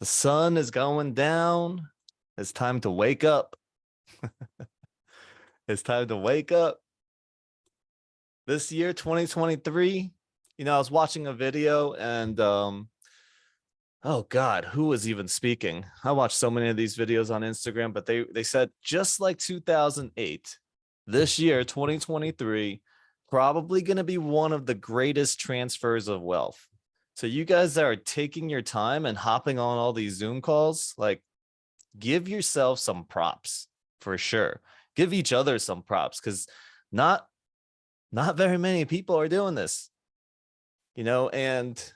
The sun is going down. It's time to wake up. It's time to wake up. This year, 2023, I was watching a video and oh God, who was even speaking? I watched so many of these videos on Instagram, but they said just like 2008, this year, 2023, probably going to be one of the greatest transfers of wealth. So you guys that are taking your time and hopping on all these Zoom calls, like give yourself some props for sure. Give each other some props because not not very many people are doing this, and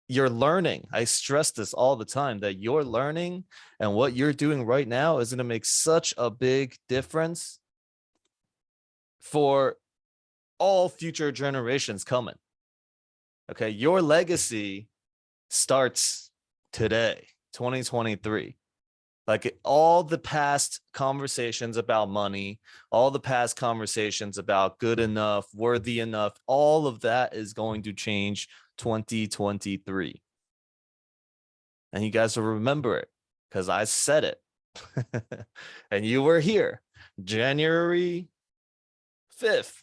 you're learning. I stress this all the time that you're learning and what you're doing right now is going to make such a big difference for all future generations coming. Okay, your legacy starts today, 2023. Like all the past conversations about money, all the past conversations about good enough, worthy enough, all of that is going to change 2023. And you guys will remember it because I said it. And you were here January 5th.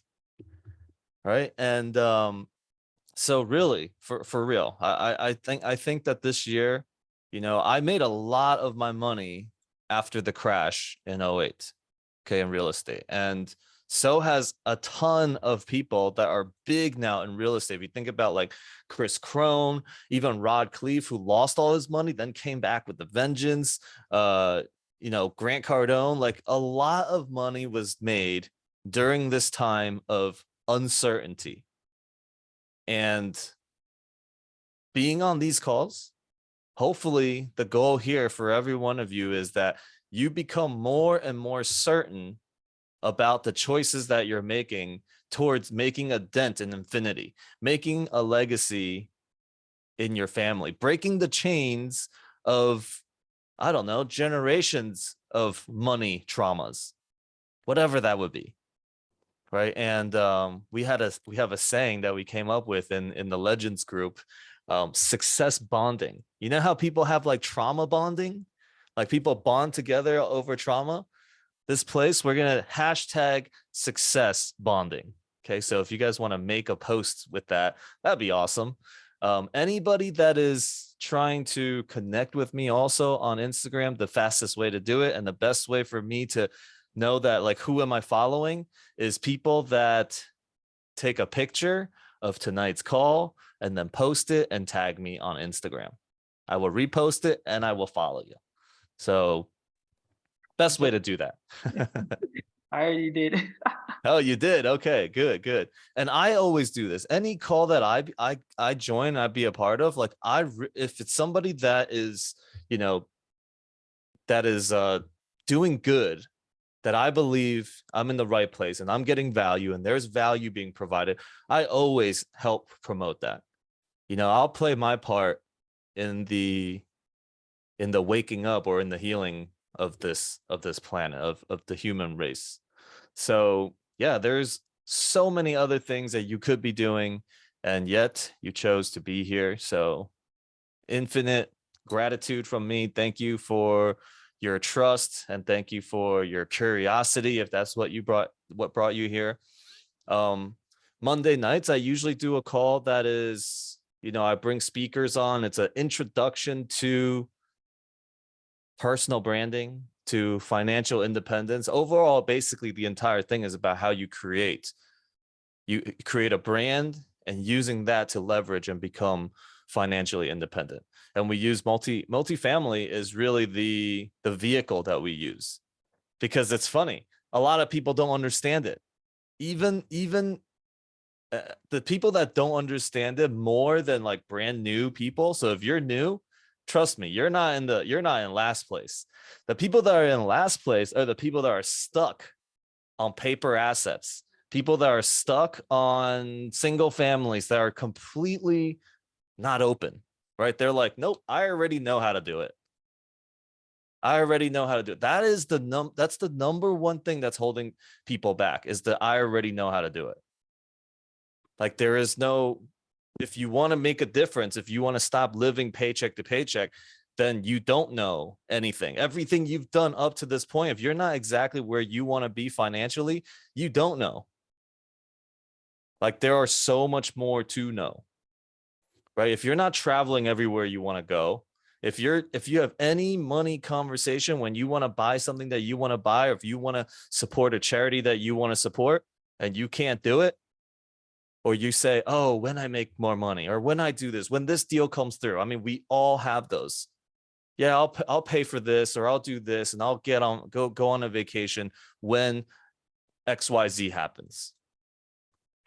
Right. And so really, for real, I think that this year, I made a lot of my money after the crash in '08, okay, in real estate. And so has a ton of people that are big now in real estate. If you think about like Chris Crone, even Rod Cleve, who lost all his money, then came back with the vengeance. Grant Cardone, like a lot of money was made during this time of uncertainty. And being on these calls, hopefully the goal here for every one of you is that you become more and more certain about the choices that you're making towards making a dent in infinity, making a legacy in your family, breaking the chains of, I don't know, generations of money traumas, whatever that would be. Right. And we have a saying that we came up with in the Legends group, success bonding. You know how people have like trauma bonding, like people bond together over trauma. This place, we're going to hashtag success bonding. Okay. So if you guys want to make a post with that, that'd be awesome. Anybody that is trying to connect with me also on Instagram, the fastest way to do it and the best way for me to know that, like, who am I following is people that take a picture of tonight's call and then post it and tag me on Instagram. I will repost it and I will follow you. So best way to do that. I already did. Oh, you did? Okay, good. And I always do this. Any call that I join, I'd be a part of, like if it's somebody that is, that is doing good, that I believe I'm in the right place and I'm getting value and there's value being provided, I always help promote that. I'll play my part in the waking up or in the healing of this planet, of the human race. So yeah, there's so many other things that you could be doing, and yet you chose to be here. So infinite gratitude from me. Thank you for your trust and thank you for your curiosity, if that's what brought you here. Monday nights, I usually do a call that is, I bring speakers on. It's an introduction to personal branding, to financial independence. Overall, basically the entire thing is about how you create a brand and using that to leverage and become financially independent. And we use multifamily is really the vehicle that we use, because it's funny, a lot of people don't understand it. Even the people that don't understand it more than like brand new people. So if you're new, trust me, you're not in last place. The people that are in last place are the people that are stuck on paper assets, people that are stuck on single families that are completely not open, right? They're like, nope, I already know how to do it. That is that's the number one thing that's holding people back, is that I already know how to do it. Like there is no, if you want to make a difference, if you want to stop living paycheck to paycheck, then you don't know anything. Everything you've done up to this point, if you're not exactly where you want to be financially, you don't know. Like there are so much more to know, right? If you're not traveling everywhere you want to go, if you have any money conversation when you want to buy something that you want to buy, or if you want to support a charity that you want to support and you can't do it, or you say, oh, when I make more money, or when I do this, when this deal comes through. I mean, we all have those. Yeah, I'll pay for this, or I'll do this, and I'll go on a vacation when XYZ happens.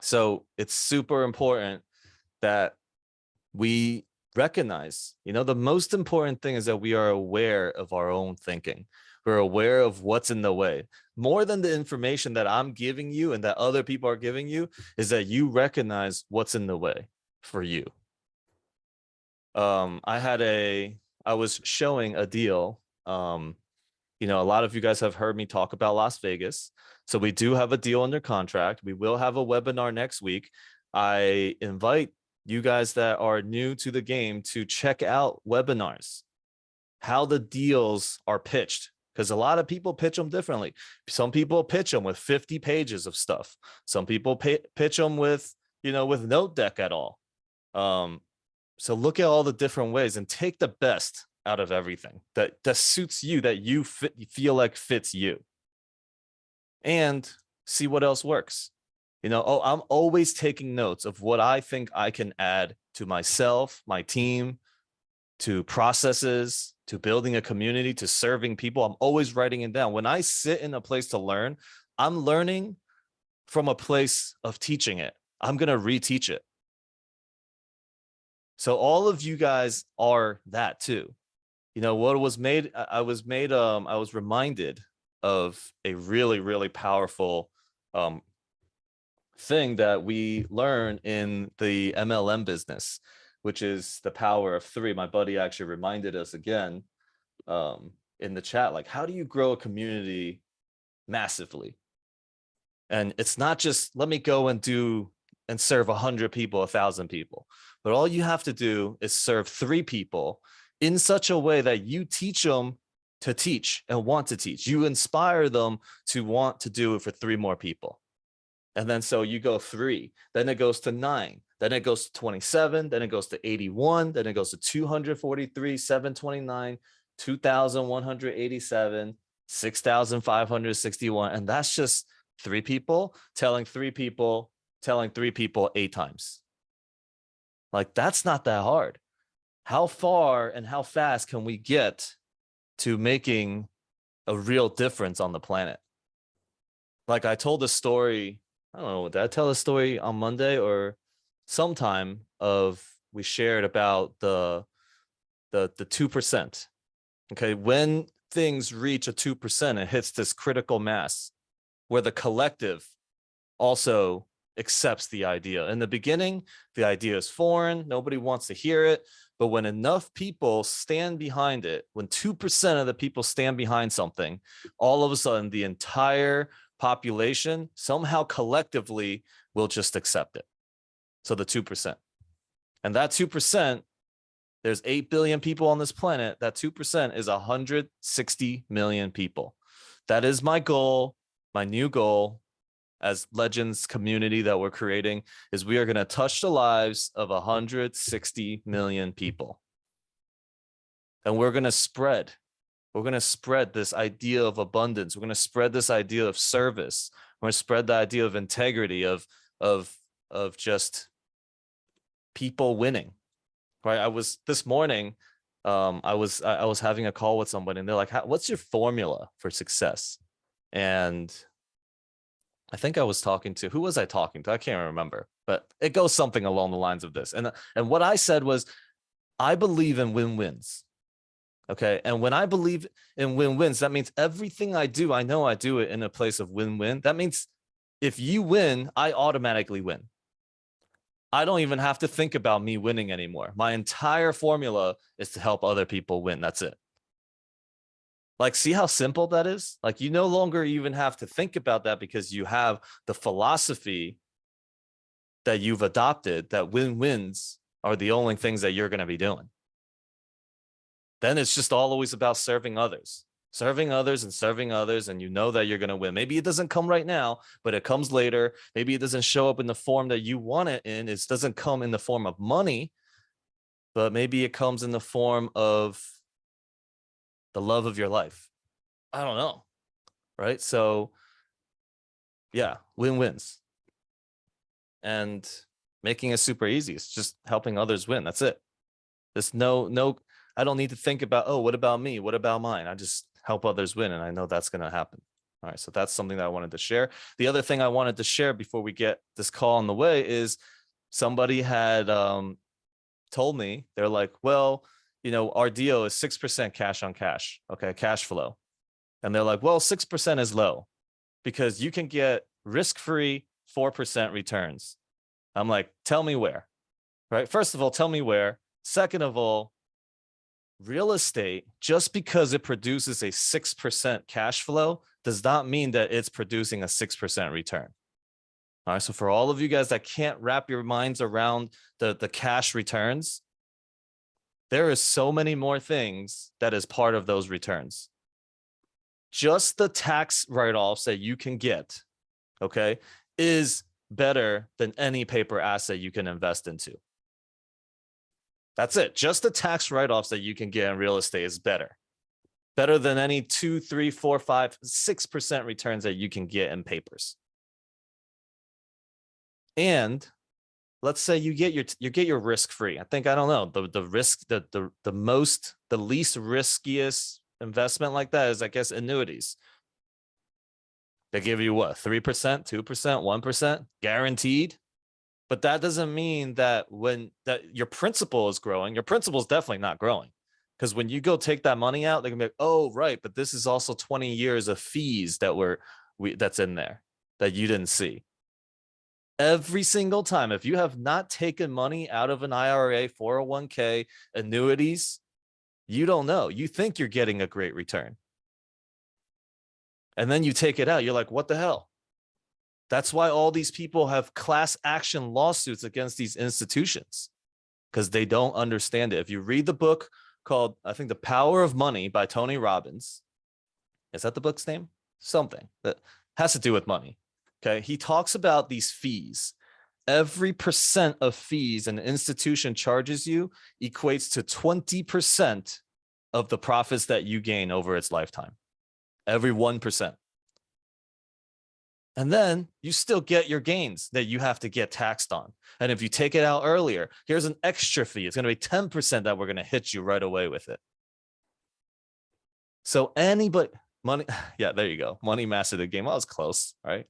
So it's super important that we recognize, the most important thing is that we are aware of our own thinking. We're aware of what's in the way. More than the information that I'm giving you and that other people are giving you, is that you recognize what's in the way for you. I was showing a deal. A lot of you guys have heard me talk about Las Vegas. So we do have a deal under contract. We will have a webinar next week. I invite you guys that are new to the game to check out webinars, how the deals are pitched, because a lot of people pitch them differently. Some people pitch them with 50 pages of stuff. Some people pitch them with note deck at all. So look at all the different ways and take the best out of everything that suits you, that you feel like fits you, and see what else works. I'm always taking notes of what I think I can add to myself, my team, to processes, to building a community, to serving people. I'm always writing it down. When I sit in a place to learn, I'm learning from a place of teaching it. I'm going to reteach it. So all of you guys are that too. What was made, I was reminded of a really, really powerful thing that we learn in the MLM business, which is the power of three. My buddy actually reminded us again in the chat, like, how do you grow a community massively? And it's not just let me go and serve 100 people, 1,000 people, but all you have to do is serve 3 people in such a way that you teach them to teach and want to teach. You inspire them to want to do it for 3 more people. And then so you go 3, then it goes to 9, then it goes to 27, then it goes to 81, then it goes to 243, 729, 2,187, 6,561. And that's just 3 people telling 3 people, telling 3 people 8 times. Like, that's not that hard. How far and how fast can we get to making a real difference on the planet? Like, I told a story, I don't know, did I tell a story on Monday or sometime, of we shared about the 2%. Okay, when things reach a 2%, it hits this critical mass where the collective also accepts the idea. In the beginning, the idea is foreign. Nobody wants to hear it. But when enough people stand behind it, when 2% of the people stand behind something, all of a sudden the entire population somehow collectively will just accept it. So the 2%. And that 2%, there's 8 billion people on this planet. That 2% is 160 million people. That is my goal, my new goal as Legends community that we're creating, is we are going to touch the lives of 160 million people. And we're going to spread this idea of abundance. We're going to spread this idea of service. We're going to spread the idea of integrity, of just people winning. Right? I was this morning, I was having a call with somebody, and they're like, what's your formula for success? And I think I was talking to, who was I talking to? I can't remember, but it goes something along the lines of this. And what I said was, I believe in win-wins. Okay. And when I believe in win-wins, that means everything I do, I know I do it in a place of win-win. That means if you win, I automatically win. I don't even have to think about me winning anymore. My entire formula is to help other people win. That's it. Like, see how simple that is? Like, you no longer even have to think about that, because you have the philosophy that you've adopted that win-wins are the only things that you're going to be doing. then it's just always about serving others. Serving others and serving others, and you know that you're going to win. Maybe it doesn't come right now, but it comes later. Maybe it doesn't show up in the form that you want it in. It doesn't come in the form of money, but maybe it comes in the form of the love of your life. I don't know. Right. So, yeah, win-wins. And making it super easy. It's just helping others win. That's it. There's no, I don't need to think about, oh, what about me? What about mine? I just help others win. And I know that's going to happen. All right. So that's something that I wanted to share. The other thing I wanted to share before we get this call on the way is somebody had told me, they're like, well, our deal is 6% cash on cash. Okay. Cash flow. And they're like, well, 6% is low because you can get risk-free 4% returns. I'm like, tell me where, right? First of all, tell me where. Second of all, real estate, just because it produces a 6% cash flow does not mean that it's producing a 6% return. All right. So for all of you guys that can't wrap your minds around the cash returns, there is so many more things that is part of those returns. Just the tax write-offs that you can get, okay, is better than any paper asset you can invest into. That's it. Just the tax write-offs that you can get in real estate is better than any 2, 3, 4, 5, 6% returns that you can get in papers. And let's say you get your risk free. I think, I don't know, the risk, the least riskiest investment like that is, I guess, annuities. They give you what, 3%, 2%, 1% guaranteed. But that doesn't mean that your principal is growing, your principal is definitely not growing. Because when you go take that money out, they're gonna be like, oh, right, but this is also 20 years of fees that's in there that you didn't see. Every single time, if you have not taken money out of an IRA, 401k, annuities, you don't know. You think you're getting a great return. And then you take it out. You're like, what the hell? That's why all these people have class action lawsuits against these institutions, because they don't understand it. If you read the book called, I think, The Power of Money by Tony Robbins, is that the book's name? Something that has to do with money. Okay. He talks about these fees. Every percent of fees an institution charges you equates to 20% of the profits that you gain over its lifetime. Every 1%. And then you still get your gains that you have to get taxed on. And if you take it out earlier, here's an extra fee. It's going to be 10% that we're going to hit you right away with it. So anybody, money, yeah, there you go. Money master the game. Well, it's close, right?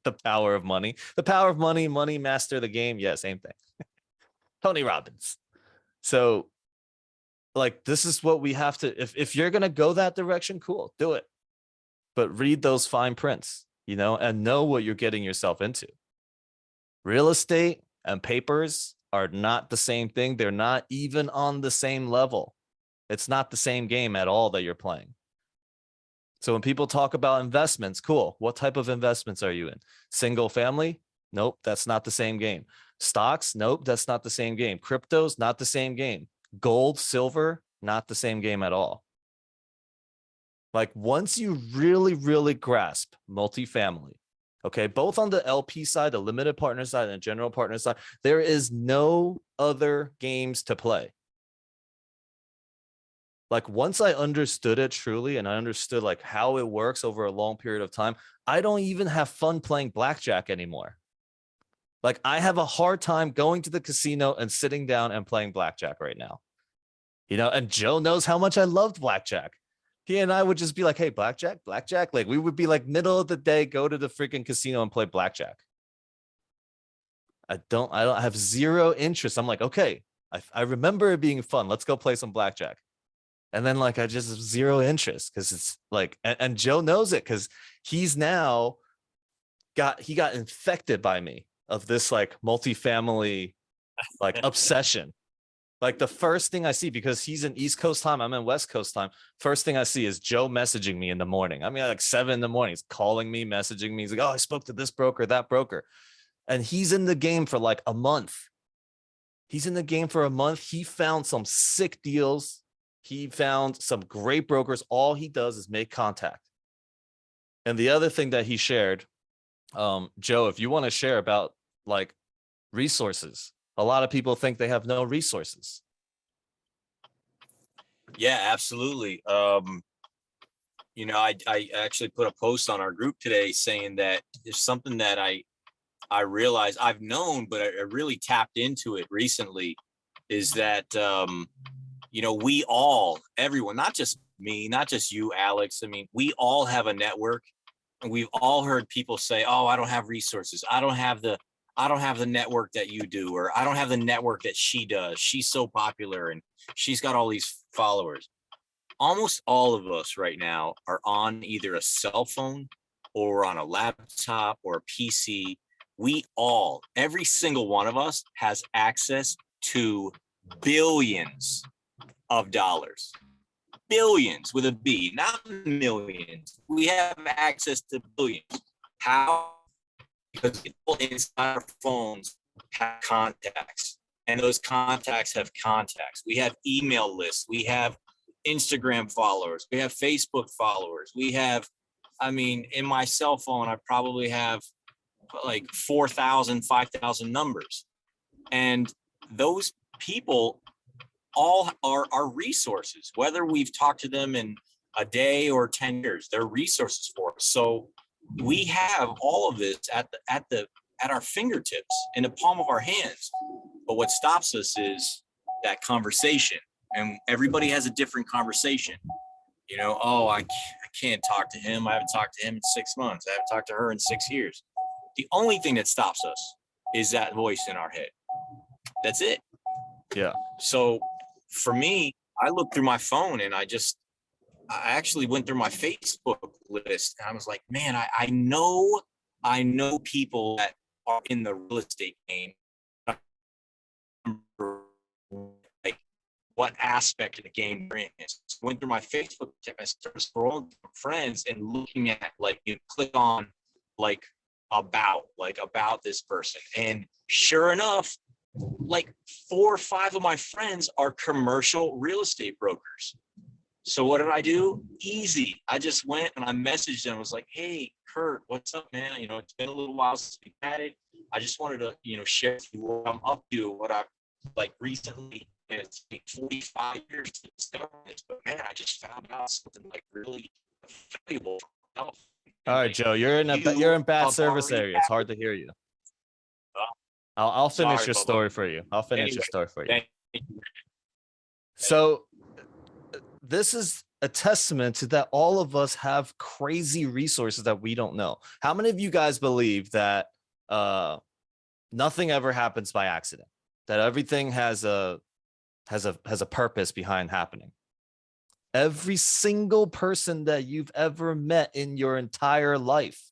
The power of money. The power of money, money master the game. Yeah, same thing. Tony Robbins. So, like, this is what we have to, if you're going to go that direction, cool, do it. But read those fine prints, and know what you're getting yourself into. Real estate and papers are not the same thing. They're not even on the same level. It's not the same game at all that you're playing. So when people talk about investments, cool. What type of investments are you in? Single family? Nope, that's not the same game. Stocks? Nope, that's not the same game. Cryptos? Not the same game. Gold, silver? Not the same game at all. Like, once you really, really grasp multifamily, okay, both on the LP side, the limited partner side, and the general partner side, there is no other games to play. Like, once I understood it truly, and I understood like how it works over a long period of time, I don't even have fun playing blackjack anymore. Like, I have a hard time going to the casino and sitting down and playing blackjack right now. And Joe knows how much I loved blackjack. He and I would just be like, hey, blackjack. Like, we would be like, middle of the day, go to the freaking casino and play blackjack. I don't have zero interest. I'm like, okay, I remember it being fun. Let's go play some blackjack. And then, like, I just have zero interest, because it's like, and Joe knows it, because he's now got infected by me of this like multifamily like obsession. Like, the first thing I see, because he's in East Coast time, I'm in West Coast time. First thing I see is Joe messaging me in the morning. I mean, like 7 a.m. He's calling me, messaging me. He's like, oh, I spoke to this broker, that broker. And he's in the game for like a month. He found some sick deals. He found some great brokers. All he does is make contact. And the other thing that he shared, Joe, if you want to share about like resources, a lot of people think they have no resources. Yeah, absolutely. I actually put a post on our group today saying that there's something that I realized I've known, but I really tapped into it recently, is that we all, everyone, not just me, not just you, Alex. I mean, we all have a network, and we've all heard people say, "Oh, I don't have resources. I don't have the network that you do, or I don't have the network that she does. She's so popular and she's got all these followers." Almost all of us right now are on either a cell phone or on a laptop or a PC. We all, every single one of us, has access to billions of dollars. Billions with a B, not millions. We have access to billions. How? Because people inside our phones have contacts, and those contacts have contacts. We have email lists. We have Instagram followers. We have Facebook followers. We have, in my cell phone, I probably have like 4,000, 5,000 numbers. And those people all are resources, whether we've talked to them in a day or 10 years, they're resources for us. So we have all of this at our fingertips, in the palm of our hands. But what stops us is that conversation. And everybody has a different conversation. Oh, I can't talk to him. I haven't talked to him in 6 months. I haven't talked to her in 6 years. The only thing that stops us is that voice in our head. That's it. Yeah. So for me, I looked through my phone and I actually went through my Facebook list, and I was like, man, I know people that are in the real estate game. Like what aspect of the game they're in. So I went through my Facebook tip. I started scrolling through friends and looking at, like, you click on like about this person. And sure enough, like 4 or 5 of my friends are commercial real estate brokers. So what did I do? Easy. I just went and I messaged them. I was like, hey, Kurt, what's up, man? It's been a little while since we had it. I just wanted to, share with you what I'm up to, what I've like recently. And it's been 45 years since starting this, but man, I just found out something like really valuable for myself. All right, Joe, you're in bad service area. It's hard to hear you. I'll finish your story for you. I'll finish your story for you. So this is a testament to that all of us have crazy resources that we don't know. How many of you guys believe that nothing ever happens by accident? That everything has a purpose behind happening? Every single person that you've ever met in your entire life,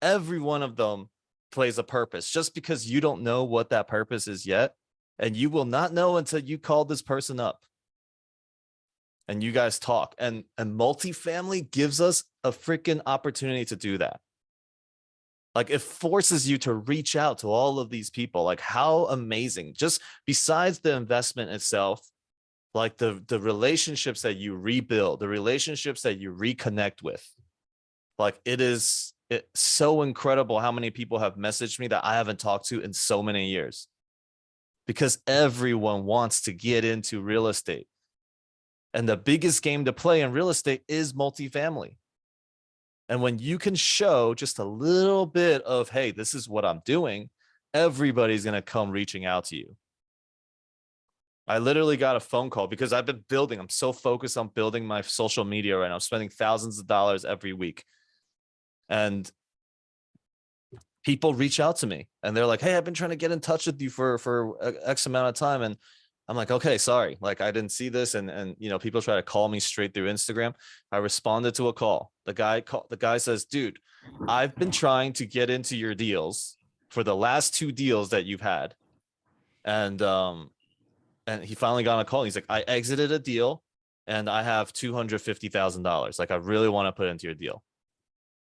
every one of them plays a purpose. Just because you don't know what that purpose is yet, and you will not know until you call this person up and you guys talk. And multifamily gives us a freaking opportunity to do that. Like, it forces you to reach out to all of these people. Like, how amazing. Just besides the investment itself, like the relationships that you rebuild, the relationships that you reconnect with. Like, it's so incredible how many people have messaged me that I haven't talked to in so many years, because everyone wants to get into real estate. And the biggest game to play in real estate is multifamily. And when you can show just a little bit of, hey, this is what I'm doing, everybody's going to come reaching out to you. I literally got a phone call because I'm so focused on building my social media right now. I'm spending thousands of dollars every week. And people reach out to me and they're like, hey, I've been trying to get in touch with you for X amount of time. And I'm like, okay, sorry. Like, I didn't see this. And people try to call me straight through Instagram. I responded to a call. The guy says, dude, I've been trying to get into your deals for the last 2 deals that you've had. And he finally got on a call. He's like, I exited a deal and I have $250,000. Like, I really want to put into your deal.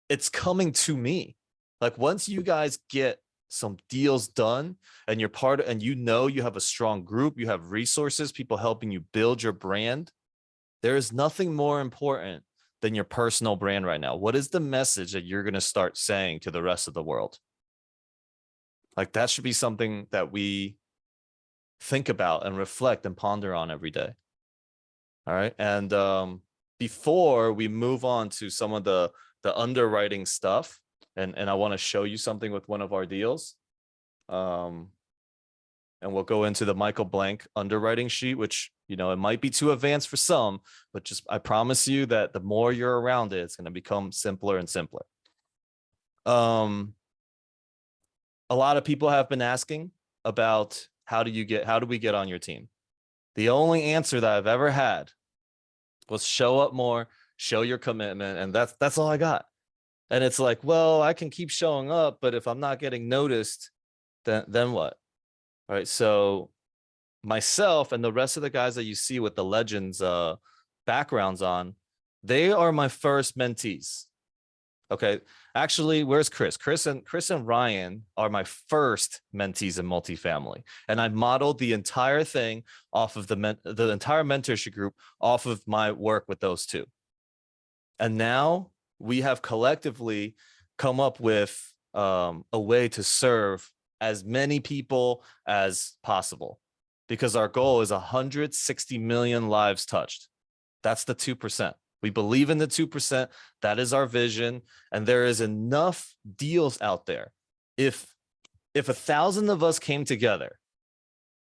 It's coming to me. Like, once you guys get some deals done, and you're part of, and you know you have a strong group, you have resources, people helping you build your brand, there is nothing more important than your personal brand right now. What is the message that you're going to start saying to the rest of the world? Like that should be something that we think about and reflect and ponder on every day. All right. And before we move on to some of the underwriting stuff, and I want to show you something with one of our deals. And we'll go into the Michael Blank underwriting sheet, which, you know, it might be too advanced for some, but just I promise you that the more you're around it, it's going to become simpler and simpler. A lot of people have been asking about how do we get on your team? The only answer that I've ever had was show up more, show your commitment, and that's all I got. And it's like, well, I can keep showing up, but if I'm not getting noticed, then what? All right. So myself and the rest of the guys that you see with the Legends backgrounds on, they are my first mentees. Okay. Actually, where's Chris? Chris and Ryan are my first mentees in multifamily. And I modeled the entire thing off of the entire mentorship group off of my work with those two. And now we have collectively come up with a way to serve as many people as possible, because our goal is 160 million lives touched. That's the 2%. We believe in the 2%. That is our vision. And there is enough deals out there. If 1,000 of us came together,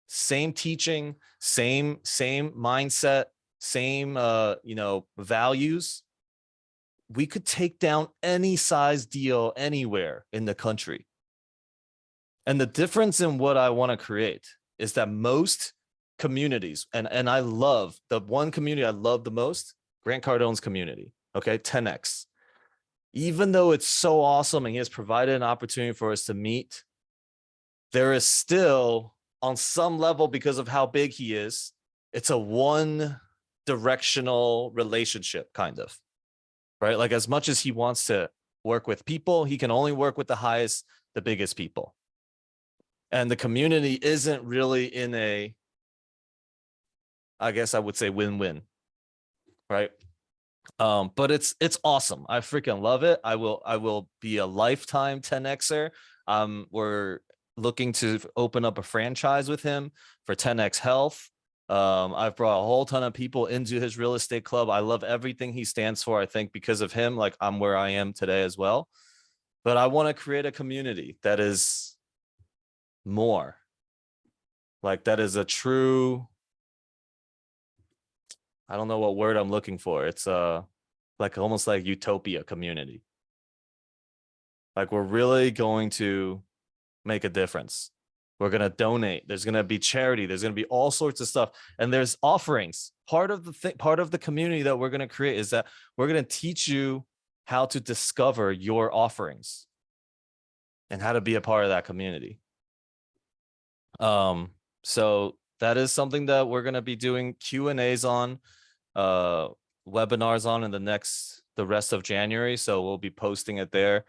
same teaching, same mindset, same values, we could take down any size deal anywhere in the country. And the difference in what I want to create is that most communities, and I love the one community I love the most, Grant Cardone's community, okay, 10X. Even though it's so awesome and he has provided an opportunity for us to meet, there is still, on some level, because of how big he is, it's a one-directional relationship, kind of, right? Like as much as he wants to work with people, he can only work with the biggest people. And the community isn't really in a, I guess I would say, win-win, right? But it's awesome. I freaking love it. I will be a lifetime 10Xer. We're looking to open up a franchise with him for 10X Health. I've brought a whole ton of people into his real estate club. I love everything he stands for. I think because of him, like I'm where I am today as well. But I want to create a community that is more. Like that is a true, I don't know what word I'm looking for. It's like almost like utopia community. Like we're really going to make a difference. We're going to donate. There's going to be charity. There's going to be all sorts of stuff. And there's offerings. Part of the community that we're going to create is that we're going to teach you how to discover your offerings and how to be a part of that community. So that is something that we're going to be doing Q&As on, webinars on in the rest of January. So we'll be posting it there.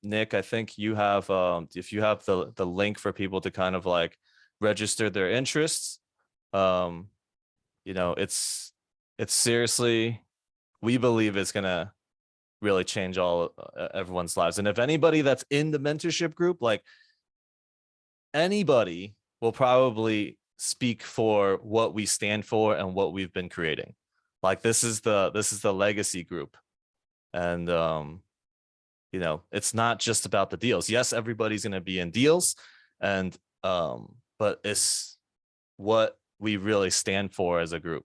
Nick, I think you have, if you have the link for people to kind of like register their interests, it's seriously, we believe it's going to really change everyone's lives. And if anybody that's in the mentorship group, like anybody will probably speak for what we stand for and what we've been creating. Like this is the legacy group. And, it's not just about the deals. Yes, everybody's going to be in deals, and but it's what we really stand for as a group,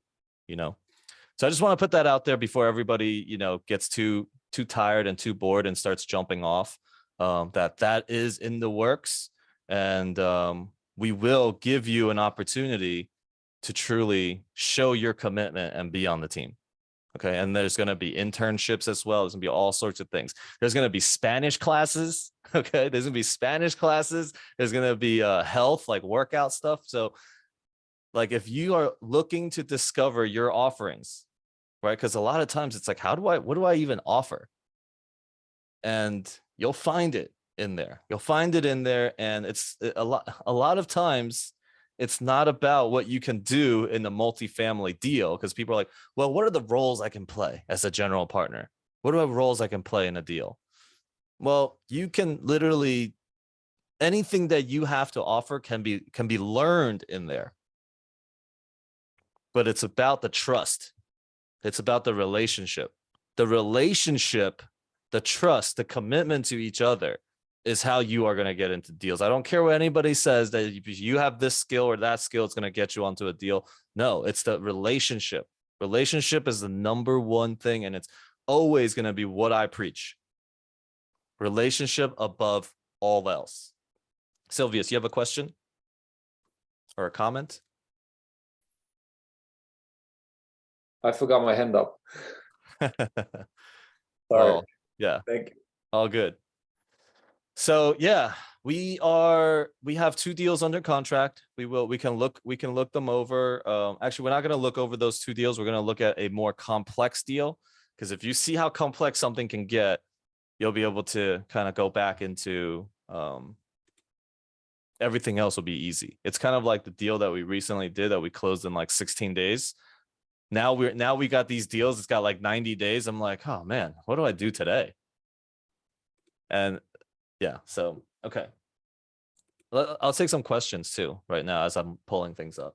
So I just want to put that out there before everybody, gets too tired and too bored and starts jumping off. That is in the works, and we will give you an opportunity to truly show your commitment and be on the team. Okay. And there's going to be internships as well. There's going to be all sorts of things. There's going to be Spanish classes. Okay. There's going to be Spanish classes. There's going to be health, like workout stuff. So like if you are looking to discover your offerings, right? Because a lot of times it's like, what do I even offer? And you'll find it. in there. You'll find it in there. And it's a lot of times it's not about what you can do in a multifamily deal, because people are like, well, what are the roles I can play as a general partner? What are the roles I can play in a deal? Well, you can literally, anything that you have to offer can be learned in there. But it's about the trust. It's about the relationship. The relationship, the trust, the commitment to each other is how you are going to get into deals. I don't care what anybody says that if you have this skill or that skill, it's going to get you onto a deal. No, it's the relationship. Relationship is the number one thing, and it's always going to be what I preach. Relationship above all else. Sylvius, you have a question or a comment? I forgot my hand up. Sorry. Oh, yeah. Thank you. All good. So yeah, we have 2 deals under contract. We can look them over. Actually, we're not going to look over those 2 deals. We're going to look at a more complex deal, because if you see how complex something can get, you'll be able to kind of go back into everything else will be easy. It's kind of like the deal that we recently did that we closed in like 16 days. Now we got these deals. It's got like 90 days. I'm like, oh man, what do I do today? And yeah, so, okay. I'll take some questions too right now as I'm pulling things up.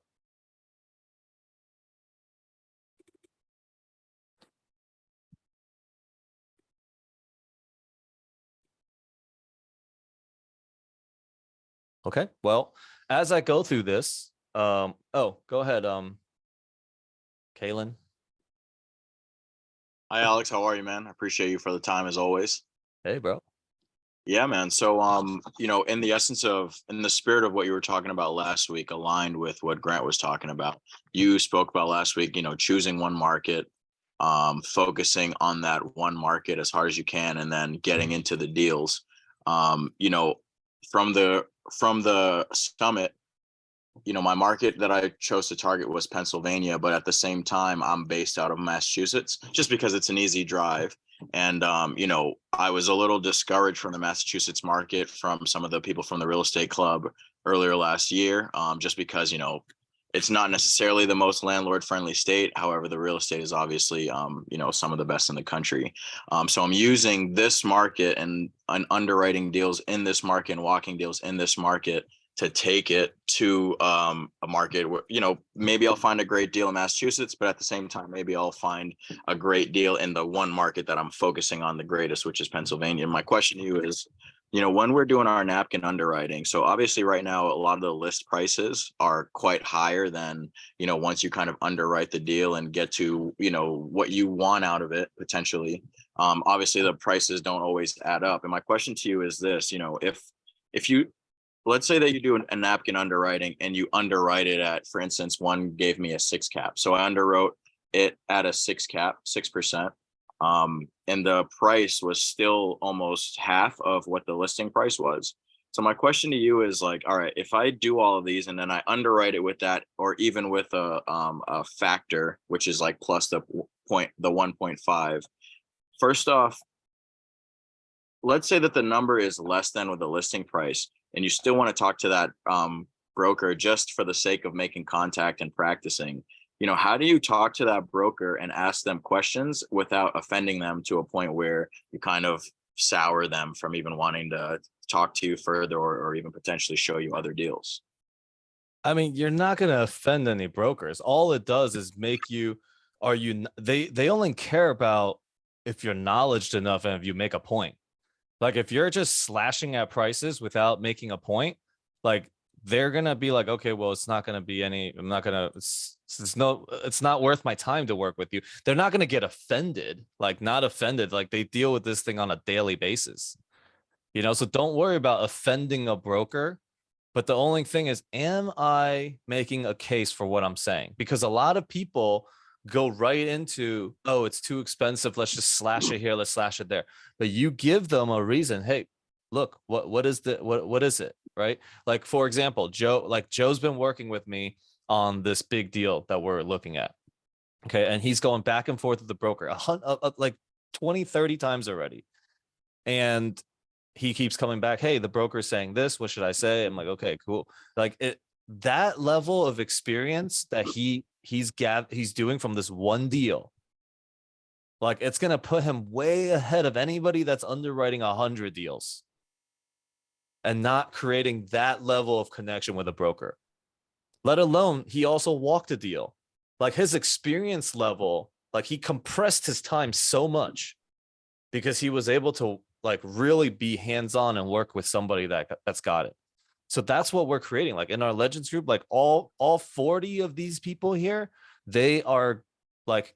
Okay, well, as I go through this, oh, go ahead, Kalen. Hi, Alex. How are you, man? I appreciate you for the time as always. Hey, bro. Yeah, man. So, in the spirit of what you were talking about last week, aligned with what Grant was talking about, you spoke about last week, choosing one market, focusing on that one market as hard as you can, and then getting into the deals. From the summit, my market that I chose to target was Pennsylvania, but at the same time, I'm based out of Massachusetts just because it's an easy drive. And, I was a little discouraged from the Massachusetts market from some of the people from the real estate club earlier last year, just because, it's not necessarily the most landlord friendly state. However, the real estate is obviously, some of the best in the country. So I'm using this market and underwriting deals in this market and walking deals in this market to take it to a market where, maybe I'll find a great deal in Massachusetts, but at the same time, maybe I'll find a great deal in the one market that I'm focusing on the greatest, which is Pennsylvania. My question to you is, when we're doing our napkin underwriting, so obviously right now, a lot of the list prices are quite higher than, once you kind of underwrite the deal and get to, what you want out of it potentially. Obviously the prices don't always add up. And my question to you is this, if you, let's say that you do a napkin underwriting and you underwrite it at, for instance, one gave me a 6 cap. So I underwrote it at a 6 cap, 6%. And the price was still almost half of what the listing price was. So my question to you is like, all right, if I do all of these and then I underwrite it with that, or even with a factor, which is like plus the 1.5, first off, let's say that the number is less than with the listing price, and you still want to talk to that broker just for the sake of making contact and practicing. How do you talk to that broker and ask them questions without offending them to a point where you kind of sour them from even wanting to talk to you further or even potentially show you other deals? I mean, you're not going to offend any brokers. All it does is make you, they only care about if you're knowledgeable enough and if you make a point. Like if you're just slashing at prices without making a point, like they're going to be like, okay, well, it's not going to be it's not worth my time to work with you. They're not going to get offended, like not offended. Like they deal with this thing on a daily basis, so don't worry about offending a broker. But the only thing is, am I making a case for what I'm saying? Because a lot of people go right into, oh, it's too expensive. Let's just slash it here. Let's slash it there. But you give them a reason. Hey, look, what is it? Right? Like, for example, Joe's been working with me on this big deal that we're looking at. Okay. And he's going back and forth with the broker like 20, 30 times already. And he keeps coming back. Hey, the broker's saying this. What should I say? I'm like, okay, cool. Like that level of experience that he's doing from this one deal, like it's gonna put him way ahead of anybody that's underwriting 100 deals and not creating that level of connection with a broker. Let alone he also walked a deal. Like his experience level, like he compressed his time so much because he was able to like really be hands-on and work with somebody that's got it. So that's what we're creating. Like in our Legends group, like all 40 of these people here, they are like,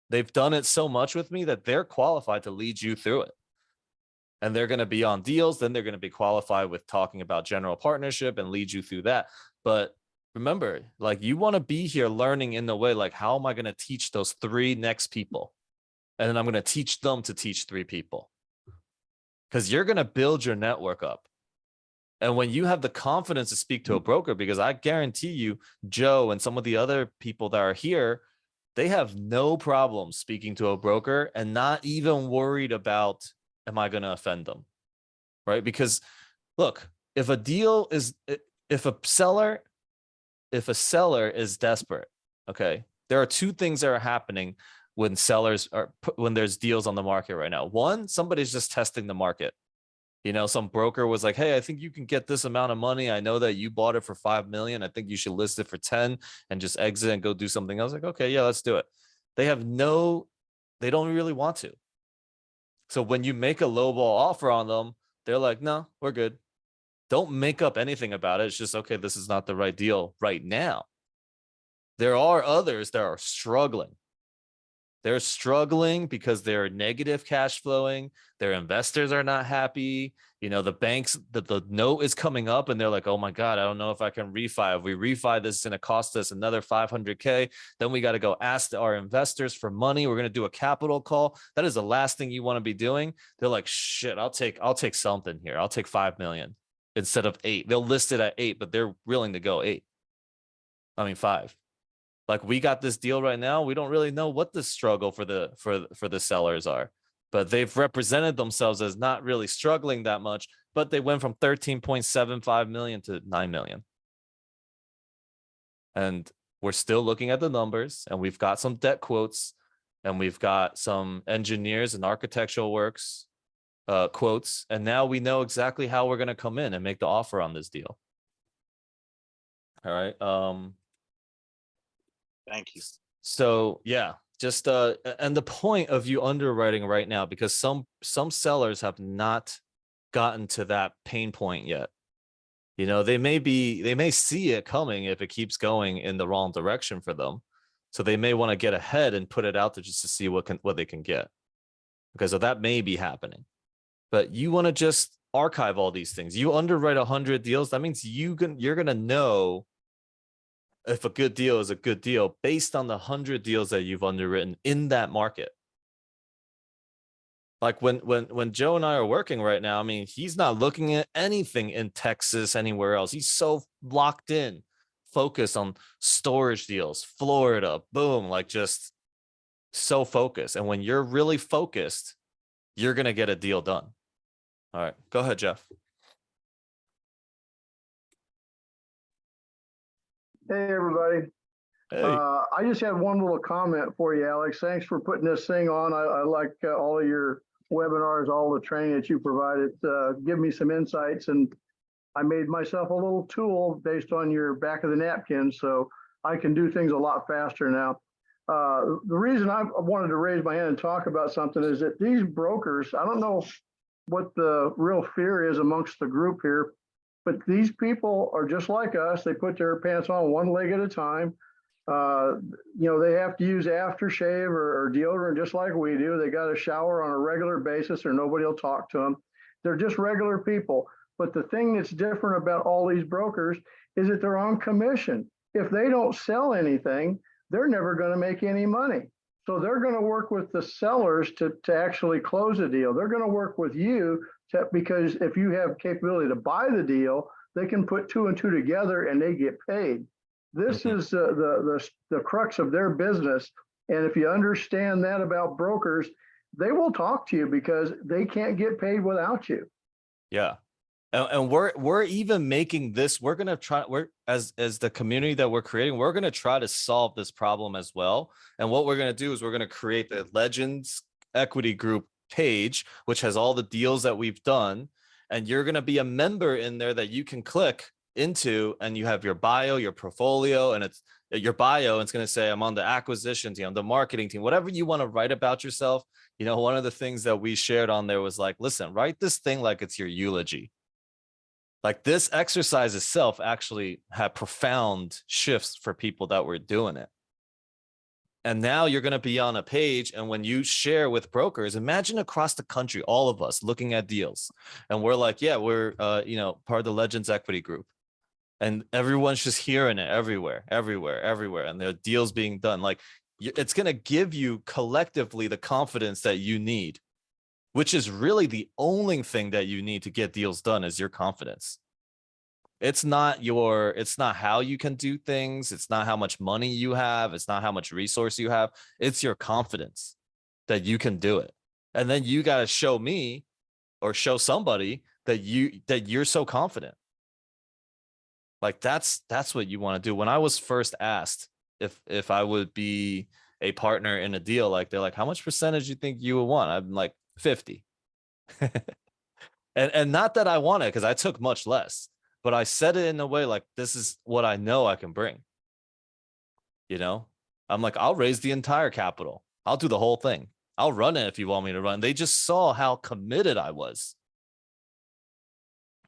they've done it so much with me that they're qualified to lead you through it. And they're going to be on deals. Then they're going to be qualified with talking about general partnership and lead you through that. But remember, like you want to be here learning in the way, like, how am I going to teach those 3 next people? And then I'm going to teach them to teach 3 people. Because you're going to build your network up. And when you have the confidence to speak to a broker, because I guarantee you, Joe and some of the other people that are here, they have no problem speaking to a broker and not even worried about, am I going to offend them? Right? Because look, if a seller is desperate, okay, there are 2 things that are happening when when there's deals on the market right now. One, somebody's just testing the market. You know, some broker was like, hey, I think you can get this amount of money. I know that you bought it for 5 million. I think you should list it for 10 and just exit and go do something else. Like, okay, yeah, let's do it. They don't really want to. So when you make a lowball offer on them, they're like, no, we're good. Don't make up anything about it. It's just, okay, this is not the right deal right now. There are others that are struggling. They're struggling because they're negative cash flowing. Their investors are not happy. You know, the banks, the note is coming up and they're like, oh my God, I don't know if I can refi. If we refi, this is going to cost us another 500K. Then we got to go ask our investors for money. We're going to do a capital call. That is the last thing you want to be doing. They're like, shit, I'll take something here. I'll take 5 million instead of 8. They'll list it at 8, but they're willing to go 5. Like we got this deal right now. We don't really know what the struggle for the sellers are, but they've represented themselves as not really struggling that much, but they went from 13.75 million to 9 million. And we're still looking at the numbers, and we've got some debt quotes, and we've got some engineers and architectural works quotes. And now we know exactly how we're going to come in and make the offer on this deal. All right. Thank you. So yeah, just and the point of you underwriting right now, because some sellers have not gotten to that pain point yet. You know, they may see it coming if it keeps going in the wrong direction for them. So they may want to get ahead and put it out there just to see what they can get. Because so that may be happening. But you want to just archive all these things. You underwrite 100 deals, that means you're going to know if a good deal is a good deal based on the 100 deals that you've underwritten in that market. Like when Joe and I are working right now, I mean, he's not looking at anything in Texas, anywhere else. He's so locked in, focused on storage deals, Florida, boom, like just so focused. And when you're really focused, you're going to get a deal done. All right, go ahead, Jeff. Hey, everybody. Hey. I just had one little comment for you, Alex. Thanks for putting this thing on. I like all of your webinars, all the training that you provided. Give me some insights, and I made myself a little tool based on your back of the napkin, so I can do things a lot faster now. The reason I wanted to raise my hand and talk about something is that these brokers, I don't know what the real fear is amongst the group here, but these people are just like us. They put their pants on one leg at a time. They have to use aftershave or deodorant just like we do. They got to shower on a regular basis or nobody will talk to them. They're just regular people. But the thing that's different about all these brokers is that they're on commission. If they don't sell anything, they're never going to make any money. So they're going to work with the sellers to actually close a deal. They're going to work with you because if you have capability to buy the deal, they can put 2 and 2 together and they get paid. This is the crux of their business. And if you understand that about brokers, they will talk to you because they can't get paid without you. Yeah. And we're even making this, we're gonna try, we're as the community that we're creating, we're gonna try to solve this problem as well. And what we're gonna do is we're gonna create the Legends Equity Group page, which has all the deals that we've done. And you're gonna be a member in there that you can click into, and you have your bio, your portfolio, and it's your bio, and it's gonna say, I'm on the acquisition team, the marketing team, whatever you want to write about yourself. You know, one of the things that we shared on there was like, listen, write this thing like it's your eulogy. Like this exercise itself actually had profound shifts for people that were doing it. And now you're going to be on a page. And when you share with brokers, imagine across the country, all of us looking at deals. And we're like, yeah, we're, part of the Legends Equity Group. And everyone's just hearing it everywhere. And there are deals being done. Like it's going to give you collectively the confidence that you need, which is really the only thing that you need to get deals done is your confidence. It's not how you can do things. It's not how much money you have. It's not how much resource you have. It's your confidence that you can do it. And then you got to show me or show somebody that you're so confident. Like that's what you want to do. When I was first asked if I would be a partner in a deal, like they're like, how much percentage you think you would want? I'm like 50. and not that I want it, because I took much less, but I said it in a way like, this is what I know I can bring. You know, I'm like, I'll raise the entire capital. I'll do the whole thing. I'll run it if you want me to run. They just saw how committed I was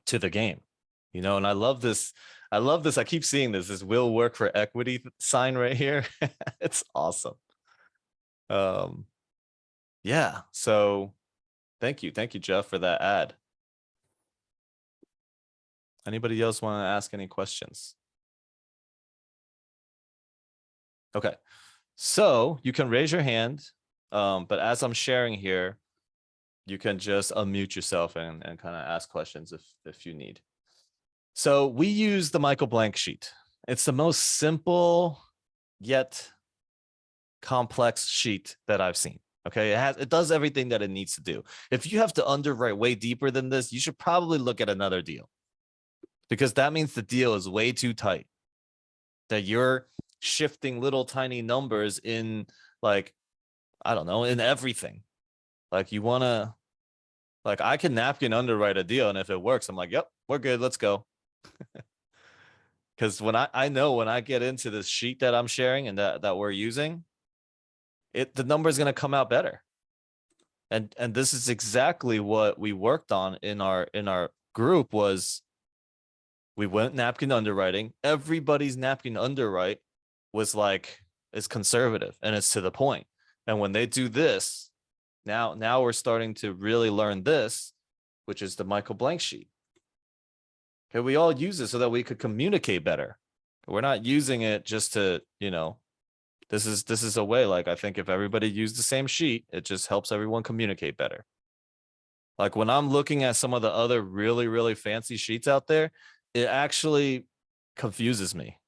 to the game, you know, and I love this. I keep seeing this will work for equity sign right here. It's awesome. Yeah. So thank you, Jeff, for that ad. Anybody else want to ask any questions? Okay, so you can raise your hand, but as I'm sharing here, you can just unmute yourself and kind of ask questions if you need. So we use the Michael Blank sheet. It's the most simple yet complex sheet that I've seen. Okay, it does everything that it needs to do. If you have to underwrite way deeper than this, you should probably look at another deal, because that means the deal is way too tight, that you're shifting little tiny numbers in, like, I don't know, in everything. Like you want to, like I can napkin underwrite a deal, and if it works, I'm like, yep, we're good, let's go. Because when I know when I get into this sheet that I'm sharing and that we're using, the number is going to come out better. And this is exactly what we worked on in our group. Was we went napkin underwriting. Everybody's napkin underwrite was like, is conservative and it's to the point. And when they do this, now we're starting to really learn this, which is the Michael Blank sheet. Okay, we all use it so that we could communicate better. We're not using it just to, this is a way, like, I think if everybody used the same sheet, it just helps everyone communicate better. Like when I'm looking at some of the other really, really fancy sheets out there, it actually confuses me.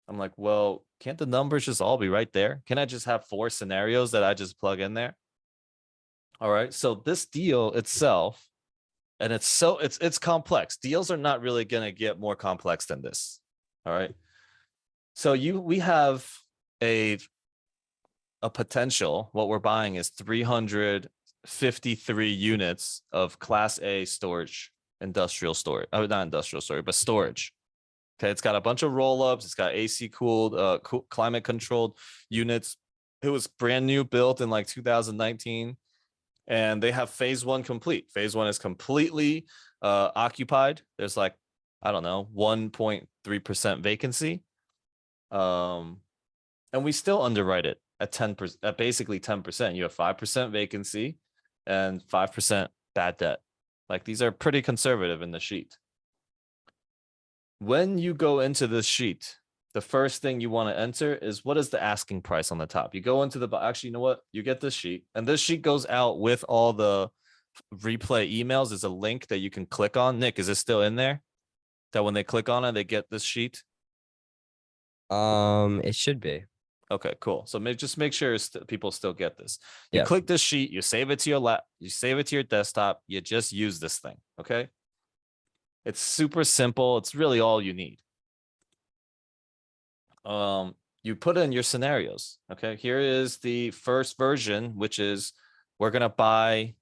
I'm like, well, can't the numbers just all be right there? Can I just have 4 scenarios that I just plug in there? All right, so this deal itself, and it's complex. Deals are not really going to get more complex than this. All right. So we have a potential. What we're buying is 353 units of Class A storage, industrial storage. Oh, not industrial storage, but storage. Okay, it's got a bunch of roll-ups. It's got AC cooled, climate controlled units. It was brand new, built in like 2019. And they have phase 1 complete. Phase 1 is completely occupied. There's like, I don't know, 1.3% vacancy. And we still underwrite it at 10%, at basically 10%. You have 5% vacancy and 5% bad debt. Like these are pretty conservative in the sheet. When you go into this sheet, the first thing you want to enter is, what is the asking price on the top? You go into actually, you know what? You get this sheet, and this sheet goes out with all the replay emails. There's a link that you can click on. Nick, is it still in there? That when they click on it, they get this sheet? It should be. Okay, cool. So just make sure people still get this. You Yeah. click this sheet, you save it to your you save it to your desktop, you just use this thing, okay? It's super simple. It's really all you need. You put in your scenarios, okay? Here is the first version, which is we're gonna buy.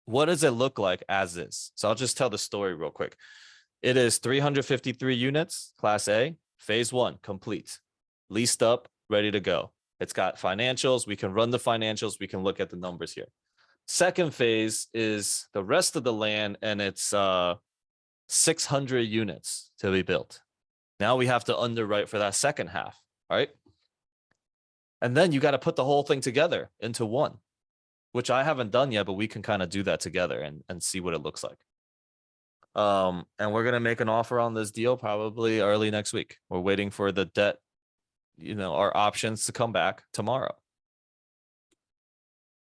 What does it look like as is? So I'll just tell the story real quick. It is 353 units, Class A, phase 1, complete, leased up, ready to go. It's got financials. We can run the financials. We can look at the numbers here. Second phase is the rest of the land, and it's 600 units to be built. Now we have to underwrite for that second half, right? And then you got to put the whole thing together into one, which I haven't done yet, but we can kind of do that together and see what it looks like. And we're gonna make an offer on this deal probably early next week. We're waiting for the debt, our options to come back tomorrow.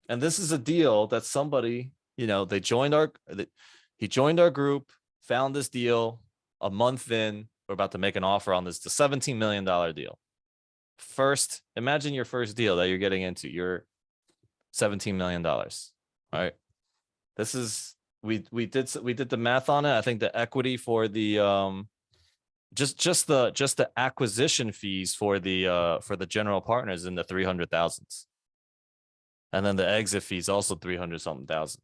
And this is a deal that somebody, he joined our group, found this deal a month in. We're about to make an offer on this. It's a $17 million deal. Imagine your first deal that you're getting into. You're $17 million, right? This is, we did the math on it. I think the equity for the just the acquisition fees for the general partners in the 300,000s, and then the exit fees also 300 something thousand,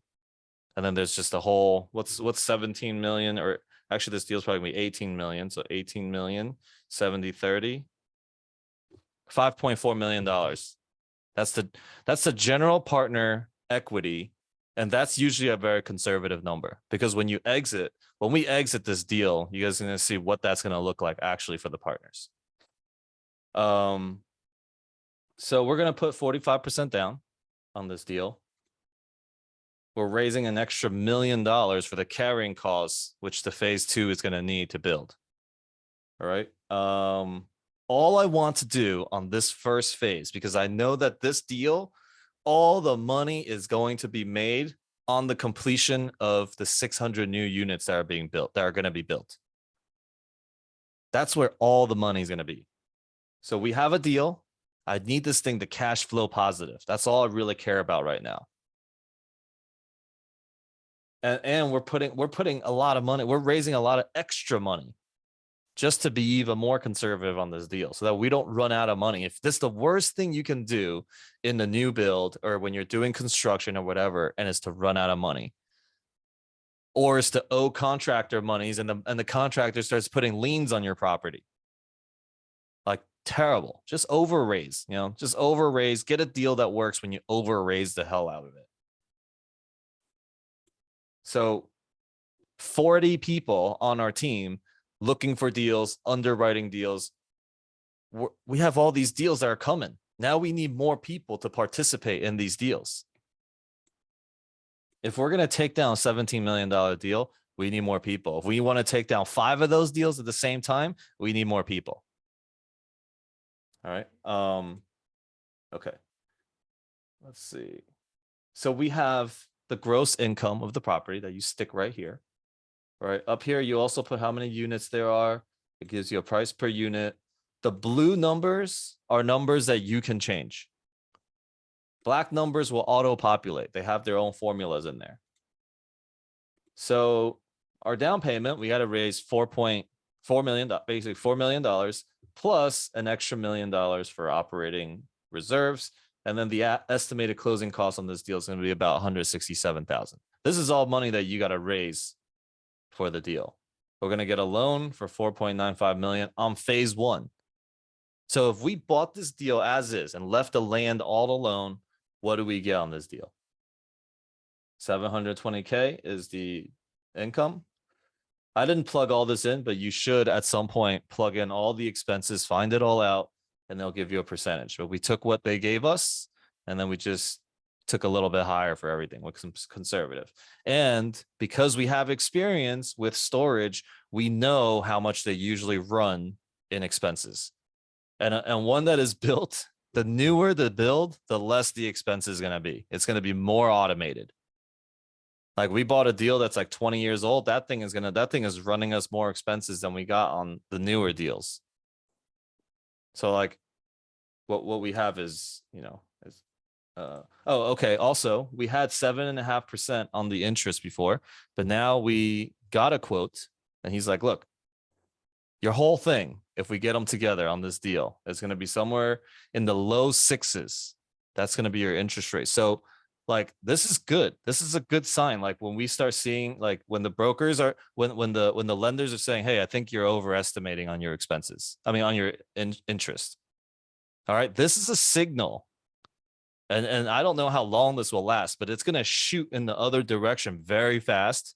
and then there's just a whole what's 17 million, or actually this deal's probably gonna be 18 million, so 18 million 70 30 $5.4 million. That's the general partner equity. And that's usually a very conservative number, because when we exit this deal, you guys are going to see what that's going to look like actually for the partners. So we're going to put 45% down on this deal. We're raising an extra $1 million for the carrying costs, which the phase 2 is going to need to build. All right. All I want to do on this first phase, because I know that this deal, all the money is going to be made on the completion of the 600 new units that are being built, that are going to be built. That's where all the money is going to be. So we have a deal. I need this thing to cash flow positive. That's all I really care about right now. And we're putting a lot of money. We're raising a lot of extra money just to be even more conservative on this deal so that we don't run out of money. If this is the worst thing you can do in the new build or when you're doing construction or whatever, and it's to run out of money, or it's to owe contractor monies and the contractor starts putting liens on your property. Like, terrible. Just overraise, just overraise, get a deal that works when you overraise the hell out of it. So 40 people on our team looking for deals, underwriting deals. We have all these deals that are coming. Now we need more people to participate in these deals. If we're going to take down a $17 million deal, we need more people. If we want to take down 5 of those deals at the same time, we need more people. All right. Okay. Let's see. So we have the gross income of the property that you stick right here. Right up here, you also put how many units there are. It gives you a price per unit. The blue numbers are numbers that you can change. Black numbers will auto-populate. They have their own formulas in there. So our down payment, we got to raise $4.4 million, basically $4 million, plus an extra $1 million for operating reserves. And then the estimated closing cost on this deal is going to be about $167,000. This is all money that you got to raise for the deal. We're going to get a loan for $4.95 million on phase 1. So if we bought this deal as is and left the land all alone, what do we get on this deal? $720K is the income. I didn't plug all this in, but you should at some point plug in all the expenses, find it all out, and they'll give you a percentage. But we took what they gave us, and then we just took a little bit higher for everything, with some conservative. And because we have experience with storage, we know how much they usually run in expenses. And one that is built, the newer the build, the less the expense is going to be. It's going to be more automated. Like, we bought a deal that's like 20 years old. That thing is running us more expenses than we got on the newer deals. So like, what we have is, is oh, okay. Also, we had 7.5% on the interest before, but now we got a quote and he's like, look, your whole thing, if we get them together on this deal, is going to be somewhere in the low sixes. That's going to be your interest rate. So like, this is good. This is a good sign. Like when we start seeing, like when the brokers are, when the lenders are saying, hey, I think you're overestimating on your expenses. I mean, on your interest. All right. This is a signal. And I don't know how long this will last, but it's going to shoot in the other direction very fast.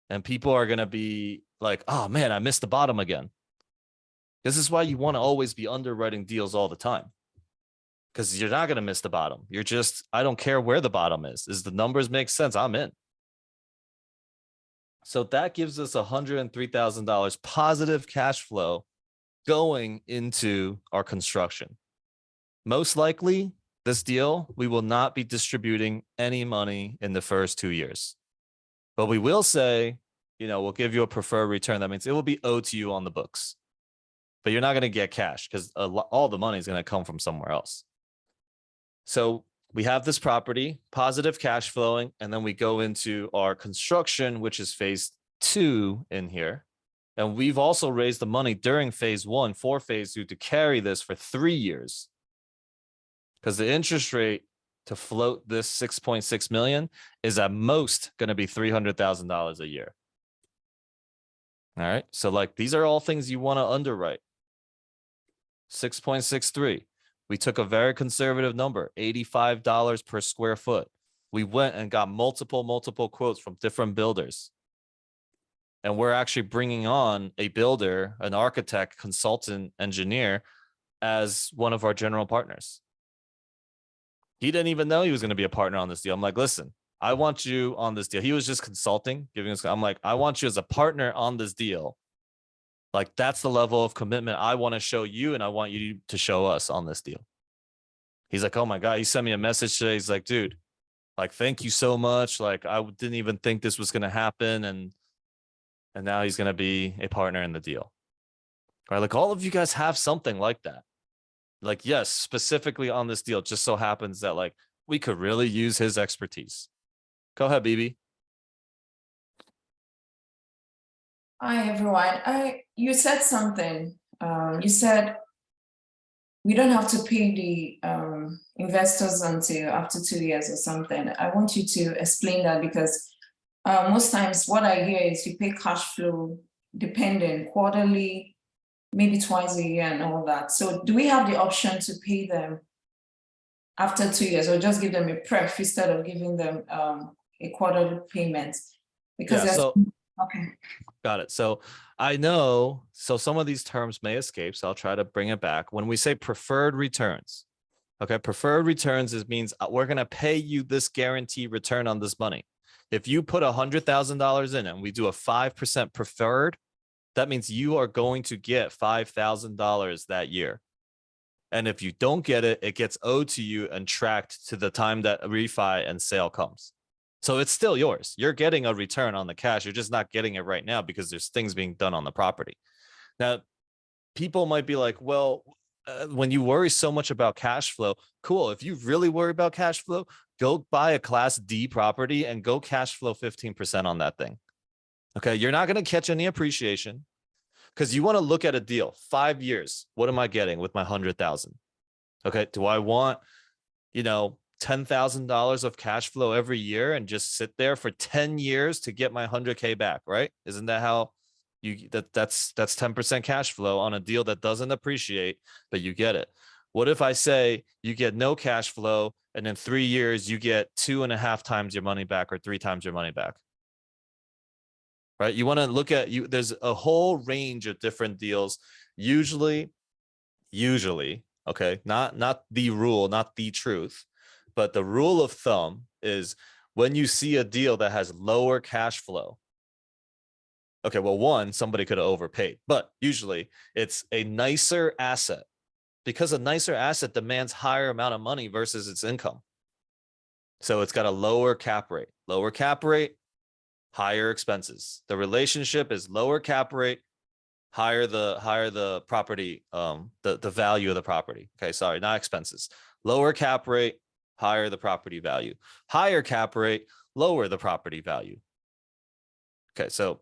And people are going to be like, oh man, I missed the bottom again. This is why you want to always be underwriting deals all the time. Because you're not going to miss the bottom. You're just, I don't care where the bottom is. Is the numbers make sense? I'm in. So that gives us $103,000 positive cash flow going into our construction. Most likely, this deal, we will not be distributing any money in the first 2 years. But we will say, we'll give you a preferred return. That means it will be owed to you on the books. But you're not going to get cash because all the money is going to come from somewhere else. So we have this property, positive cash flowing, and then we go into our construction, which is phase 2 in here. And we've also raised the money during phase 1 for phase 2 to carry this for 3 years. Because the interest rate to float this 6.6 million is at most going to be $300,000 a year. All right. So like, these are all things you want to underwrite. 6.63. We took a very conservative number, $85 per square foot. We went and got multiple quotes from different builders. And we're actually bringing on a builder, an architect, consultant, engineer as one of our general partners. He didn't even know he was going to be a partner on this deal. I'm like, listen, I want you on this deal. He was just consulting, giving us, I'm like, I want you as a partner on this deal. Like, that's the level of commitment I want to show you, and I want you to show us on this deal. He's like, oh my God, he sent me a message today. He's like, dude, like, thank you so much. Like, I didn't even think this was going to happen. And now he's going to be a partner in the deal. Right? Like, all of you guys have something like that. Like, yes, specifically on this deal, just so happens that like we could really use his expertise. Go ahead, BB. Hi, everyone. You said something. You said we don't have to pay the investors until after 2 years or something. I want you to explain that, because most times what I hear is you pay cash flow dependent quarterly, maybe twice a year and all that. So do we have the option to pay them after 2 years, or just give them a pref instead of giving them a quarterly payment? Because okay. Got it. So I know, so some of these terms may escape, so I'll try to bring it back. When we say preferred returns, okay, preferred returns means we're going to pay you this guaranteed return on this money. If you put $100,000 in and we do a 5% preferred, that means you are going to get $5,000 that year. And if you don't get it, it gets owed to you and tracked to the time that refi and sale comes. So it's still yours. You're getting a return on the cash. You're just not getting it right now because there's things being done on the property. Now, people might be like, well, when you worry so much about cash flow, cool. If you really worry about cash flow, go buy a Class D property and go cash flow 15% on that thing. Okay, you're not going to catch any appreciation because you want to look at a deal. 5 years. What am I getting with my 100,000? Okay, do I want, $10,000 of cash flow every year and just sit there for 10 years to get my 100K back, right? Isn't that how that's 10% cash flow on a deal that doesn't appreciate, but you get it? What if I say you get no cash flow and in 3 years you get 2.5 times your money back or 3 times your money back? Right? You want to look at there's a whole range of different deals. Usually, okay, not the rule, not the truth. But the rule of thumb is when you see a deal that has lower cash flow, okay, well, one, somebody could have overpaid, but usually it's a nicer asset because a nicer asset demands higher amount of money versus its income. So it's got a lower cap rate, higher expenses. The relationship is lower cap rate, higher the property, the value of the property. Okay, sorry, not expenses. Lower cap rate, higher the property value. Higher cap rate, lower the property value. Okay, so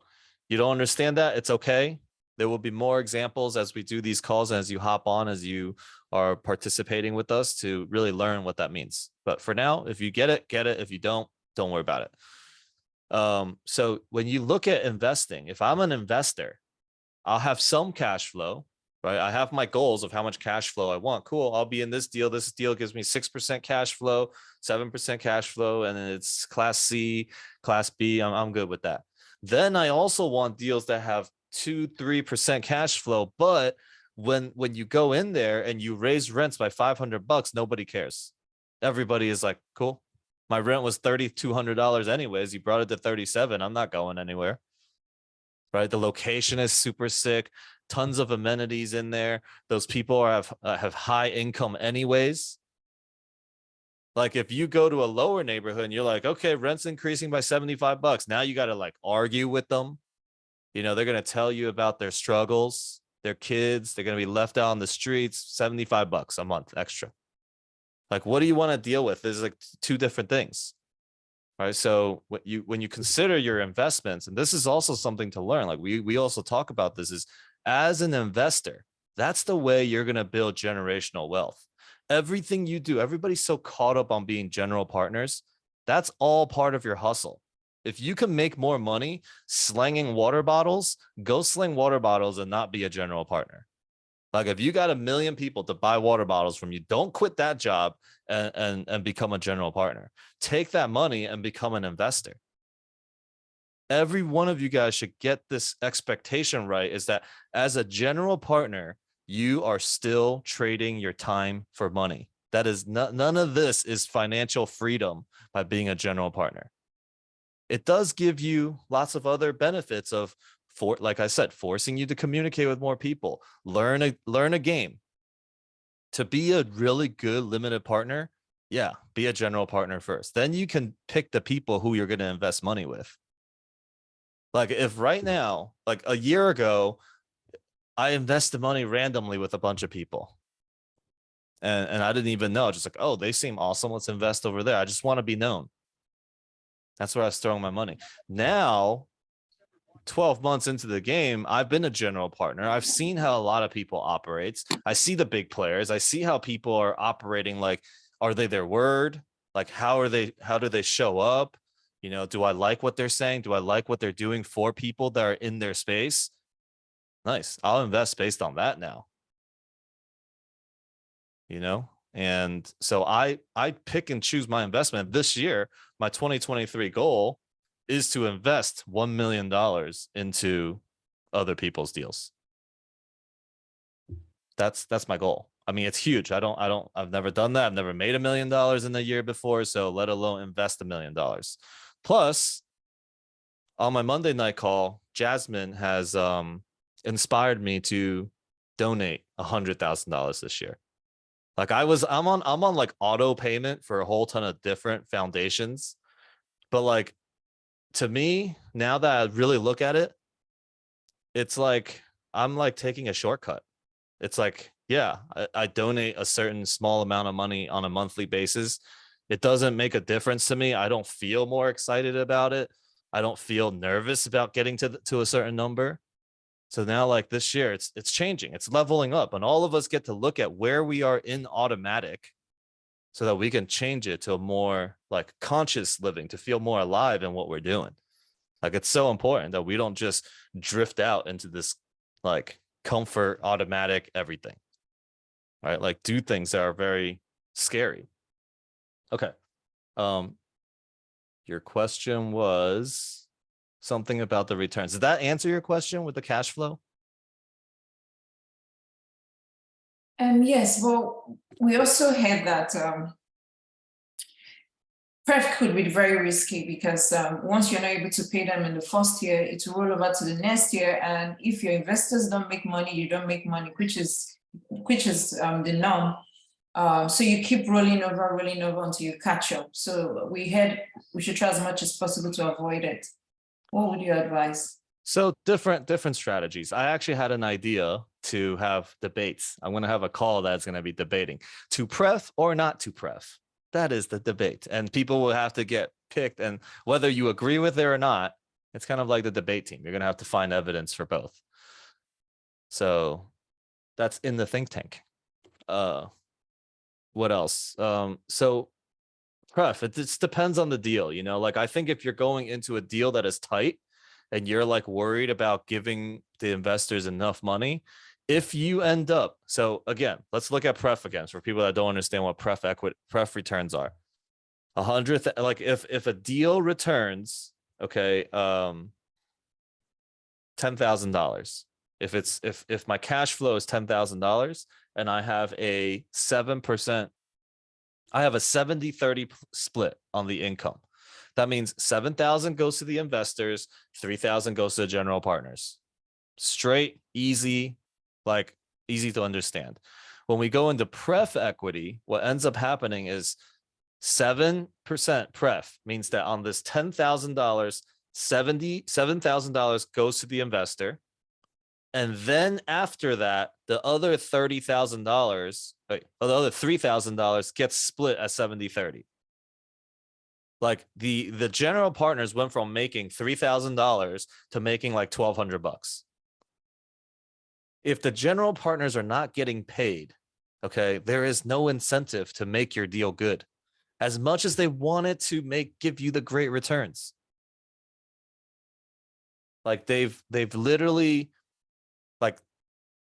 you don't understand that, it's okay. There will be more examples as we do these calls and as you hop on, as you are participating with us to really learn what that means. But for now, if you get it, get it. If you don't worry about it. So when you look at investing, if I'm an investor, I'll have some cash flow, right? I have my goals of how much cash flow I want. Cool. I'll be in this deal. This deal gives me 6% cash flow, 7% cash flow, and then it's class C, class B. I'm good with that. Then I also want deals that have 2-3% cash flow. But when you go in there and you raise rents by $500, nobody cares. Everybody is like, cool. My rent was $3,200 anyways. You brought it to 37. I'm not going anywhere. Right? The location is super sick. Tons of amenities in there. Those people have high income anyways. Like if you go to a lower neighborhood and you're like, okay, rent's increasing by $75. Now you got to like argue with them. You know, they're going to tell you about their struggles, their kids. They're going to be left out on the streets. $75 a month extra. Like, what do you want to deal with? There's like two different things. Right. So when you consider your investments, and this is also something to learn, like we also talk about this, is as an investor, that's the way you're going to build generational wealth. Everything you do, everybody's so caught up on being general partners. That's all part of your hustle. If you can make more money slinging water bottles, go sling water bottles and not be a general partner. Like if you got 1 million people to buy water bottles from you, don't quit that job and become a general partner. Take that money and become an investor. Every one of you guys should get this expectation right, is that as a general partner, you are still trading your time for money. That is none of this is financial freedom by being a general partner. It does give you lots of other benefits of, like I said, forcing you to communicate with more people, learn a game. To be a really good limited partner, yeah, be a general partner first. Then you can pick the people who you're going to invest money with. Like if right now, like a year ago, I invested money randomly with a bunch of people. And I didn't even know, just like, oh, they seem awesome. Let's invest over there. I just want to be known. That's where I was throwing my money. Now, 12 months into the game, I've been a general partner. I've seen how a lot of people operate. I see the big players. I see how people are operating. Like, are they their word? Like, how do they show up? You know, do I like what they're saying? Do I like what they're doing for people that are in their space? Nice. I'll invest based on that now. You know? And so I pick and choose my investment. This year, my 2023 goal is to invest $1 million into other people's deals. That's my goal. I mean, it's huge. I've never done that. I've never made $1 million in a year before. So let alone invest $1 million. Plus, on my Monday night call, Jasmine has inspired me to donate $100,000 this year. Like I'm on like auto payment for a whole ton of different foundations, but like, to me, now that I really look at it, it's like I'm like taking a shortcut. It's like, yeah, I donate a certain small amount of money on a monthly basis. It doesn't make a difference to me. I don't feel more excited about it. I don't feel nervous about getting to a certain number. So now, like this year, it's changing. It's leveling up, and all of us get to look at where we are in automatic, so that we can change it to a more like conscious living, to feel more alive in what we're doing. Like it's so important that we don't just drift out into this like comfort, automatic everything, right? Like do things that are very scary. Okay. Your question was something about the returns. Did that answer your question with the cash flow? Yes, well, we also had that pref could be very risky because once you're not able to pay them in the first year, it will roll over to the next year. And if your investors don't make money, you don't make money, which is the norm. So you keep rolling over until you catch up. So we should try as much as possible to avoid it. What would you advise? So different strategies. I actually had an idea to have debates. I'm going to have a call that's going to be debating to pref or not to pref. That is the debate, and people will have to get picked. And whether you agree with it or not, it's kind of like the debate team. You're going to have to find evidence for both. So that's in the think tank. What else? So pref, it just depends on the deal, you know, like I think if you're going into a deal that is tight and you're like worried about giving the investors enough money, if you end up, so again, let's look at pref again for people that don't understand what pref returns are. 100, like if a deal returns, okay, $10,000. If my cash flow is $10,000 and I have a 7%, I have a 70-30 split on the income. That means 7,000 goes to the investors, 3,000 goes to the general partners. Straight, easy, like easy to understand. When we go into pref equity, what ends up happening is 7% pref means that on this $10,000, $7,000 goes to the investor. And then after that, the other $30,000, the other $3,000 gets split at 70-30. Like the general partners went from making $3,000 to making like $1,200. If the general partners are not getting paid, okay, there is no incentive to make your deal good, as much as they wanted to give you the great returns. Like they've literally, like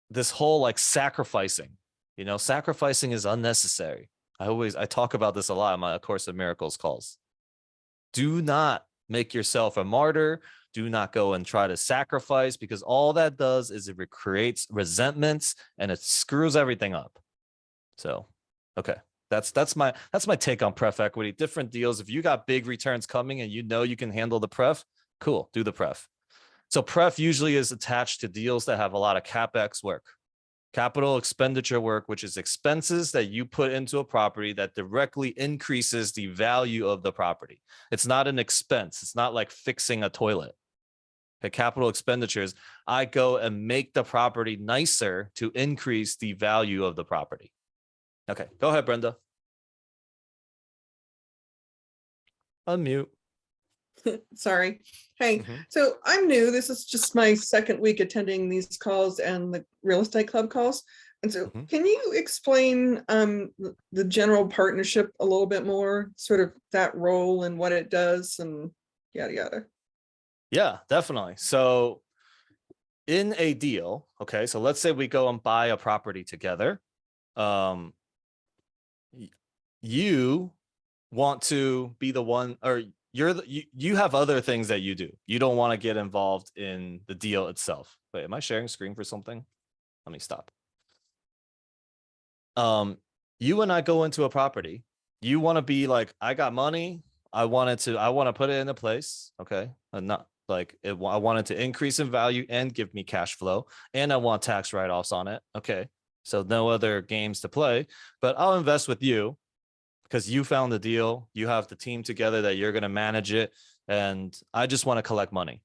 this whole like sacrificing, you know, sacrificing is unnecessary. I talk about this a lot in my Course of Miracles calls. Do not make yourself a martyr. Do not go and try to sacrifice, because all that does is it creates resentments and it screws everything up. So, okay. That's my take on pref equity. Different deals. If you got big returns coming and you know you can handle the pref, cool, do the pref. So pref usually is attached to deals that have a lot of CapEx work, capital expenditure work, which is expenses that you put into a property that directly increases the value of the property. It's not an expense. It's not like fixing a toilet. Okay, capital expenditures, I go and make the property nicer to increase the value of the property. Okay, go ahead, Brenda. Unmute. Sorry. Hey, Mhm. so I'm new. This is just my second week attending these calls and the real estate club calls. And so Mhm. can you explain the general partnership a little bit more, sort of that role and what it does and yada yada? Yeah, definitely. So in a deal, okay, so let's say we go and buy a property together. You want to be the one, or you have other things that you do. You don't want to get involved in the deal itself. Wait, am I sharing screen for something? Let me stop. You and I go into a property. You want to be like, I got money. I want to put it in a place. Okay. And not like I wanted to increase in value and give me cash flow. And I want tax write-offs on it. Okay. So no other games to play, but I'll invest with you because you found the deal. You have the team together that you're going to manage it. And I just want to collect money.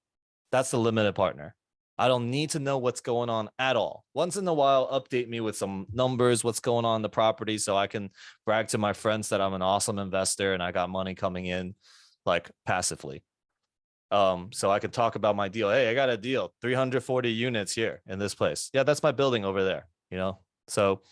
That's the limited partner. I don't need to know what's going on at all. Once in a while, update me with some numbers, what's going on in the property, so I can brag to my friends that I'm an awesome investor and I got money coming in like passively. So I could talk about my deal. Hey, I got a deal, 340 units here in this place. Yeah, that's my building over there, you know? So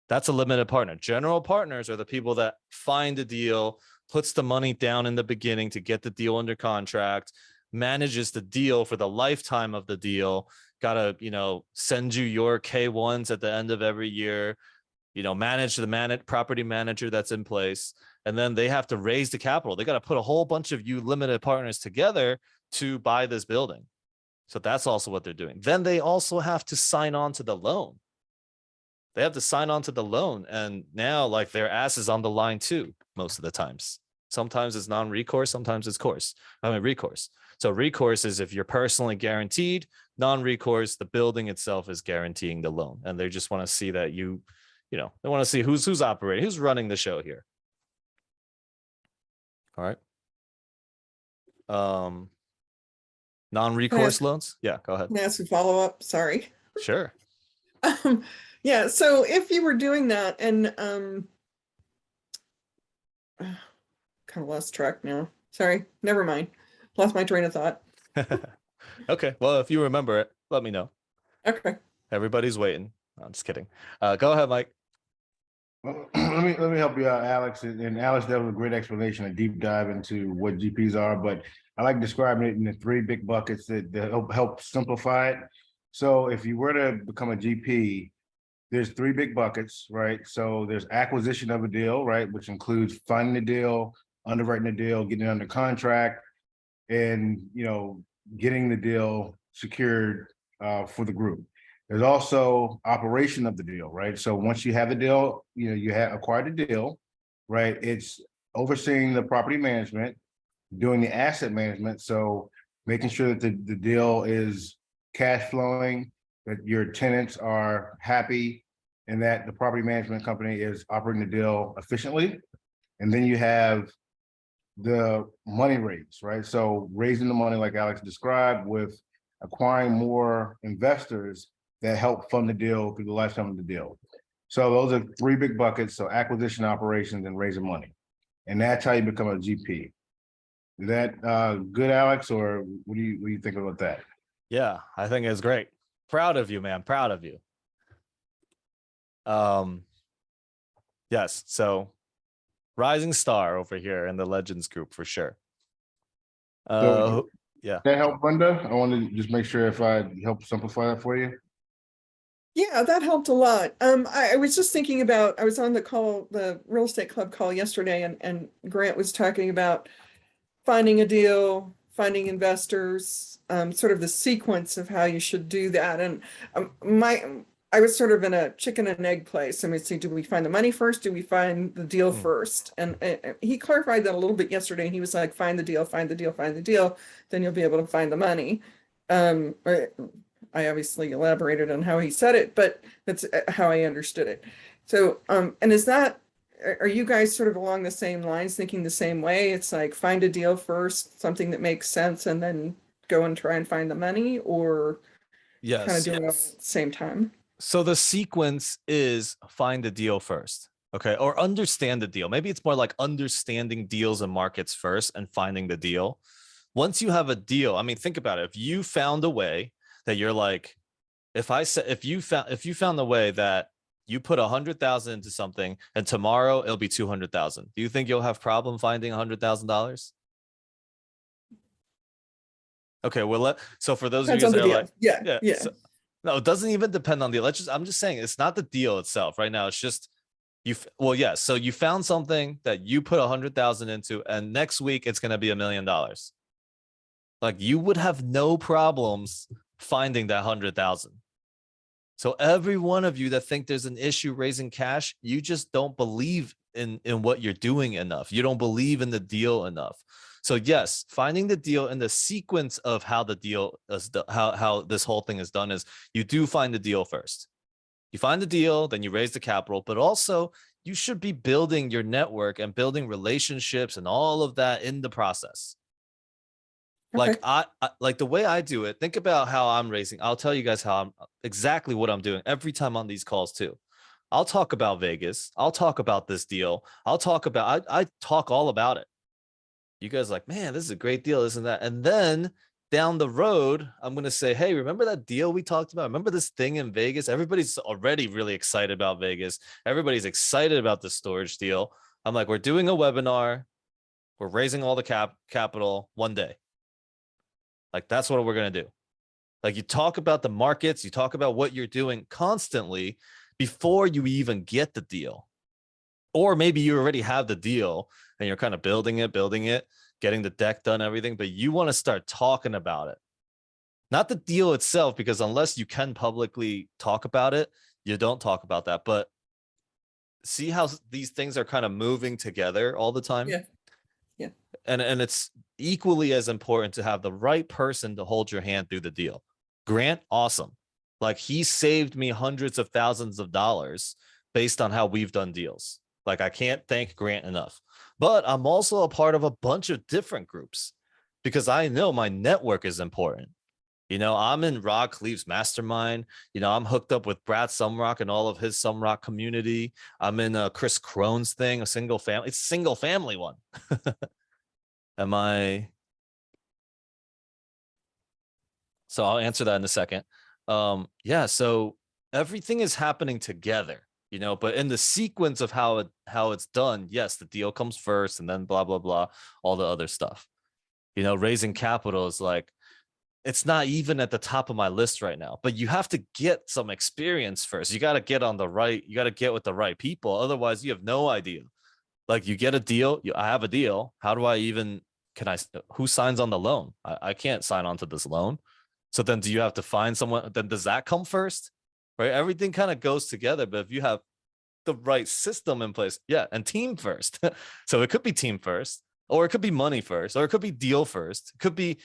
that's a limited partner. General partners are the people that find a deal, puts the money down in the beginning to get the deal under contract, manages the deal for the lifetime of the deal, gotta, you know, send you your K1s at the end of every year, you know, manage the property manager that's in place. And then they have to raise the capital. They got to put a whole bunch of you limited partners together to buy this building. So that's also what they're doing. Then they also have to sign on to the loan. They have to sign on to the loan. And now like their ass is on the line too, most of the times. Sometimes it's non-recourse, sometimes it's recourse. So recourse is if you're personally guaranteed. Non-recourse, the building itself is guaranteeing the loan. And they just want to see that you know, they want to see who's operating, who's running the show here. All right. Non-recourse loans? Yeah, go ahead. Can I ask a follow-up? Sorry. Sure. Yeah, so if you were doing that and kind of lost track now. Sorry, never mind. Lost my train of thought. Okay. Well, if you remember it, let me know. Okay. Everybody's waiting. I'm just kidding. Go ahead, Mike. Well, let me help you out, Alex. And Alex, that was a great explanation, a deep dive into what GPs are. But I like describing it in the three big buckets that help simplify it. So if you were to become a GP, there's three big buckets, right? So there's acquisition of a deal, right, which includes finding the deal, underwriting the deal, getting it under contract, and getting the deal secured for the group. There's also operation of the deal, right? So once you have the deal, you have acquired the deal, right? It's overseeing the property management, doing the asset management. So making sure that the deal is cash flowing, that your tenants are happy, and that the property management company is operating the deal efficiently. And then you have the money raise, right? So raising the money, like Alex described, with acquiring more investors that help fund the deal through the lifetime of the deal. So those are three big buckets. So acquisition, operations, and raising money. And that's how you become a GP. Is that good, Alex? Or what do you think about that? Yeah, I think it's great. Proud of you, man. Proud of you. Yes. So rising star over here in the Legends group for sure. Yeah. That help, Brenda? I want to just make sure if I help simplify that for you. Yeah, that helped a lot. I was just thinking about, I was on the call, the real estate club call yesterday, and Grant was talking about finding a deal, finding investors, sort of the sequence of how you should do that. And I was sort of in a chicken and egg place. I mean, do we find the money first? Do we find the deal first? And he clarified that a little bit yesterday. And he was like, find the deal, find the deal, find the deal. Then you'll be able to find the money. I obviously elaborated on how he said it, but that's how I understood it. So, and are you guys sort of along the same lines, thinking the same way? It's like find a deal first, something that makes sense, and then go and try and find the money, or kind of doing it all at the same time? So the sequence is find the deal first. Okay. Or understand the deal. Maybe it's more like understanding deals and markets first and finding the deal. Once you have a deal, I mean, think about it. If you found a way that you're like, if you found the way that you put 100,000 into something and tomorrow it'll be 200,000, do you think you'll have problem finding $100,000? Okay, well, so for those of you that are like, yeah. So, no, it doesn't even depend on the. I'm just saying it's not the deal itself right now. It's just so you found something that you put 100,000 into, and next week it's going to be $1 million. Like you would have no problems finding that 100,000. So every one of you that think there's an issue raising cash, you just don't believe in what you're doing enough. You don't believe in the deal enough. So yes, finding the deal and the sequence of how the deal is, how this whole thing is done is you do find the deal first. You find the deal, then you raise the capital, but also you should be building your network and building relationships and all of that in the process. Like I like the way I do it. Think about how I'm raising. I'll tell you guys exactly what I'm doing every time on these calls too. I'll talk about Vegas. I'll talk about this deal. I talk all about it. You guys are like, man, this is a great deal, isn't that? And then down the road, I'm going to say, hey, remember that deal we talked about? Remember this thing in Vegas? Everybody's already really excited about Vegas. Everybody's excited about the storage deal. I'm like, we're doing a webinar. We're raising all the capital one day. Like, that's what we're going to do. Like, you talk about the markets, you talk about what you're doing constantly before you even get the deal. Or maybe you already have the deal and you're kind of building it, getting the deck done, everything, but you want to start talking about it. Not the deal itself, because unless you can publicly talk about it, you don't talk about that. But see how these things are kind of moving together all the time? Yeah. And it's equally as important to have the right person to hold your hand through the deal. Grant, awesome. Like, he saved me hundreds of thousands of dollars based on how we've done deals. Like, I can't thank Grant enough. But I'm also a part of a bunch of different groups. because I know my network is important. You know, I'm in Rod Cleave's mastermind. You know, I'm hooked up with Brad Sumrock and all of his Sumrock community. I'm in Chris Crone's thing, a single family. It's a single family one. Am I? So I'll answer that in a second. Yeah, so everything is happening together, you know, but in the sequence of how it's done, yes, the deal comes first and then blah, blah, blah, all the other stuff. You know, raising capital is like, it's not even at the top of my list right now, but you have to get some experience first. You got to get with the right people. Otherwise you have no idea. Like you get a deal, I have a deal. How do I even, who signs on the loan? I can't sign on to this loan. So then do you have to find someone? Then does that come first? Right? Everything kind of goes together. But if you have the right system in place, yeah, and team first. So it could be team first, or it could be money first, or it could be deal first. It could be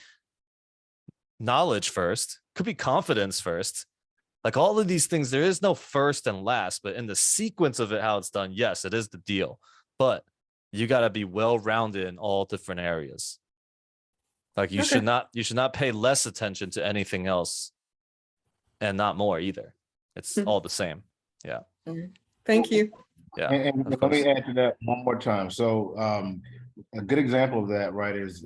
knowledge first, could be confidence first. Like all of these things, there is no first and last, but in the sequence of it, how it's done, yes, it is the deal. But you got to be well-rounded in all different areas. Like you should not pay less attention to anything else and not more either. It's all the same. Yeah. Thank you. Yeah. And let me add to that one more time. So a good example of that, right, is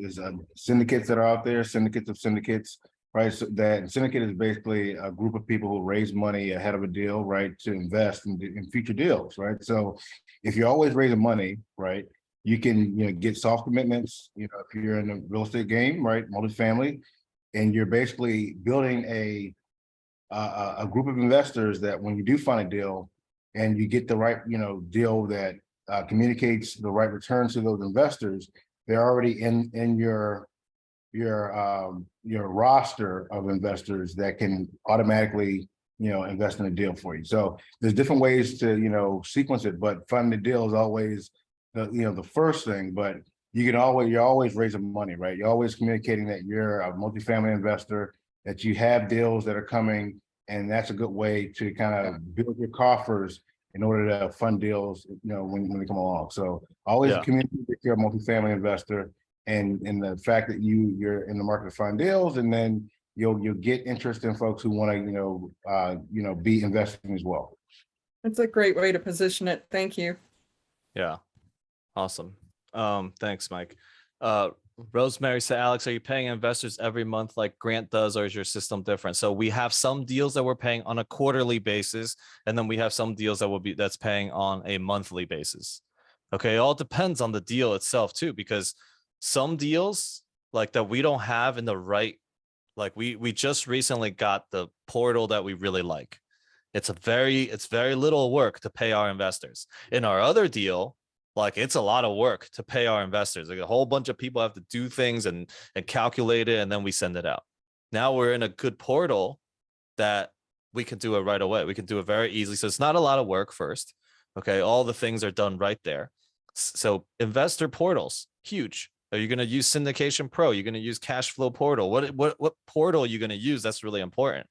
syndicates that are out there, syndicates of syndicates, right? So that syndicate is basically a group of people who raise money ahead of a deal, right, to invest in future deals, right? So if you're always raising money, right, you can, you know, get soft commitments, you know, if you're in the real estate game, right, multifamily, and you're basically building a group of investors that when you do find a deal and you get the right, you know, deal that communicates the right returns to those investors, they're already in your roster of investors that can automatically, you know, invest in a deal for you. So there's different ways to, you know, sequence it, but funding the deal is always the first thing. But you're always raising money, right? You're always communicating that you're a multifamily investor, that you have deals that are coming, and that's a good way to kind of build your coffers in order to fund deals, you know, when they come along. So always communicate that you're a multifamily investor, and the fact that you're in the market to find deals, and then you'll get interest in folks who want to be investing as well. That's a great way to position it. Thank you. Yeah. Awesome. Thanks, Mike. Rosemary said, Alex, are you paying investors every month like Grant does, or is your system different? So we have some deals that we're paying on a quarterly basis, and then we have some deals that's paying on a monthly basis. Okay, it all depends on the deal itself too, because some deals like that we don't have in the right, like we just recently got the portal that we really like. It's very little work to pay our investors. In our other deal, like it's a lot of work to pay our investors. Like a whole bunch of people have to do things and calculate it, and then we send it out. Now we're in a good portal that we can do it right away. We can do it very easily. So it's not a lot of work first. Okay. All the things are done right there. So investor portals, huge. Are you going to use Syndication Pro? You're going to use Cash Flow Portal. What portal are you going to use? That's really important.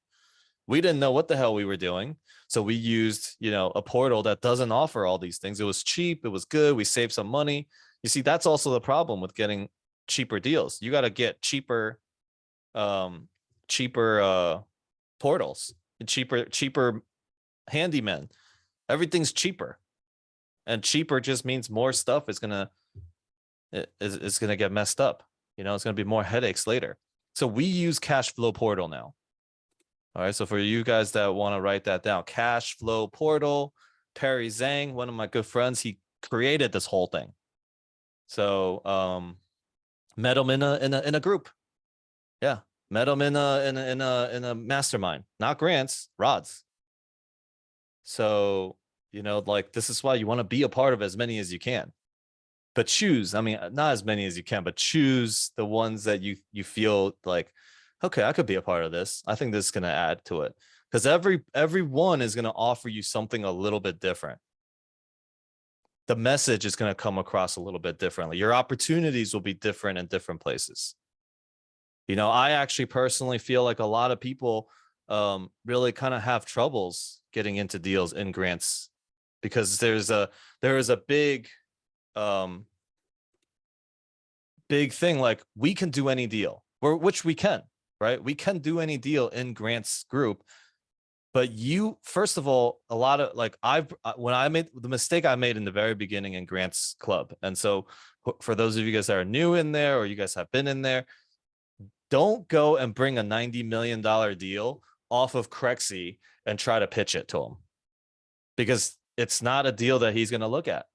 We didn't know what the hell we were doing. So we used, you know, a portal that doesn't offer all these things. It was cheap. It was good. We saved some money. You see, that's also the problem with getting cheaper deals. You got to get cheaper portals and cheaper handymen. Everything's cheaper, and cheaper just means more stuff is going to get messed up. You know, it's going to be more headaches later. So we use Cash Flow Portal now. All right, so for you guys that want to write that down, Cash Flow Portal, Perry Zhang, one of my good friends, he created this whole thing. So met him in a group. Yeah, met him in a mastermind, not grants, rods. So, you know, like this is why you want to be a part of as many as you can. But choose, I mean, not as many as you can, but choose the ones that you feel like, okay, I could be a part of this. I think this is going to add to it, because every one is going to offer you something a little bit different. The message is going to come across a little bit differently. Your opportunities will be different in different places. You know, I actually personally feel like a lot of people really kind of have troubles getting into deals in grants, because there is a big big thing. Like we can do any deal, or which we can, right? We can do any deal in Grant's group. But you, first of all, a lot of like when I made the mistake I made in the very beginning in Grant's club. And so for those of you guys that are new in there, or you guys have been in there, don't go and bring a $90 million deal off of Crexy and try to pitch it to him, because it's not a deal that he's going to look at.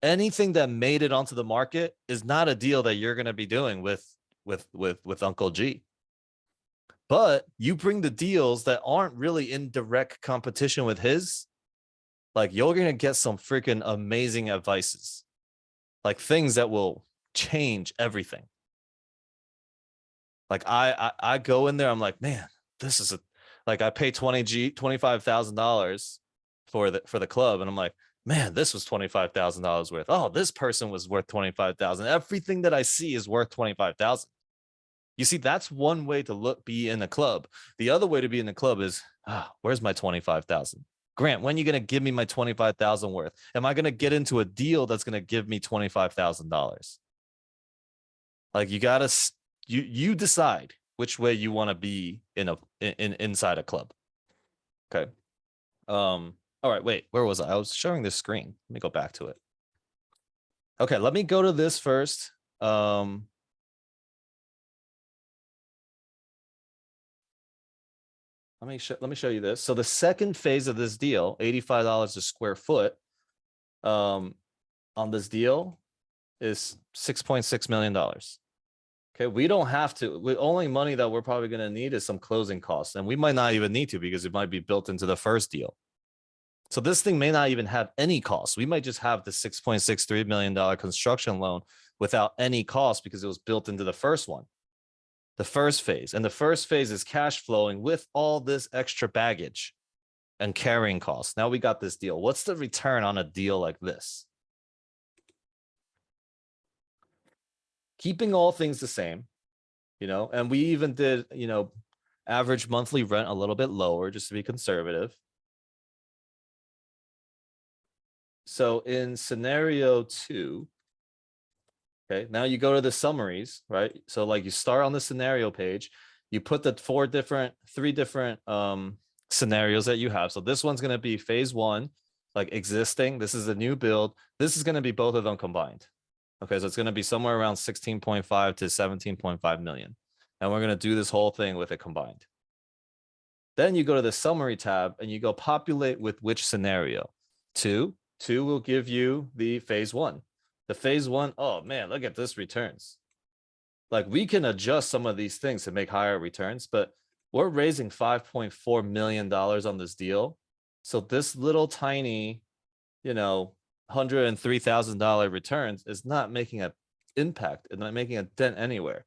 Anything that made it onto the market is not a deal that you're going to be doing with Uncle G. But you bring the deals that aren't really in direct competition with his, like you're going to get some freaking amazing advices, like things that will change everything. Like I go in there, I'm like, man, this is like I pay $25,000 for the club, and I'm like, man, this was $25,000 worth. Oh, this person was worth 25,000. Everything that I see is worth 25,000. You see, that's one way to be in the club. The other way to be in the club is, where's my 25,000? Grant, when are you going to give me my 25,000 worth? Am I going to get into a deal that's going to give me $25,000? Like you decide which way you want to be inside a club. Okay. All right, wait, where was I? I was showing this screen. Let me go back to it. Okay, let me go to this first. Let me show you this. So the second phase of this deal, $85 a square foot, on this deal is $6.6 million. Okay, we don't have to. The only money that we're probably going to need is some closing costs, and we might not even need to because it might be built into the first deal. So this thing may not even have any costs. We might just have the $6.63 million construction loan without any cost because it was built into the first one. The first phase. And the first phase is cash flowing with all this extra baggage and carrying costs. Now we got this deal. What's the return on a deal like this? Keeping all things the same, and we even did, average monthly rent a little bit lower just to be conservative. So in scenario 2, okay, now you go to the summaries, right? So like you start on the scenario page, you put the 3 different scenarios that you have. So this one's going to be phase 1, like existing. This is a new build. This is going to be both of them combined. Okay, so it's going to be somewhere around 16.5 to 17.5 million. And we're going to do this whole thing with it combined. Then you go to the summary tab and you go populate with which scenario. 2 will give you the phase 1. The phase 1, oh man, look at this returns. Like we can adjust some of these things to make higher returns, but we're raising $5.4 million on this deal. So this little tiny, $103,000 returns is not making an impact and not making a dent anywhere.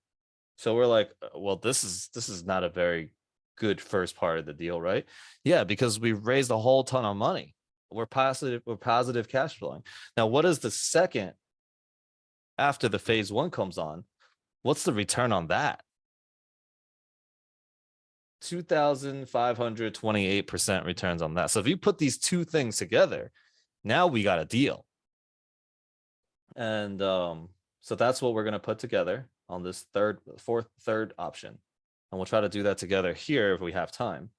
So we're like, well, this is not a very good first part of the deal, right? Yeah, because we raised a whole ton of money. We're positive cash flowing. Now, what is the second after the phase 1 comes on? What's the return on that? 2,528% returns on that. So if you put these two things together, now we got a deal. And so that's what we're going to put together on this third option. And we'll try to do that together here if we have time,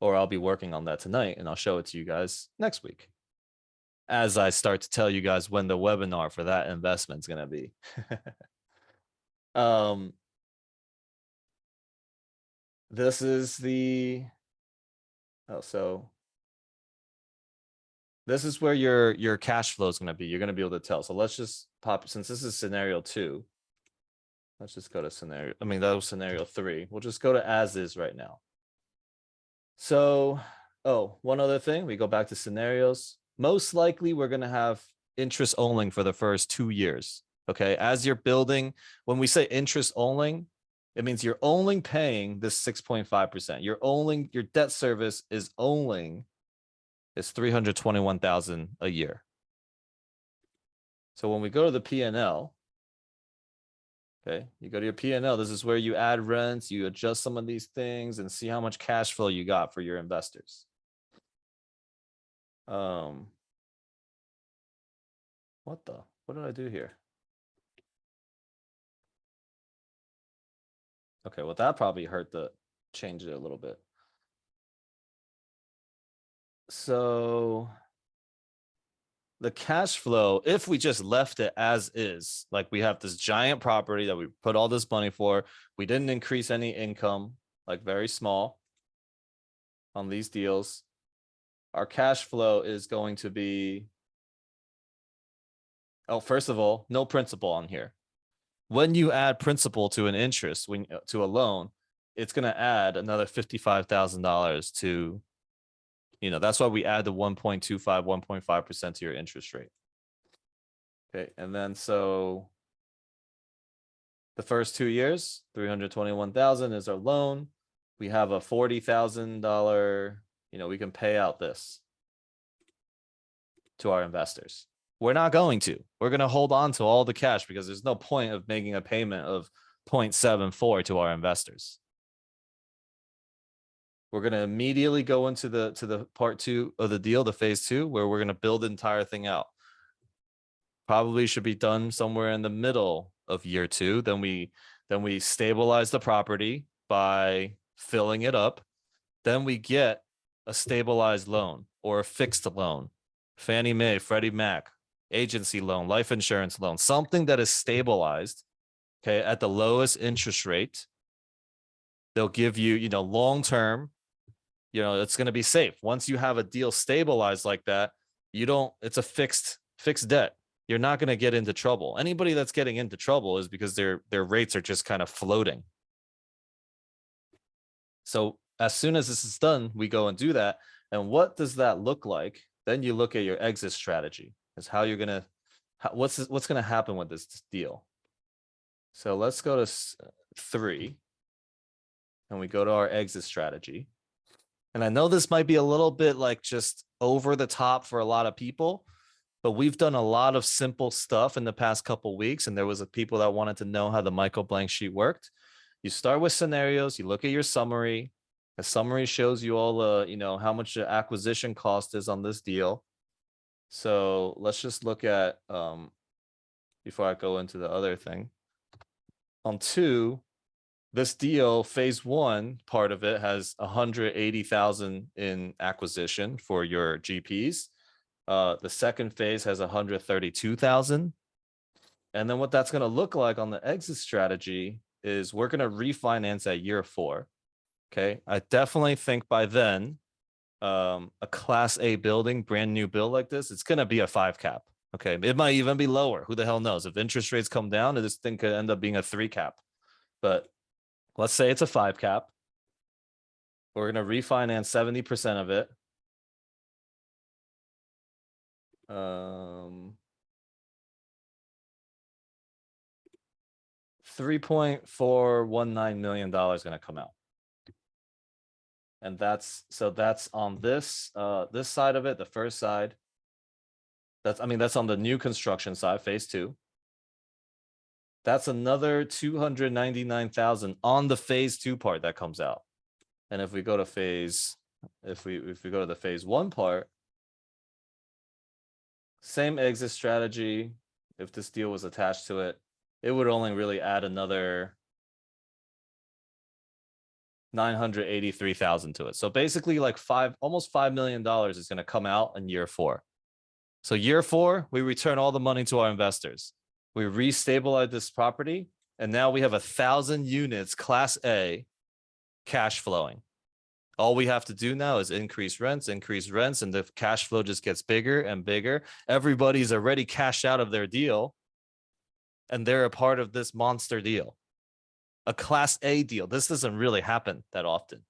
or I'll be working on that tonight and I'll show it to you guys next week as I start to tell you guys when the webinar for that investment is going to be. This is so this is where your cash flow is going to be. You're going to be able to tell. So let's just pop, since this is scenario 2, let's just go to that was scenario 3. We'll just go to as is right now. So, one other thing, we go back to scenarios. Most likely we're going to have interest only for the first 2 years. Okay. As you're building, when we say interest only, it means you're only paying this 6.5%. Your debt service is $321,000 a year. So when we go to the P&L, okay, you go to your P&L, this is where you add rents, you adjust some of these things and see how much cash flow you got for your investors. What did I do here? Okay, well, that probably hurt the change it a little bit. So the cash flow, if we just left it as is, like we have this giant property that we put all this money for, we didn't increase any income, like very small on these deals. Our cash flow is going to be, oh, first of all, no principal on here. When you add principal to an interest, to a loan, it's going to add another $55,000 to, that's why we add the 1.25, 1.5% to your interest rate. Okay, and then so the first 2 years, 321,000 is our loan. We have a $40,000, we can pay out this to our investors. We're not going to. We're going to hold on to all the cash because there's no point of making a payment of 0.74 to our investors. We're going to immediately go into the part 2 of the deal, the phase 2, where we're going to build the entire thing out. Probably should be done somewhere in the middle of year 2. Then we stabilize the property by filling it up. Then we get a stabilized loan or a fixed loan, Fannie Mae, Freddie Mac, agency loan, life insurance loan, something that is stabilized, okay, at the lowest interest rate. They'll give you, long-term, it's going to be safe. Once you have a deal stabilized like that, it's a fixed debt. You're not going to get into trouble. Anybody that's getting into trouble is because their rates are just kind of floating. So as soon as this is done, we go and do that. And what does that look like? Then you look at your exit strategy. Is how you're gonna, what's gonna happen with this deal. So let's go to 3, and we go to our exit strategy. And I know this might be a little bit like just over the top for a lot of people, but we've done a lot of simple stuff in the past couple weeks, and there was people that wanted to know how the Michael blank sheet worked. You start with scenarios. You look at your summary. The summary shows you all how much the acquisition cost is on this deal. So let's just look at, before I go into the other thing. On 2, this deal, phase 1 part of it has 180,000 in acquisition for your GPs. The second phase has 132,000. And then what that's going to look like on the exit strategy is we're going to refinance at year 4. Okay. I definitely think by then, a class A building, brand new build like this, it's going to be a 5 cap. Okay. It might even be lower. Who the hell knows? If interest rates come down, this thing could end up being a 3 cap. But let's say it's a 5 cap. We're going to refinance 70% of it. 3.419 million dollars going to come out. And that's on this this side of it, the first side. That's on the new construction side, phase 2. That's another 299,000 on the phase 2 part that comes out. And if we go to if we go to the phase 1 part, same exit strategy. If this deal was attached to it, it would only really add another 983,000 to it. So basically like almost $5 million is going to come out in year 4. So year 4, we return all the money to our investors. We restabilize this property, and now we have 1,000 units, class A, cash flowing. All we have to do now is increase rents, and the cash flow just gets bigger and bigger. Everybody's already cashed out of their deal, and they're a part of this monster deal. A class A deal. This doesn't really happen that often.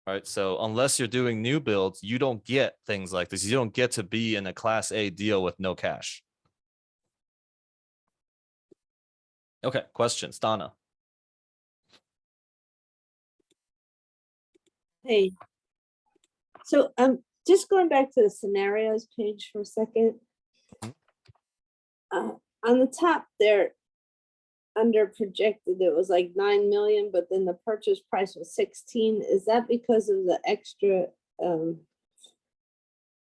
All right. So unless you're doing new builds, you don't get things like this. You don't get to be in a class A deal with no cash. Okay. Questions, Donna? Hey. So just going back to the scenarios page for a second. On the top there, under projected, it was like 9 million, but then the purchase price was 16. Is that because of the extra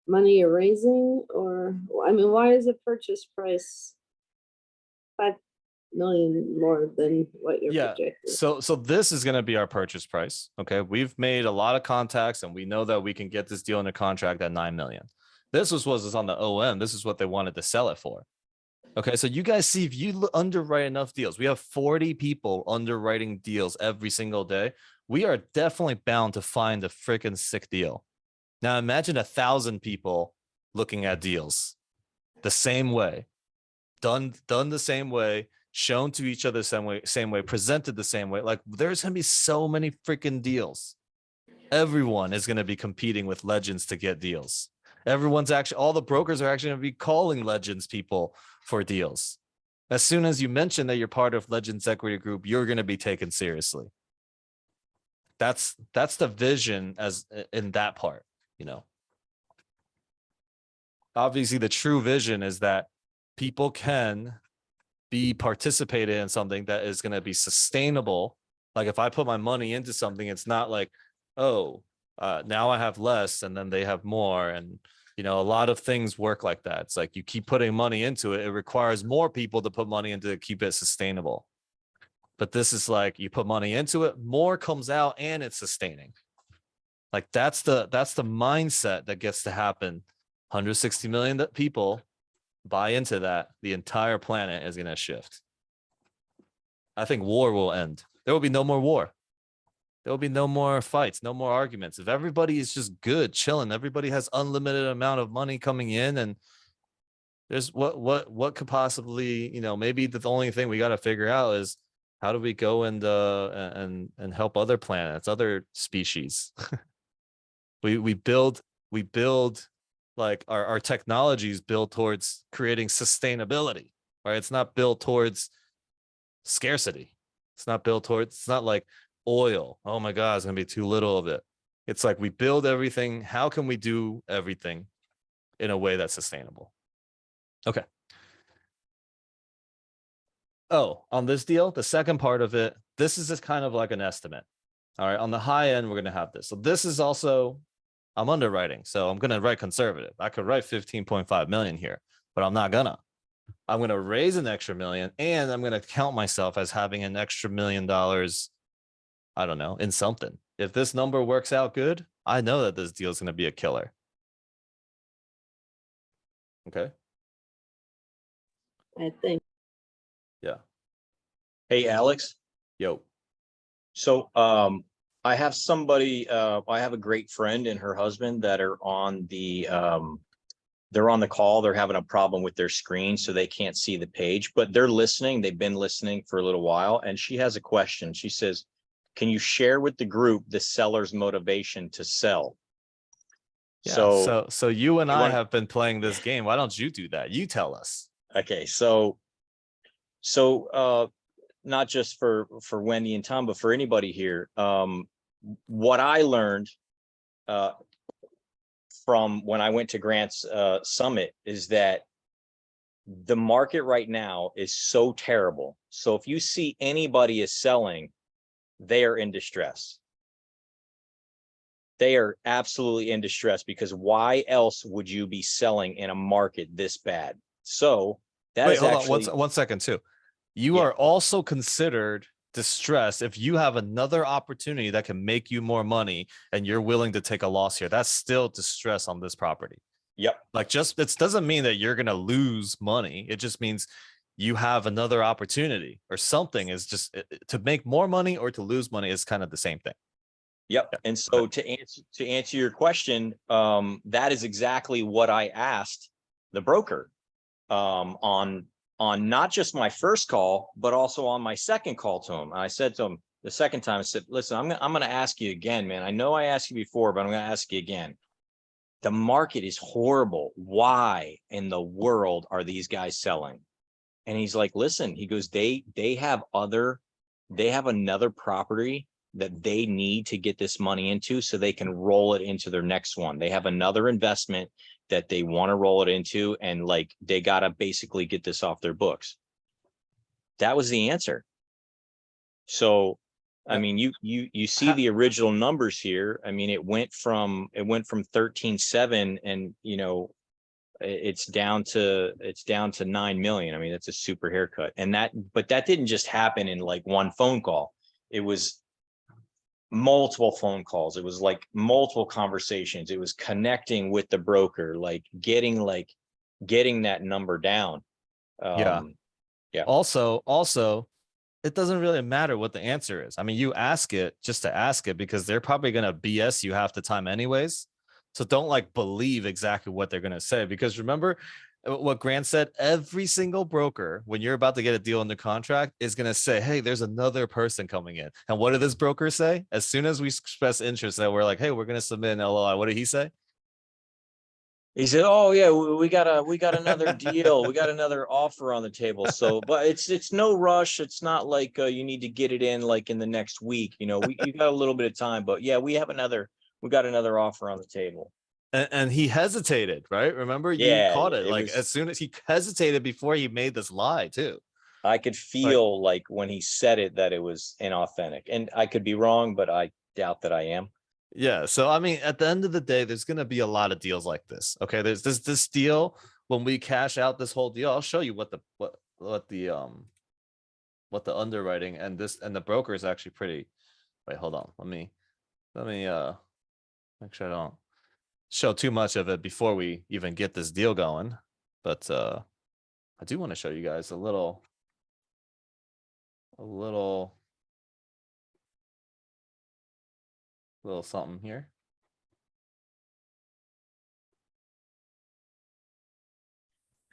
money you're raising? Or, I mean, why is the purchase price million more than what you're Yeah. projecting. So this is going to be our purchase price. Okay. We've made a lot of contacts and we know that we can get this deal under contract at 9 million. This was on the OM. This is what they wanted to sell it for. Okay. So you guys see, if you underwrite enough deals, we have 40 people underwriting deals every single day. We are definitely bound to find a freaking sick deal. Now imagine 1,000 people looking at deals the same way, done the same way, shown to each other the same way, presented the same way. Like there's gonna be so many freaking deals. Everyone is gonna be competing with Legends to get deals. All the brokers are actually gonna be calling Legends people for deals. As soon as you mention that you're part of Legends Equity Group, you're gonna be taken seriously. That's the vision as in that part, you know. Obviously, the true vision is that people can be participated in something that is going to be sustainable. Like if I put my money into something, it's not like, oh, now I have less and then they have more. And, you know, a lot of things work like that. It's like you keep putting money into it. It requires more people to put money into it, keep it sustainable. But this is like you put money into it, more comes out and it's sustaining. Like that's the mindset that gets to happen. 160 million people buy into that, the entire planet is going to shift. I think war will end. There will be no more war. There will be no more fights, no more arguments. If everybody is just good, chilling, everybody has unlimited amount of money coming in, and there's what could possibly, you know, maybe the only thing we got to figure out is how do we go and help other planets, other species. we build like our technology is built towards creating sustainability, right? It's not built towards scarcity. It's not like oil. Oh my God, it's gonna be too little of it. It's like we build everything. How can we do everything in a way that's sustainable? Okay. Oh, on this deal, the second part of it, this is just kind of like an estimate. All right, on the high end, we're gonna have this. So this is also, I'm underwriting, so I'm gonna write conservative. I could write 15.5 million here, but I'm not gonna. I'm gonna raise an extra million, and I'm gonna count myself as having an extra $1 million. I don't know, in something. If this number works out good, I know that this deal is gonna be a killer. Okay. I think. Yeah. Hey, Alex. Yo. So I have somebody, I have a great friend and her husband that are on the they're on the call. They're having a problem with their screen, so they can't see the page, but they're listening. They've been listening for a little while, and she has a question. She says, can you share with the group the seller's motivation to sell? Yeah, so you and I have been playing this game. Why don't you do that? You tell us. Okay, so not just for Wendy and Tom, but for anybody here, what I learned from when I went to Grant's summit is that the market right now is so terrible. So if you see anybody is selling, they are in distress. They are absolutely in distress, because why else would you be selling in a market this bad? So that is hold actually on one second too. You are also considered distressed if you have another opportunity that can make you more money and you're willing to take a loss here. That's still distress on this property. Yep. Like just it doesn't mean that you're gonna lose money. It just means you have another opportunity or something. Is just to make more money or to lose money is kind of the same thing. Yep. And so to answer your question, that is exactly what I asked the broker on not just my first call, but also on my second call to him. I said to him the second time, I said, listen, I'm going to ask you again, man. I know I asked you before, but I'm going to ask you again. The market is horrible. Why in the world are these guys selling? And he's like, listen, he goes, they have another property that they need to get this money into so they can roll it into their next one. They have another investment that they want to roll it into, and like they got to basically get this off their books. That was the answer. So I mean, you see the original numbers here. I mean, it went from 13.7, and it's down to 9 million. I mean, that's a super haircut. And but that didn't just happen in like one phone call. It was multiple phone calls. It was like multiple conversations. It was connecting with the broker, like getting that number down. Yeah. Yeah. Also, it doesn't really matter what the answer is. I mean, you ask it just to ask it because they're probably going to BS you half the time anyways. So don't like believe exactly what they're going to say, because remember what Grant said, every single broker, when you're about to get a deal under contract, is going to say, hey, there's another person coming in. And what did this broker say? As soon as we express interest that we're like, hey, we're going to submit an LOI. What did he say? He said, "Oh yeah, we got another deal. We got another offer on the table." So, but it's no rush. It's not like you need to get it in like in the next week. You got a little bit of time, but yeah, we got another offer on the table. And he hesitated, right? Remember, you caught it. Like as soon as he hesitated before he made this lie too. I could feel like when he said it that it was inauthentic, and I could be wrong, but I doubt that I am. Yeah. So I mean, at the end of the day, there's gonna be a lot of deals like this. Okay. There's this deal. When we cash out this whole deal, I'll show you what the underwriting and the broker is actually pretty. Wait, hold on. Let me make sure I don't show too much of it before we even get this deal going. But I do want to show you guys a little something here.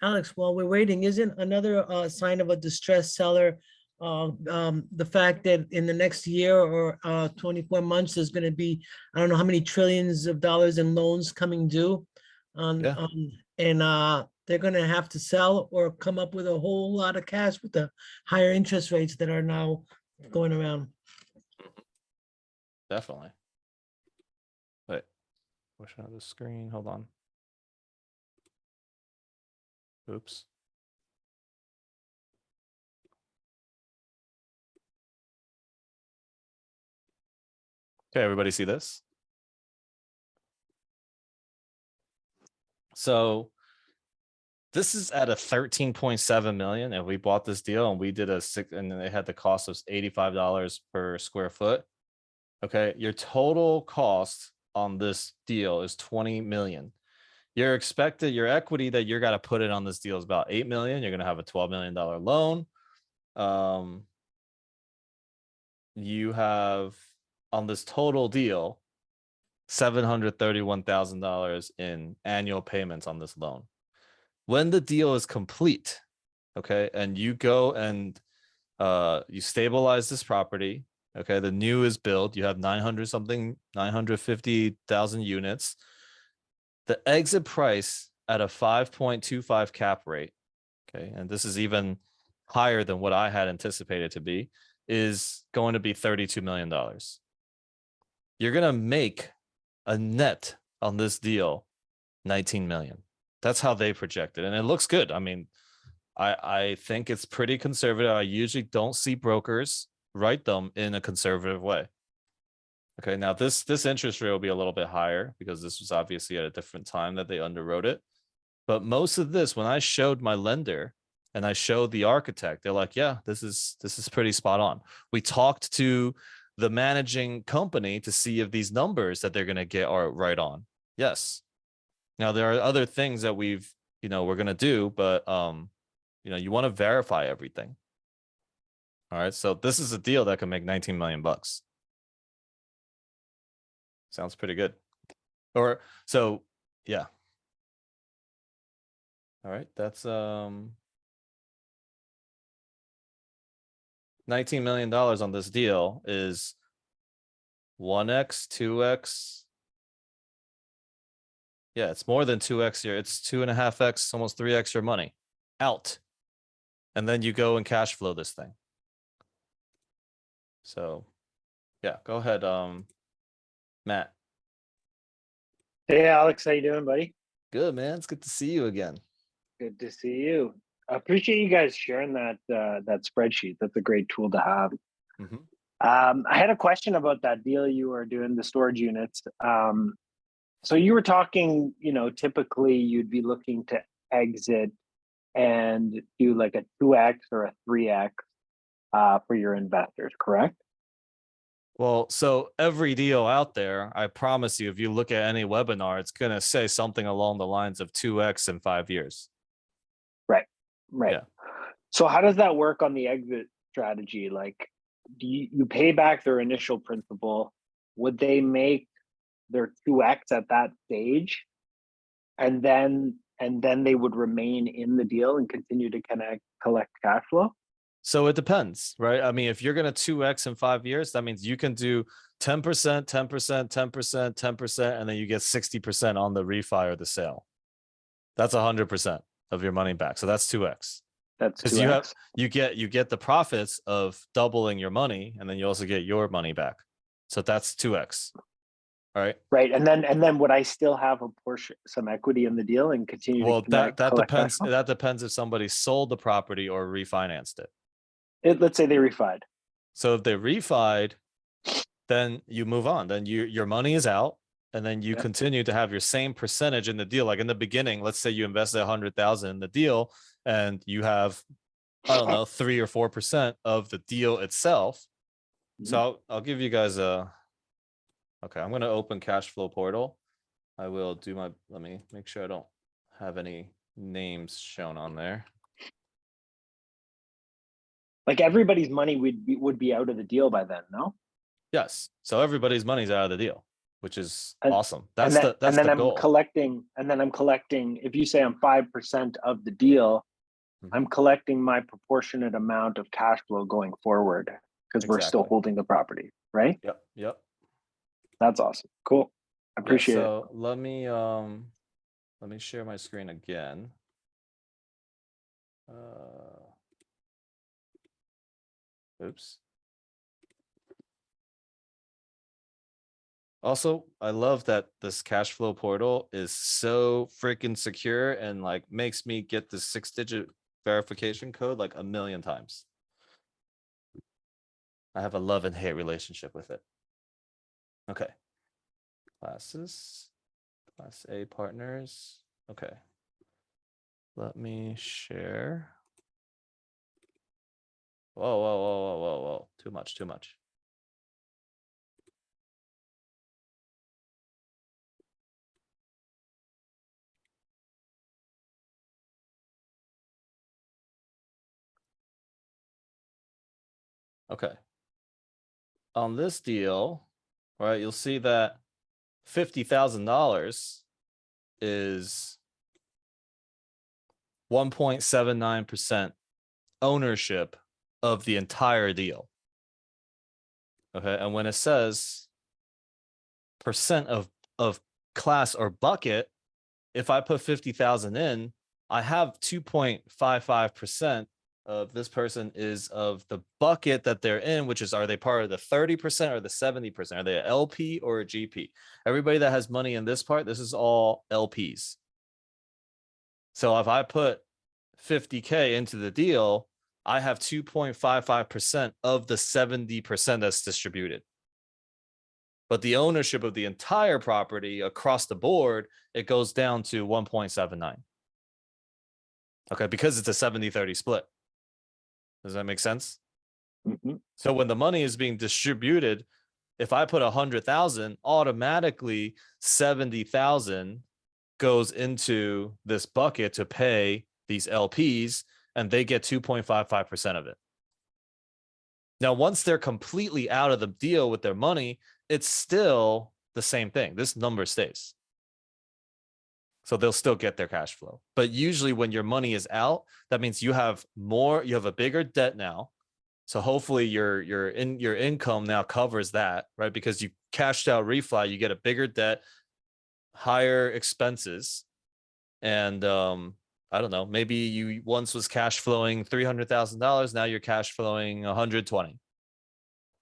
Alex, while we're waiting, isn't another sign of a distressed seller the fact that in the next year or 24 months, there's going to be, I don't know how many trillions of dollars in loans coming due. And they're going to have to sell or come up with a whole lot of cash with the higher interest rates that are now going around. Definitely. Wait, push out the screen. Hold on. Oops. Okay, everybody see this? So this is at a 13.7 million, and we bought this deal and we did and then they had the cost of $85 per square foot. Okay, your total cost on this deal is 20 million. Your equity that you're gonna put in on this deal is about 8 million. You're gonna have a $12 million loan. You have on this total deal $731,000 in annual payments on this loan. When the deal is complete, okay, and you go and you stabilize this property, okay, the new is built, you have 950,000 units. The exit price at a 5.25 cap rate, okay, and this is even higher than what I had anticipated to be, is going to be $32 million. You're going to make a net on this deal 19 million. That's how they project it, and it looks good. I mean, I think it's pretty conservative. I usually don't see brokers write them in a conservative way. Okay, now this interest rate will be a little bit higher because this was obviously at a different time that they underwrote it. But most of this, when I showed my lender and I showed the architect, they're like, yeah, this is pretty spot on. We talked to the managing company to see if these numbers that they're going to get are right on. Yes. Now there are other things that we're going to do, but you want to verify everything. All right. So this is a deal that can make 19 million bucks. Sounds pretty good. Yeah. All right. That's $19 million on this deal is 1x, 2x. Yeah, it's more than 2x here. It's 2.5x, almost 3x your money out. And then you go and cash flow this thing. So yeah, go ahead, Matt. Hey, Alex, how you doing, buddy? Good, man. It's good to see you again. Good to see you. I appreciate you guys sharing that spreadsheet. That's a great tool to have. Mm-hmm. I had a question about that deal you were doing, the storage units. So you were talking, typically you'd be looking to exit and do like a 2x or a 3x for your investors, correct? Well, so every deal out there, I promise you, if you look at any webinar, it's going to say something along the lines of 2x in 5 years. Right. Yeah. So how does that work on the exit strategy? Like, do you pay back their initial principal? Would they make their 2x at that stage, and then they would remain in the deal and continue to collect cash flow? So it depends, right? I mean, if you're going to 2x in 5 years, that means you can do 10%, 10%, 10%, 10%, and then you get 60% on the refi or the sale. That's 100% of your money back. So that's 2x. That's because 2x. you get the profits of doubling your money, and then you also get your money back. So that's 2x. All right. Right. And then would I still have a portion, some equity in the deal and continue Well, to that collect cash depends. flow? That depends if somebody sold the property or refinanced it. Let's say they refied. So if they refied, then you move on. Then your money is out, and then you continue to have your same percentage in the deal. Like in the beginning, let's say you invested 100,000 in the deal, and you have, I don't know, 3 or 4% of the deal itself. So I'll give you guys a. Okay, I'm going to open cash flow portal. I will do my. Let me make sure I don't have any names shown on there. Like everybody's money would be out of the deal by then, no? Yes. So everybody's money's out of the deal, which is And- awesome. That's and then the I'm goal. collecting. If you say I'm 5% of the deal, I'm collecting my proportionate amount of cash flow going forward because we're still Exactly. holding the property, right? Yep. That's awesome. Cool. I appreciate it. So let me share my screen again. Oops. Also, I love that this cash flow portal is so freaking secure and like makes me get the 6-digit verification code like a million times. I have a love and hate relationship with it. Okay. Classes, Class A partners. Okay. Let me share. Whoa. Too much. Okay. On this deal, right, you'll see that $50,000 is 1.79% ownership of the entire deal. Okay, and when it says percent of class or bucket, if I put 50,000 in, I have 2.55% of this person is of the bucket that they're in, which is, are they part of the 30% or the 70%? Are they an LP or a GP? Everybody that has money in this part, this is all LPs. So if I put 50K into the deal, I have 2.55% of the 70% that's distributed. But the ownership of the entire property across the board, it goes down to 1.79. Okay, because it's a 70-30 split. Does that make sense? So when the money is being distributed, if I put 100,000, automatically 70,000 goes into this bucket to pay these LPs, and they get 2.55% of it. Now, once they're completely out of the deal with their money, it's still the same thing. This number stays. So they'll still get their cash flow. But usually when your money is out, that means you have a bigger debt now. So hopefully your income now covers that, right? Because you cashed out refi, you get a bigger debt, higher expenses. And I don't know, maybe you once was cash flowing $300,000, now you're cash flowing 120.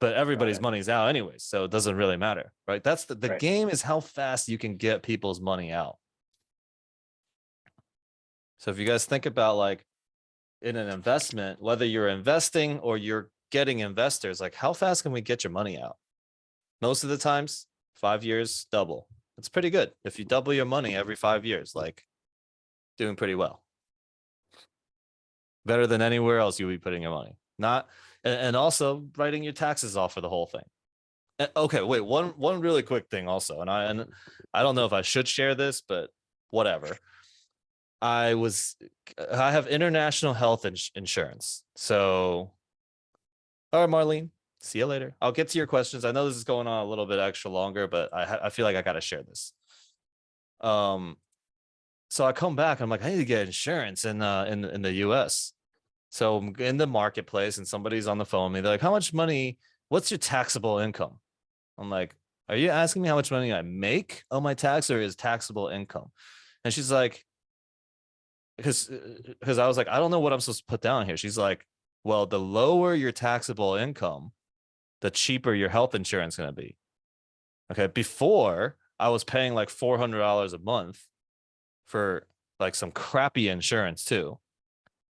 But everybody's money's out anyways, so it doesn't really matter, right? That's the game, is how fast you can get people's money out. So if you guys think about like in an investment, whether you're investing or you're getting investors, like how fast can we get your money out? Most of the times, 5 years, double. It's pretty good. If you double your money every 5 years, like doing pretty well. Better than anywhere else you'll be putting your money. Not, and also writing your taxes off for the whole thing. Okay, wait, one really quick thing also, and I don't know if I should share this, but whatever. I have international health insurance. So, all right, Marlene, see you later. I'll get to your questions. I know this is going on a little bit extra longer, but I feel like I got to share this. So I come back, I'm like, I need to get insurance in the US. So I'm in the marketplace and somebody's on the phone with me. They're like, how much money, what's your taxable income? I'm like, are you asking me how much money I make on my tax or is taxable income? And she's like, because I was like, I don't know what I'm supposed to put down here. She's like, well, the lower your taxable income, the cheaper your health insurance is going to be. Okay. Before I was paying like $400 a month for like some crappy insurance too.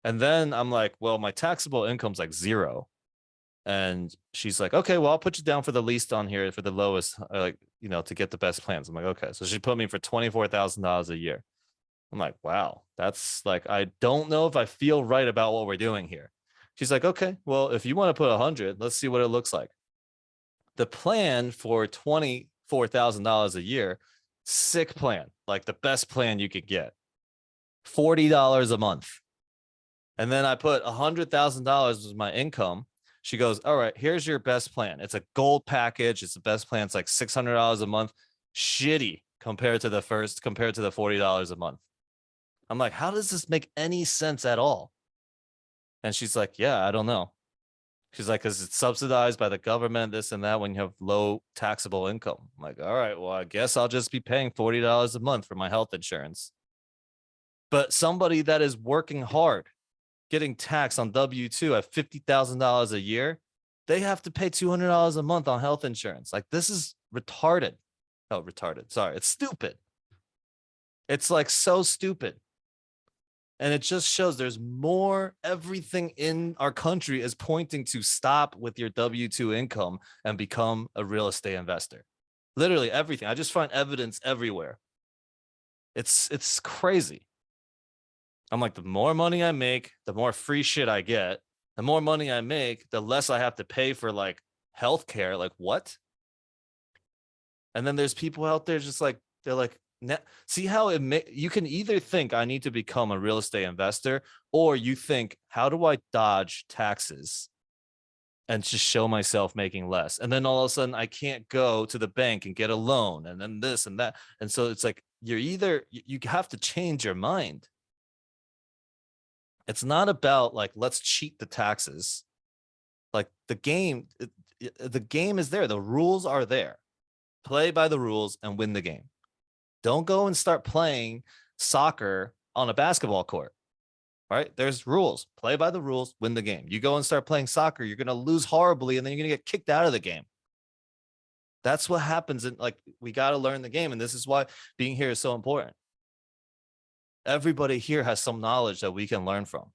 And then I'm like, well, my taxable income's like 0. And she's like, okay, well, I'll put you down for the least on here for the lowest, like, you know, to get the best plans. I'm like, okay. So she put me for $24,000 a year. I'm like, wow, that's like, I don't know if I feel right about what we're doing here. She's like, okay, well, if you want to put 100, let's see what it looks like. The plan for $24,000 a year, sick plan, like the best plan you could get, $40 a month. And then I put $100,000 was my income. She goes, all right, here's your best plan. It's a gold package. It's the best plan. It's like $600 a month. Shitty compared to the $40 a month. I'm like, how does this make any sense at all? And she's like, yeah, I don't know. She's like, because it's subsidized by the government, this and that, when you have low taxable income. I'm like, all right, well, I guess I'll just be paying $40 a month for my health insurance. But somebody that is working hard, getting taxed on W-2 at $50,000 a year, they have to pay $200 a month on health insurance. Like, this is retarded. Oh, retarded. Sorry. It's stupid. It's like so stupid. And it just shows there's more. Everything in our country is pointing to stop with your W-2 income and become a real estate investor. Literally everything. I just find evidence everywhere. It's crazy. I'm like, the more money I make, the more free shit I get. The more money I make, the less I have to pay for like healthcare. Like, what? And then there's people out there just like, they're like, see how you can either think I need to become a real estate investor, or you think, how do I dodge taxes and just show myself making less? And then all of a sudden I can't go to the bank and get a loan, and then this and that. And so it's like, you have to change your mind. It's not about like, let's cheat the taxes. Like the game is there. The rules are there. Play by the rules and win the game. Don't go and start playing soccer on a basketball court, right? There's rules. Play by the rules, win the game. You go and start playing soccer, you're going to lose horribly, and then you're going to get kicked out of the game. That's what happens. And like, we got to learn the game. And this is why being here is so important. Everybody here has some knowledge that we can learn from.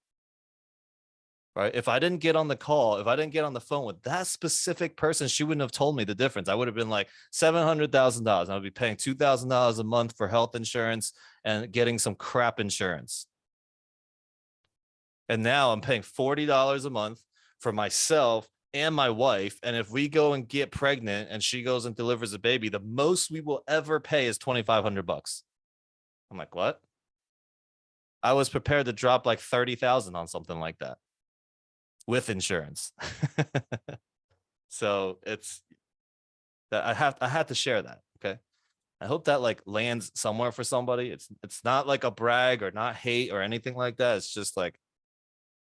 Right? If I didn't get on the call, if I didn't get on the phone with that specific person, she wouldn't have told me the difference. I would have been like $700,000. I would be paying $2,000 a month for health insurance and getting some crap insurance. And now I'm paying $40 a month for myself and my wife. And if we go and get pregnant and she goes and delivers a baby, the most we will ever pay is $2,500. I'm like, what? I was prepared to drop like 30,000 on something like that with insurance. So it's that I had to share that. Okay. I hope that like lands somewhere for somebody. It's not like a brag or not hate or anything like that. It's just like,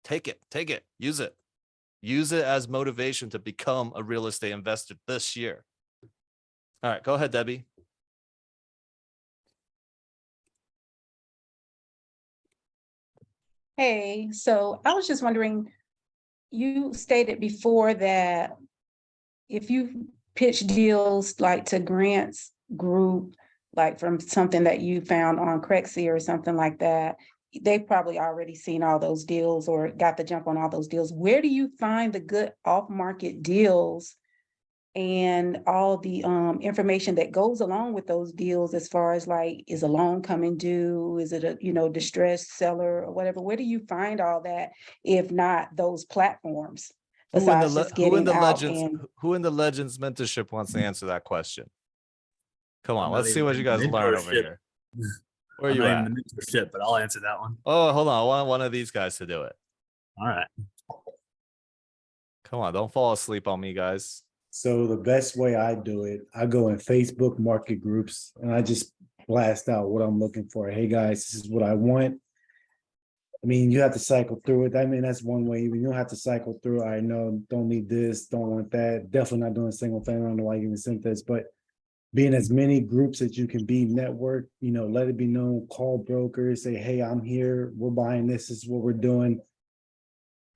take it, use it as motivation to become a real estate investor this year. All right, go ahead, Debbie. Hey, so I was just wondering, you stated before that if you pitch deals like to Grant's group, like from something that you found on Craigslist or something like that, they've probably already seen all those deals or got the jump on all those deals. Where do you find the good off-market deals and all the information that goes along with those deals as far as like, is a loan coming due? Is it a, distressed seller or whatever? Where do you find all that if not those platforms? Besides just Who in getting the out Legends and who in the Legends mentorship wants to answer that question? Come on, I'm let's not see even what you in guys the learn over mentorship. here. Where I'm you not at? even the mentorship, but I'll answer that one. Oh, hold on. I want one of these guys to do it. All right. Come on, don't fall asleep on me, guys. So the best way I do it, I go in Facebook market groups and I just blast out what I'm looking for. Hey guys, this is what I want. I mean, you have to cycle through it. I mean, that's one way. You don't have to cycle through. I know, don't need this, don't want that. Definitely not doing single family. I don't know why you even sent this, but being as many groups that you can be, network, let it be known, call brokers, say, hey, I'm here, we're buying this is what we're doing.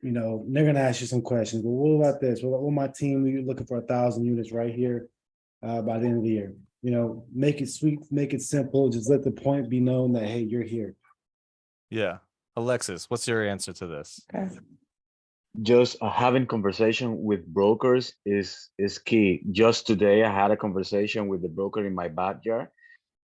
They're gonna ask you some questions. Well, what about this? Well, my team, we're looking for 1,000 units right here by the end of the year. Make it sweet, make it simple. Just let the point be known that, hey, you're here. Yeah. Alexis, what's your answer to this? Just having conversation with brokers is key. Just today, I had a conversation with the broker in my backyard,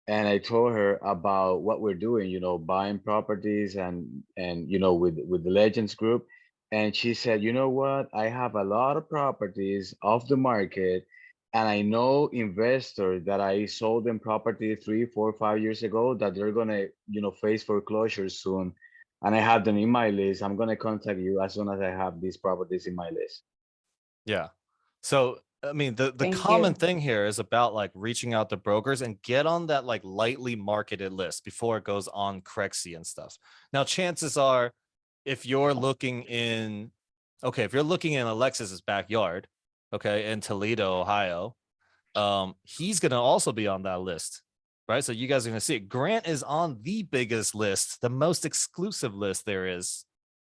and I told her about what we're doing. Buying properties and with the Legends Group, and she said, you know what? I have a lot of properties off the market, and I know investors that I sold them property 3, 4, 5 years ago that they're gonna face foreclosure soon. And I have them in my list. I'm gonna contact you as soon as I have these properties in my list. Yeah. So I mean, the Thank common you. thing here is about like reaching out to brokers and get on that like lightly marketed list before it goes on Crexy and stuff. Now, chances are, if you're looking in Alexis's backyard, okay, in Toledo, Ohio, he's gonna also be on that list, right? So you guys are gonna see it. Grant is on the biggest list, the most exclusive list there is.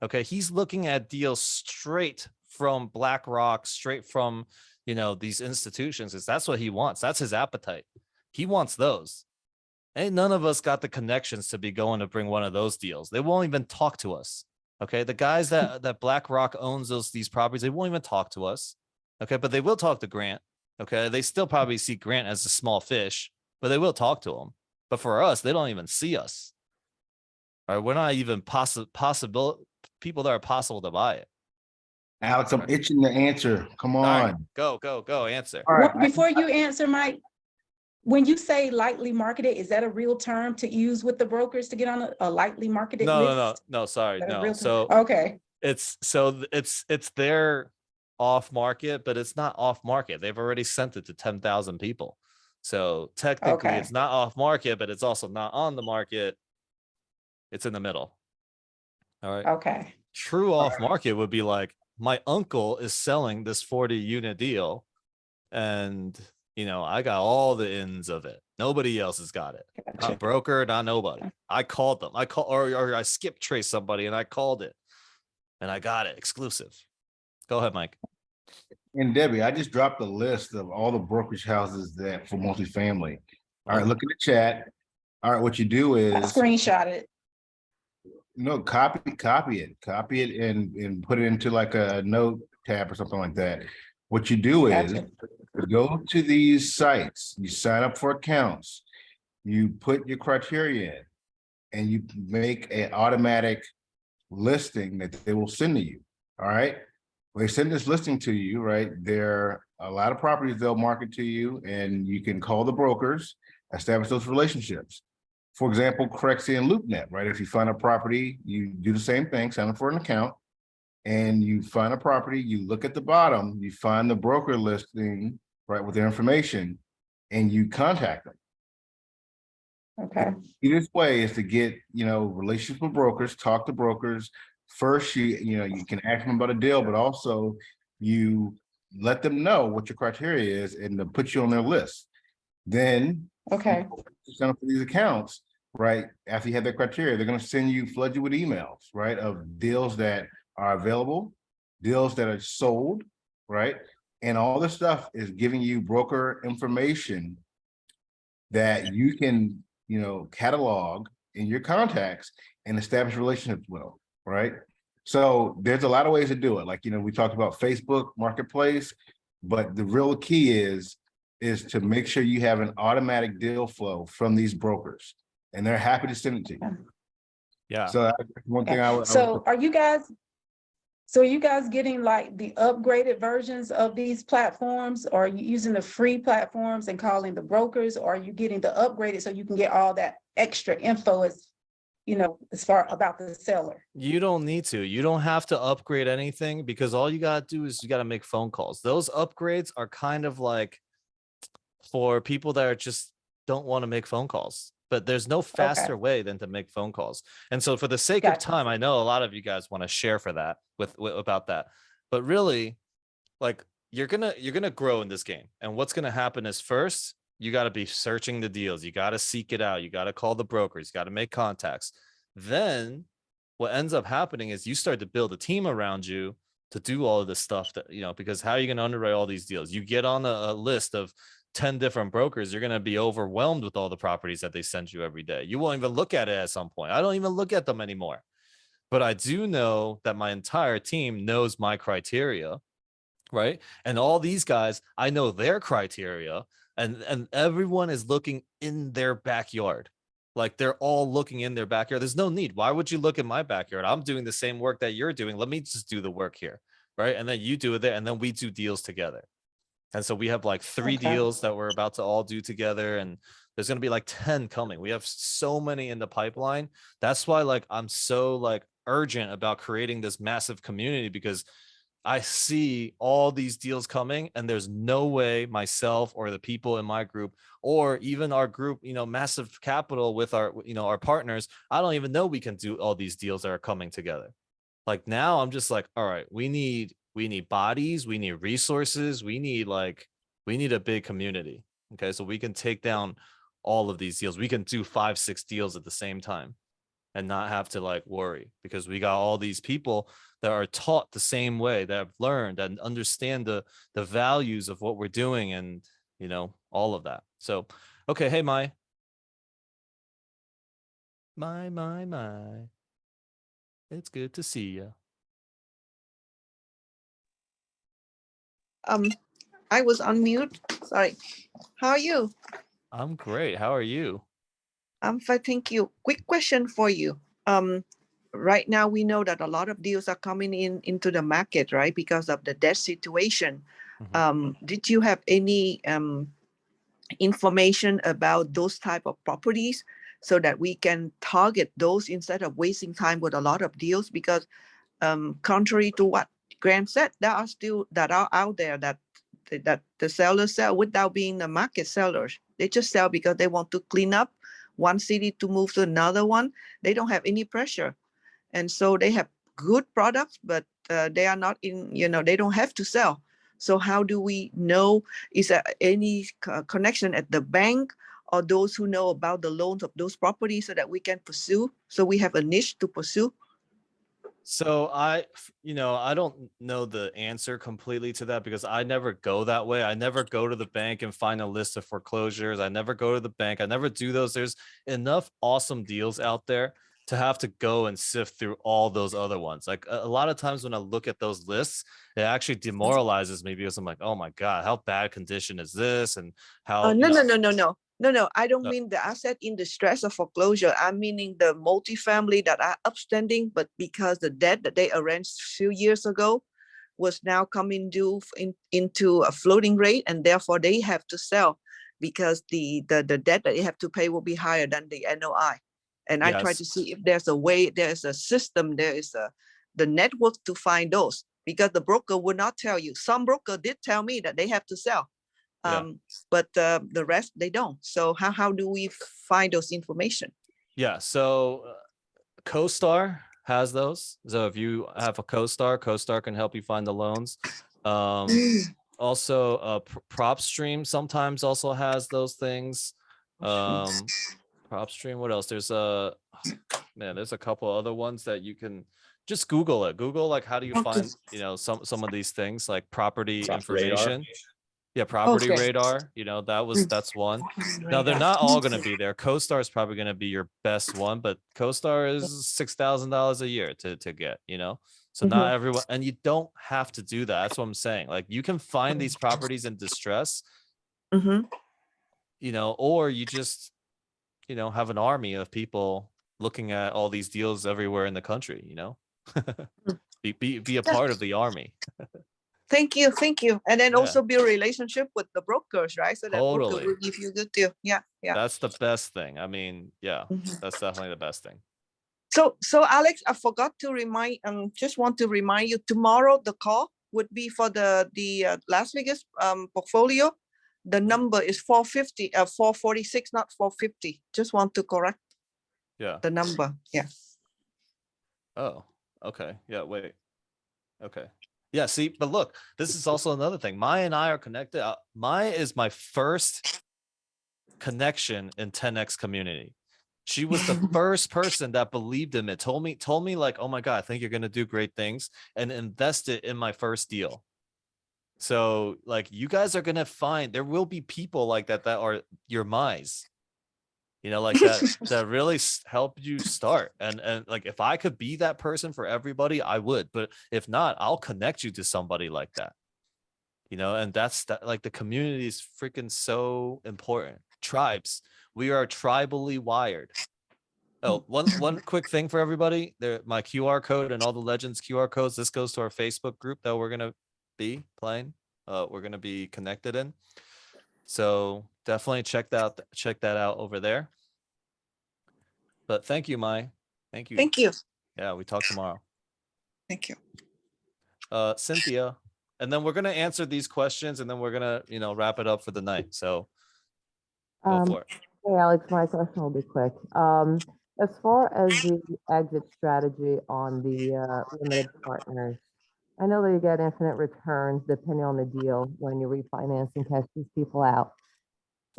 Okay, he's looking at deals straight from BlackRock, straight from these institutions, because that's what he wants. That's his appetite. He wants those. Ain't none of us got the connections to be going to bring one of those deals. They won't even talk to us. Okay, the guys that BlackRock owns these properties, they won't even talk to us. Okay, but they will talk to Grant. Okay, they still probably see Grant as a small fish, but they will talk to him. But for us, they don't even see us. All right, we're not even possible people that are possible to buy it. Alex, I'm itching to answer. Come All right, on. go answer. All right. Before you answer, Mike, when you say lightly marketed, is that a real term to use with the brokers to get on a lightly marketed list? No, sorry, Is that a no. real term? So Okay, it's their off market, but it's not off market. They've already sent it to 10,000 people. So technically Okay. it's not off market, but it's also not on the market. It's in the middle. All right. okay. True off market would be like, my uncle is selling this 40-unit deal, and I got all the ends of it. Nobody else has got it. Gotcha. Not broker, not nobody. I called them. Or I skip traced somebody and I called it, and I got it exclusive. Go ahead, Mike. And Debbie, I just dropped a list of all the brokerage houses that for multifamily. All right, look in the chat. All right, what you do I is screenshot it. copy it and put it into like a note tab or something like that. What you do is Gotcha. go to these sites, you sign up for accounts, you put your criteria in, and you make an automatic listing that they will send to you. All right. When they send this listing to you, right, there are a lot of properties they'll market to you, and you can call the brokers, establish those relationships. For example, Crexy and LoopNet, right? If you find a property, you do the same thing, sign up for an account, and you find a property, you look at the bottom, you find the broker listing, right, with their information, and you contact them. Okay. Easiest way is to get, relationships with brokers, talk to brokers. First, you can ask them about a deal, but also you let them know what your criteria is and to put you on their list. Then, Okay. sign up for these accounts, right? After you have that criteria, they're going to flood you with emails, right, of deals that are available, deals that are sold, right? And all this stuff is giving you broker information that you can, catalog in your contacts and establish relationships with them, right? So there's a lot of ways to do it. Like, we talked about Facebook Marketplace. But the real key is to make sure you have an automatic deal flow from these brokers, and they're happy to send it to you. Yeah. So that's one thing I would. So are you guys getting like the upgraded versions of these platforms? Or are you using the free platforms and calling the brokers? Or are you getting the upgraded so you can get all that extra info as, as far about the seller? You don't need to. You don't have to upgrade anything, because all you got to do is you got to make phone calls. Those upgrades are kind of like for people that are just don't want to make phone calls. But there's no faster way than to make phone calls. And so for the sake of time, I know a lot of you guys want to share for that with about that. But really, like you're gonna grow in this game. And what's gonna happen is, first, you got to be searching the deals. You got to seek it out. You got to call the brokers. You got to make contacts. Then what ends up happening is you start to build a team around you to do all of this stuff that, because how are you going to underwrite all these deals? You get on a list of 10 different brokers, you're going to be overwhelmed with all the properties that they send you every day. You won't even look at it at some point. I don't even look at them anymore. But I do know that my entire team knows my criteria, right? And all these guys, I know their criteria, and everyone is looking in their backyard. Like they're all looking in their backyard. There's no need. Why would you look in my backyard? I'm doing the same work that you're doing. Let me just do the work here, right? And then you do it there, and then we do deals together. And so we have like 3 deals that we're about to all do together, and there's going to be like 10 coming. We have so many in the pipeline. That's why like I'm so like urgent about creating this massive community, because I see all these deals coming, and there's no way myself or the people in my group, or even our group, massive capital with our, our partners, I don't even know we can do all these deals that are coming together. Like now I'm just like, all right, we need bodies, we need resources, we need a big community. Okay. So we can take down all of these deals. We can do 5-6 deals at the same time and not have to like worry, because we got all these people that are taught the same way, that have learned and understand the values of what we're doing, and all of that. So okay, hey my it's good to see you. I was on mute. Sorry. How are you? I'm great. How are you? I'm fine, thank you. Quick question for you. Right now we know that a lot of deals are coming into the market, right? Because of the debt situation. Did you have any information about those type of properties so that we can target those instead of wasting time with a lot of deals? Because contrary to what Graham said, there are still that are out there that the sellers sell without being the market sellers. They just sell because they want to clean up one city to move to another one. They don't have any pressure. And so they have good products, but they are not in, they don't have to sell. So how do we know, is there any connection at the bank or those who know about the loans of those properties so that we can pursue? So we have a niche to pursue. So I don't know the answer completely to that, because I never go that way. I never go to the bank and find a list of foreclosures. I never go to the bank. I never do those. There's enough awesome deals out there to have to go and sift through all those other ones. Like a lot of times when I look at those lists, it actually demoralizes me, because I'm like, oh my God, how bad condition is this? And how No, I don't mean the asset in distress or foreclosure. I'm meaning the multifamily that are upstanding, but because the debt that they arranged a few years ago was now coming due into a floating rate, and therefore they have to sell because the debt that they have to pay will be higher than the NOI. And I try to see if there's a way, there's a system, there is the network to find those, because the broker would not tell you. Some broker did tell me that they have to sell. But the rest they don't. So how do we find those information? Yeah, so CoStar has those. So if you have a CoStar can help you find the loans. Also PropStream sometimes also has those things. PropStream, what else? There's there's a couple other ones that you can just Google it. Google like how do you find some of these things, like property information. Yeah, property radar, that's one. Now they're not all going to be there. CoStar is probably going to be your best one, but CoStar is $6,000 a year to get, So not everyone, and you don't have to do that. That's what I'm saying. Like you can find these properties in distress, you know, or you just, you know, have an army of people looking at all these deals everywhere in the country, you know. be a part of the army. Thank you, thank you. And then Yeah. also build relationship with the brokers, right? So that broker Totally. will give you good deal. Yeah, yeah. That's the best thing. I mean, yeah, that's definitely the best thing. So Alex, I forgot to remind, just want to remind you, tomorrow the call would be for the Las Vegas portfolio. The number is 450, 446, not 450. Just want to correct the number. Yeah. Oh, okay. Yeah, wait. Okay. Yeah, see, but look, this is also another thing. Maya and I are connected. Maya is my first connection in 10X community. She was the first person that believed in it, told me like, oh my God, I think you're gonna do great things, and invested in my first deal. So like you guys are gonna find there will be people like that are your Mayas, you know, like that really help you start. And like if I could be that person for everybody, I would. But if not, I'll connect you to somebody like that. You know, and that's that, like the community is freaking so important. Tribes, we are tribally wired. Oh, one quick thing for everybody. There, my QR code and all the Legends QR codes. This goes to our Facebook group that we're gonna be playing. We're gonna be connected in. So definitely check that out over there. But thank you, Mai. Thank you. Thank you. Yeah, we talk tomorrow. Thank you. Cynthia, and then we're gonna answer these questions, and then we're gonna, you know, wrap it up for the night. So go for it. Hey, Alex, my question will be quick. As far as the exit strategy on the limited partners, I know that you get infinite returns depending on the deal when you refinance and cash these people out.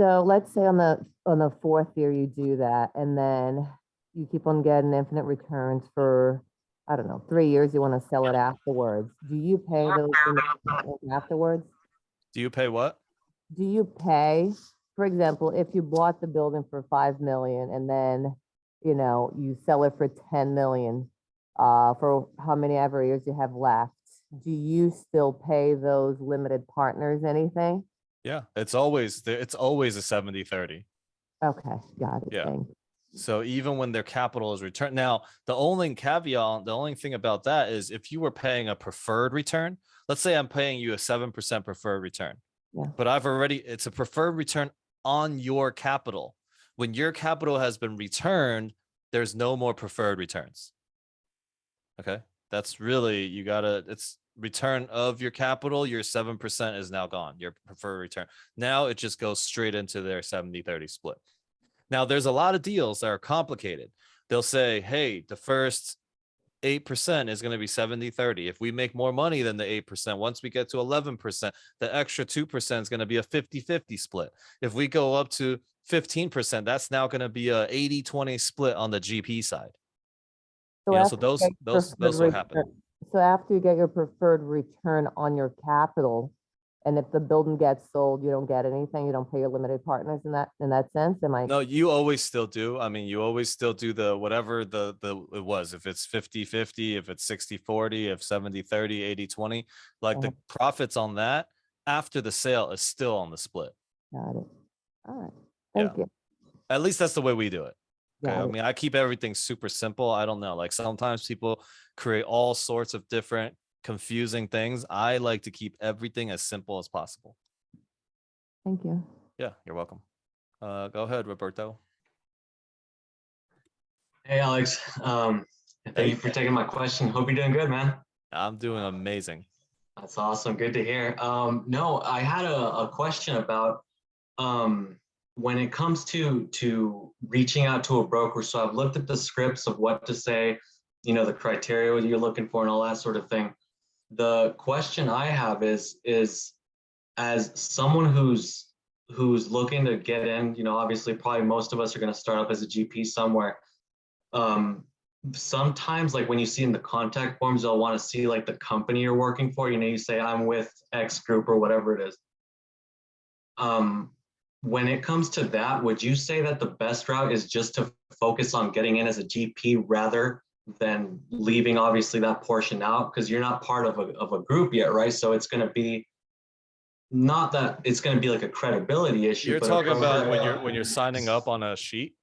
So let's say on the fourth year you do that, and then you keep on getting infinite returns for, I don't know, 3 years. You want to sell it afterwards. Do you pay those limited partners afterwards? Do you pay what? Do you pay, for example, if you bought the building for 5 million and then, you know, you sell it for 10 million, for how many ever years you have left, do you still pay those limited partners anything? Yeah, it's always a 70-30. Okay, got it. Yeah. Thanks. So even when their capital is returned, now the only caveat, the only thing about that is if you were paying a preferred return, let's say I'm paying you a 7% preferred return, but it's a preferred return on your capital. When your capital has been returned, there's no more preferred returns. Okay, that's really, it's return of your capital, your 7% is now gone, your preferred return. Now it just goes straight into their 70-30 split. Now there's a lot of deals that are complicated. They'll say, hey, the first 8% is going to be 70-30. If we make more money than the 8%, once we get to 11%, the extra 2% is going to be a 50-50 split. If we go up to 15%, that's now going to be a 80-20 split on the GP side. So, you know, so those will happen. So after you get your preferred return on your capital, and if the building gets sold, you don't get anything, you don't pay your limited partners in that sense? Am I? No, you always still do. I mean, you always still do the whatever it was, if it's 50-50, if it's 60-40, if 70-30, 80-20, like the profits on that after the sale is still on the split. Got it. All right. Thank you. At least that's the way we do it. Okay. Got I it. mean, I keep everything super simple. I don't know. Like sometimes people create all sorts of different confusing things. I like to keep everything as simple as possible. Thank you. Yeah, you're welcome. Go ahead, Roberto. Hey, Alex. Thank you for taking my question. Hope you're doing good, man. I'm doing amazing. That's awesome. Good to hear. No, I had a question about when it comes to reaching out to a broker. So I've looked at the scripts of what to say, you know, the criteria you're looking for and all that sort of thing. The question I have is as someone who's looking to get in, you know, obviously probably most of us are going to start up as a GP somewhere. Sometimes like when you see in the contact forms, they'll want to see like the company you're working for, you know, you say I'm with X group or whatever it is. When it comes to that, would you say that the best route is just to focus on getting in as a GP rather then leaving obviously that portion out because you're not part of a group yet, right? So it's going to be not that it's going to be like a credibility issue. You're but talking about when you're signing up on a sheet,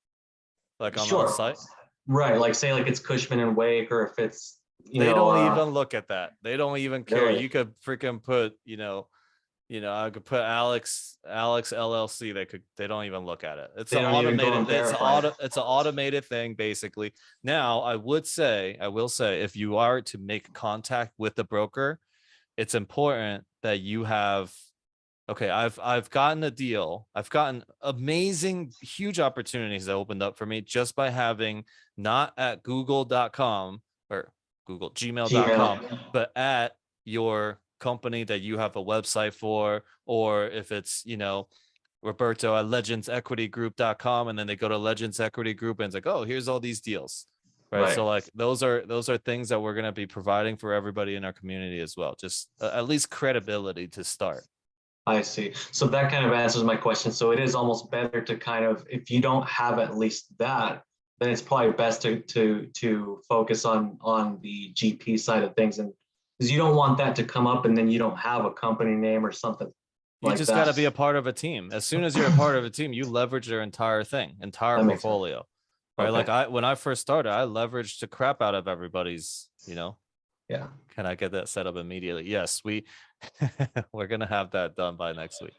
like on site. Right, like say like it's Cushman and Wake, or if it's They don't even look at that. They don't even care. Really? You could freaking put, I could put Alex LLC. They don't even look at it. It's They an don't even go automated, and verify it. it's an automated thing basically. Now, I will say, if you are to make contact with the broker, it's important that you have, okay, I've gotten a deal. I've gotten amazing, huge opportunities that opened up for me just by having not at google.com or gmail.com, but at your company that you have a website for, or if it's, Roberto at legendsequitygroup.com, and then they go to Legends Equity Group and it's like, oh, here's all these deals. Right. So like those are things that we're going to be providing for everybody in our community as well. Just at least credibility to start. I see. So that kind of answers my question. So it is almost better to kind of, if you don't have at least that, then it's probably best to focus on the GP side of things, and because you don't want that to come up and then you don't have a company name or something. You like just that. got to be a part of a team. As soon as you're a part of a team, you leverage their entire That makes sense. portfolio. Right. Okay. Like when I first started, I leveraged the crap out of everybody's, Yeah. Can I get that set up immediately? Yes, we're going to have that done by next week.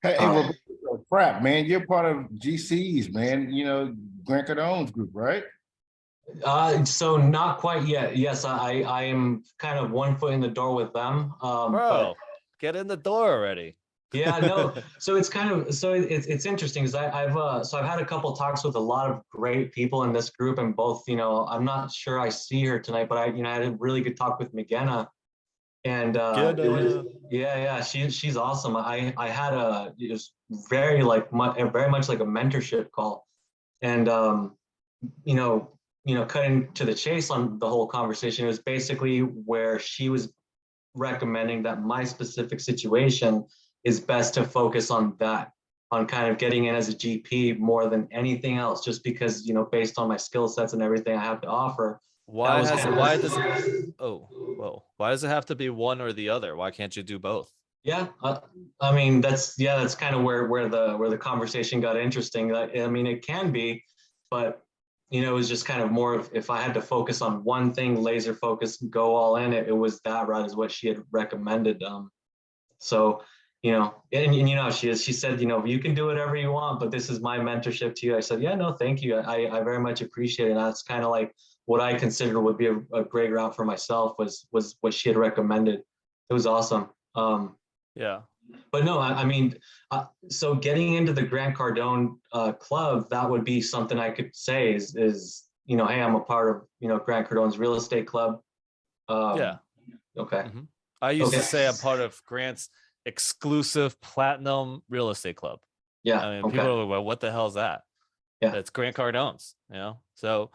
Hey, Roberto, crap, man, you're part of GCs, man. Grant Cardone's group, right? So not quite yet. Yes, I am kind of one foot in the door with them. Bro, get in the door already. Yeah, no. So it's kind of, it's interesting because I've had a couple talks with a lot of great people in this group, and both, I'm not sure I see her tonight, but I had a really good talk with McGenna, and it was, she's awesome. I had it was very much like a mentorship call, and cutting to the chase on the whole conversation, it was basically where she was recommending that my specific situation is best to focus on that, on kind of getting in as a GP more than anything else, just because, based on my skill sets and everything I have to offer. Why does it have to be one or the other? Why can't you do both? Yeah, I mean, that's kind of where the conversation got interesting. I mean, it can be, but it was just kind of more of, if I had to focus on one thing, laser focus, go all in, it was that route is what she had recommended. So, and she is. She said, you can do whatever you want, but this is my mentorship to you. I said, yeah, no, thank you. I very much appreciate it. And that's kind of like what I consider would be a great route for myself was what she had recommended. It was awesome. Yeah. But no, I mean, so getting into the Grant Cardone club, that would be something I could say is hey, I'm a part of, Grant Cardone's real estate club. Yeah. Okay. Mm-hmm. I used to say I'm part of Grant's exclusive platinum real estate club. Yeah. I mean, people are like, well, what the hell is that? Yeah. It's Grant Cardone's, So,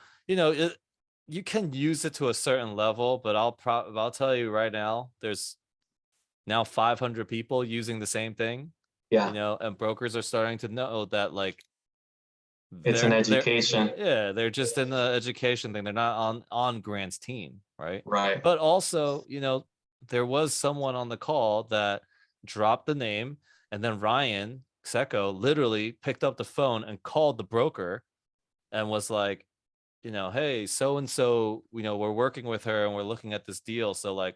you can use it to a certain level, but I'll tell you right now, there's now 500 people using the same thing. Yeah. And brokers are starting to know that it's an education. They're just in the education thing. They're not on Grant's team, right? Right. But also, there was someone on the call that dropped the name, and then Ryan Secco literally picked up the phone and called the broker and was like, hey, so-and-so, we're working with her and we're looking at this deal. So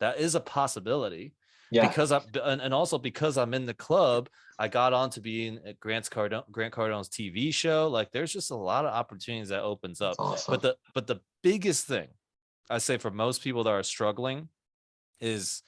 that is a possibility. Yeah. Because and also because I'm in the club, I got on to being at Grant Cardone's TV show. There's just a lot of opportunities that opens up. Awesome. But the biggest thing I say for most people that are struggling is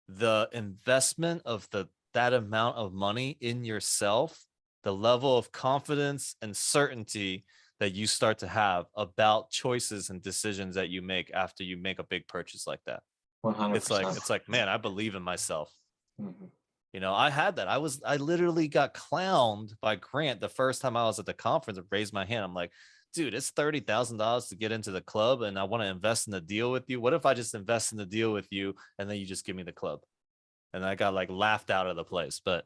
the investment of that amount of money in yourself, the level of confidence and certainty that you start to have about choices and decisions that you make after you make a big purchase like that. 100%. It's like, man, I believe in myself. Mm-hmm. I had that. I literally got clowned by Grant the first time I was at the conference and raised my hand. I'm like, dude, it's $30,000 to get into the club and I want to invest in the deal with you. What if I just invest in the deal with you and then you just give me the club? And I got laughed out of the place. But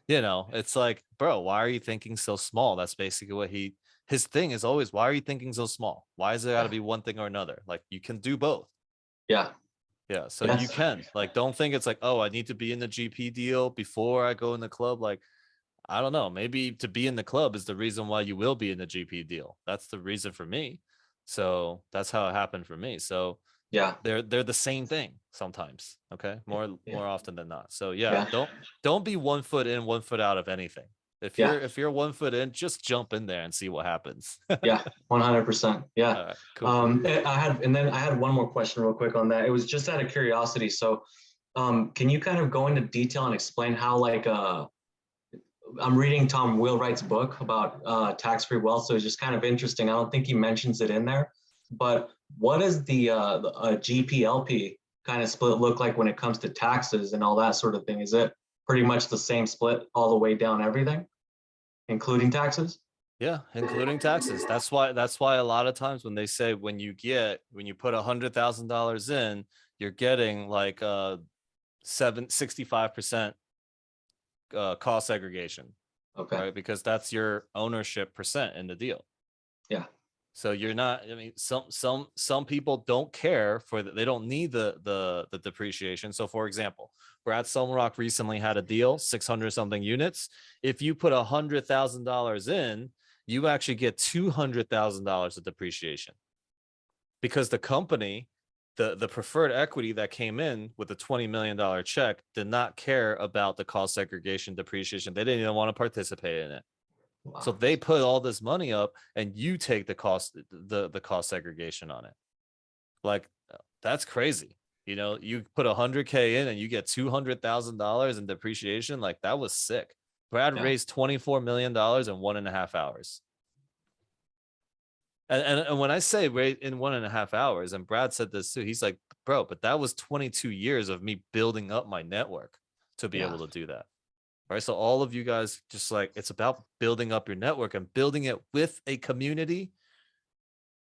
it's like, bro, why are you thinking so small? That's basically what he his thing is always, why are you thinking so small? Why is it got to be one thing or another? Like, you can do both. Yeah. Yeah. So Yes. you can, like, don't think it's like, oh, I need to be in the GP deal before I go in the club. Like, I don't know. Maybe to be in the club is the reason why you will be in the GP deal. That's the reason for me. So that's how it happened for me. So yeah, they're the same thing sometimes. Okay. More often than not. So Yeah. don't be 1 foot in, 1 foot out of anything. If Yeah. you're 1 foot in, just jump in there and see what happens. Yeah, 100%. Yeah. All right, cool. I had one more question real quick on that. It was just out of curiosity. So, can you kind of go into detail and explain how, like, I'm reading Tom Wheelwright's book about tax-free wealth, so it's just kind of interesting. I don't think he mentions it in there, but what does the GPLP kind of split look like when it comes to taxes and all that sort of thing? Is it pretty much the same split all the way down everything, including taxes? Yeah, including taxes. That's why a lot of times when they say when you put $100,000 in, you're getting like 65% cost segregation. Okay. Right? Because that's your ownership percent in the deal. Yeah. So you're not, I mean, some people don't care they don't need the depreciation. So for example, Brad Sumrock recently had a deal, 600 something units. If you put $100,000 in, you actually get $200,000 of depreciation, because the company, the preferred equity that came in with a $20 million check did not care about the cost segregation depreciation. They didn't even want to participate in it. Wow. So they put all this money up and you take the cost segregation on it. Like, that's crazy. You know, you put $100K in and you get $200,000 in depreciation. Like, that was sick. Brad raised $24 million in 1.5 hours. And when I say in 1.5 hours, and Brad said this too, he's like, bro, but that was 22 years of me building up my network to be able to do that. All right. So all of you guys, just like, it's about building up your network and building it with a community,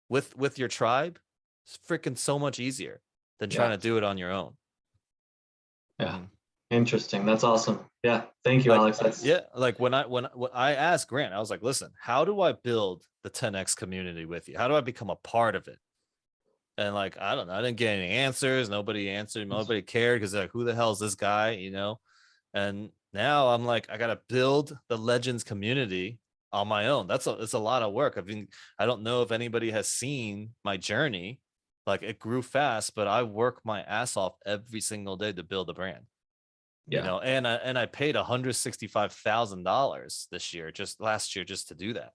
with your tribe. It's freaking so much easier than trying to do it on your own. Yeah. Interesting. That's awesome. Yeah. Thank you, Like, Alex. like when I asked Grant, I was like, listen, how do I build the 10X community with you? How do I become a part of it? And like, I don't know, I didn't get any answers. Nobody answered. Nobody cared, because like, who the hell is this guy? You know? And now I'm like, I got to build the Legends community on my own. It's a lot of work. I don't know if anybody has seen my journey. Like, it grew fast, but I work my ass off every single day to build a brand. Yeah. You know, and I paid $165,000 this year, just last year, just to do that.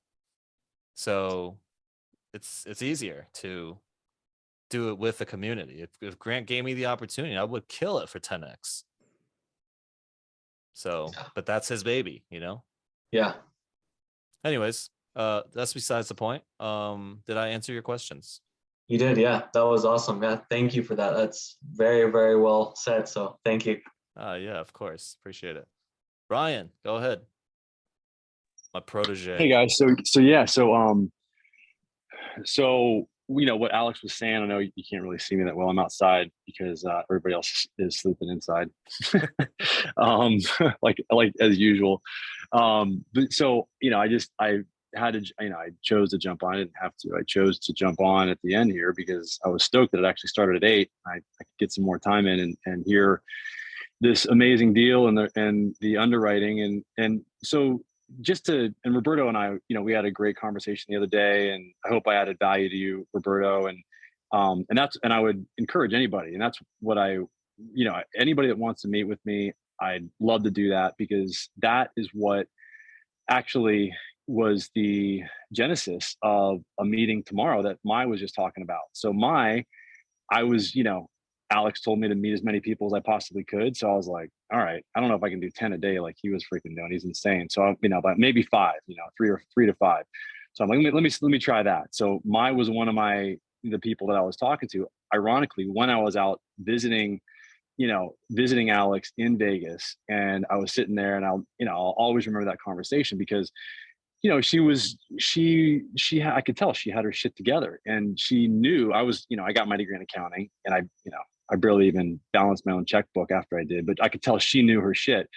So it's easier to do it with the community. If Grant gave me the opportunity, I would kill it for 10X. So, but that's his baby, you know? Yeah. Anyways, that's besides the point. Did I answer your questions? You did. Yeah. That was awesome. Yeah. Thank you for that. That's very, very well said. So thank you. Yeah, of course. Appreciate it. Ryan, go ahead. My protege. Hey guys. So you know what Alex was saying. I know you can't really see me that well. I'm outside because everybody else is sleeping inside, like as usual. But so you know, I had to, you know, I chose to jump on. I didn't have to. I chose to jump on at the end here because I was stoked that it actually started at 8. I could get some more time in and hear this amazing deal and the underwriting and so. And Roberto and I, you know, we had a great conversation the other day, and I hope I added value to you, Roberto. And I would encourage anybody, and that's what anybody that wants to meet with me, I'd love to do that, because that is what actually was the genesis of a meeting tomorrow that Mai was just talking about. So I was, you know, Alex told me to meet as many people as I possibly could. So I was like, all right, I don't know if I can do 10 a day like he was freaking doing. He's insane. So, you know, but maybe 5, you know, 3 to 5. So I'm like, let me try that. So Mai was one of the people that I was talking to, ironically, when I was out visiting Alex in Vegas, and I was sitting there, and I'll always remember that conversation because, you know, I could tell she had her shit together, and she knew I got my degree in accounting, and I barely even balanced my own checkbook after I did, but I could tell she knew her shit.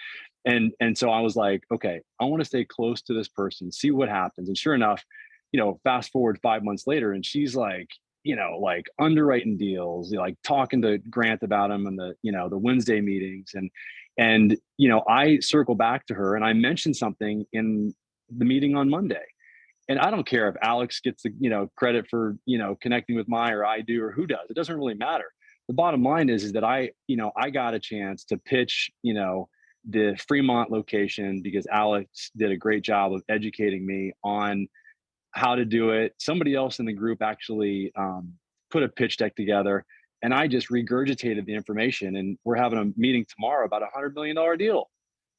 And so I was like, okay, I want to stay close to this person, see what happens. And sure enough, fast forward 5 months later, and she's like, like underwriting deals, like talking to Grant about them and the Wednesday meetings. And I circle back to her and I mentioned something in the meeting on Monday. And I don't care if Alex gets the, credit for, connecting with Mai, or I do, or who does. It doesn't really matter. The bottom line is that I got a chance to pitch, the Fremont location because Alex did a great job of educating me on how to do it. Somebody else in the group actually put a pitch deck together, and I just regurgitated the information. And we're having a meeting tomorrow about $100 million deal.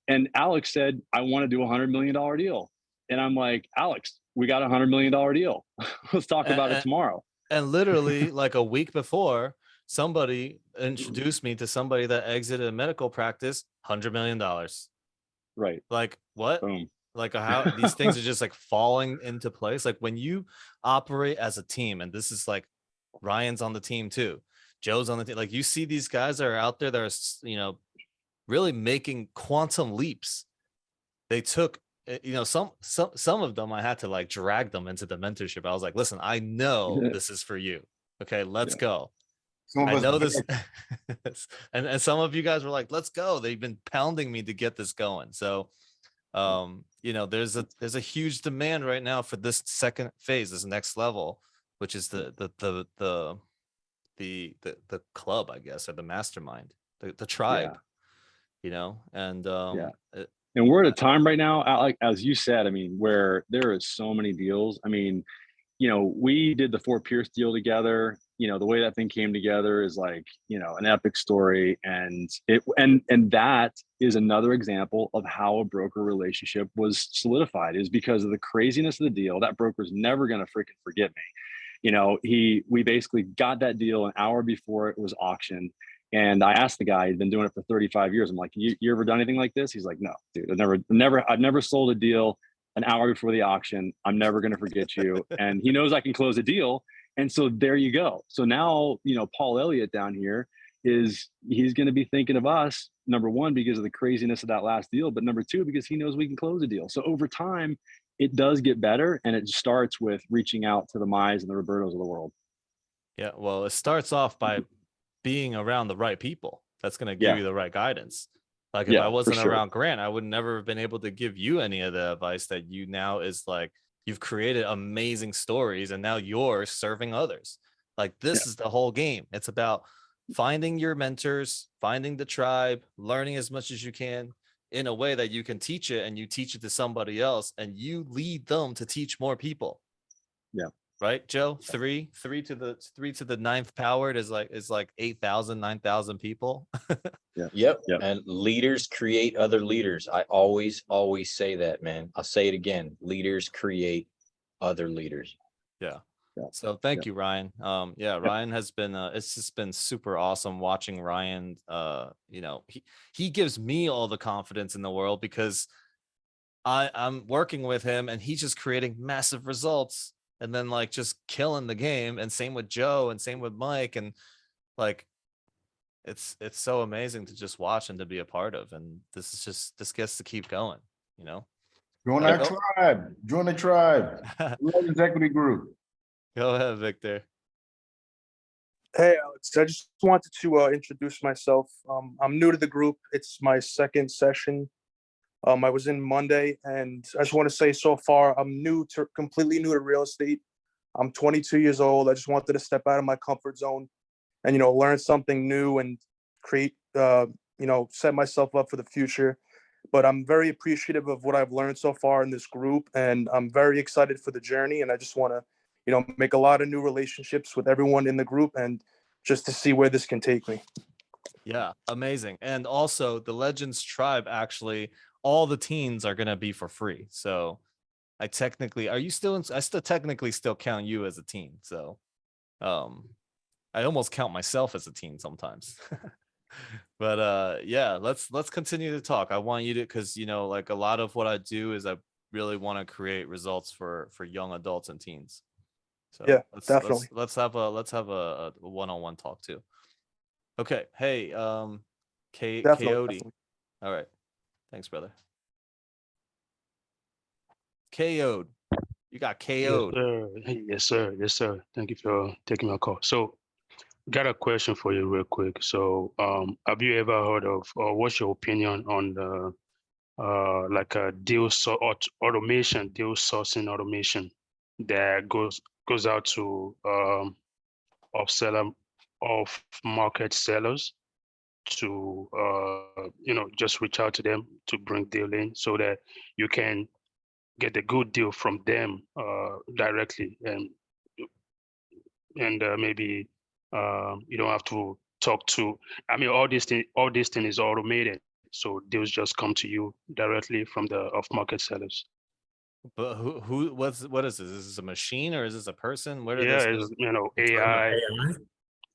And Alex said, I want to do $100 million deal. And I'm like, Alex, we got $100 million deal. Let's talk about it tomorrow. And literally like a week before, somebody introduced me to somebody that exited a medical practice, $100 million. Right. Like what? Boom. Like how these things are just like falling into place. Like when you operate as a team, and this is like Ryan's on the team too, Joe's on the team. Like you see these guys that are out there that are, really making quantum leaps. They took, some of them I had to like drag them into the mentorship. I was like, listen, I know this is for you. Okay, let's go. I know this. and some of you guys were like, let's go. They've been pounding me to get this going. So there's a huge demand right now for this second phase, this next level, which is the club, I guess, or the mastermind, the tribe, and and we're at a time right now, like as you said, I mean, where there is so many deals. I mean, we did the Fort Pierce deal together. The way that thing came together is like, an epic story. And that is another example of how a broker relationship was solidified, is because of the craziness of the deal. That broker's never going to freaking forget me. We basically got that deal an hour before it was auctioned. And I asked the guy, he'd been doing it for 35 years. I'm like, you ever done anything like this? He's like, no, dude, I've never sold a deal an hour before the auction. I'm never going to forget you. And he knows I can close a deal. And so there you go. So now, Paul Elliott down here he's going to be thinking of us, number one, because of the craziness of that last deal, but number two, because he knows we can close a deal. So over time, it does get better. And it starts with reaching out to the Mai's and the Robertos of the world. Yeah. Well, it starts off by being around the right people. That's going to give you the right guidance. Like if I wasn't around Grant, I would never have been able to give you any of the advice that you now is like, you've created amazing stories and now you're serving others. Like this is the whole game. It's about finding your mentors, finding the tribe, learning as much as you can in a way that you can teach it, and you teach it to somebody else and you lead them to teach more people. Yeah. Right, Joe? Three to the ninth powered is like 8,000, 9,000 people. Yep. And leaders create other leaders. I always say that, man. I'll say it again. Leaders create other leaders. Yeah. So thank you, Ryan. Ryan has been it's just been super awesome watching Ryan. He gives me all the confidence in the world because I'm working with him and he's just creating massive results and then like just killing the game. And same with Joe and same with Mike. And like it's so amazing to just watch and to be a part of. And this gets to keep going, Join our tribe. Join the tribe. Legends Equity Group. Go ahead, Victor. Hey, Alex. I just wanted to introduce myself. I'm new to the group. It's my second session. I was in Monday, and I just want to say so far, I'm completely new to real estate. I'm 22 years old. I just wanted to step out of my comfort zone and, learn something new and create, set myself up for the future. But I'm very appreciative of what I've learned so far in this group, and I'm very excited for the journey. And I just want to, make a lot of new relationships with everyone in the group and just to see where this can take me. Yeah, amazing. And also the Legends Tribe, actually, all the teens are going to be for free. So I still technically still count you as a teen. So I almost count myself as a teen sometimes. But let's continue to talk. I want you to, because like a lot of what I do is I really want to create results for young adults and teens. So yeah, definitely. Let's have a one-on-one talk too. Okay. Hey, Coyote. All right. Thanks, brother. Coyote. You got Yes, KO'd. sir. Yes, sir. Yes, sir. Thank you for taking my call. So, got a question for you real quick. So, have you ever heard of, or what's your opinion on the, like a automation, deal sourcing automation that goes out to off market sellers to just reach out to them to bring deal in so that you can get a good deal from them directly, and maybe you don't have to talk to. I mean, all this thing is automated, so deals just come to you directly from the off market sellers. But what is this? Is this a machine or is this a person? Where did Yeah, this it's go? AI,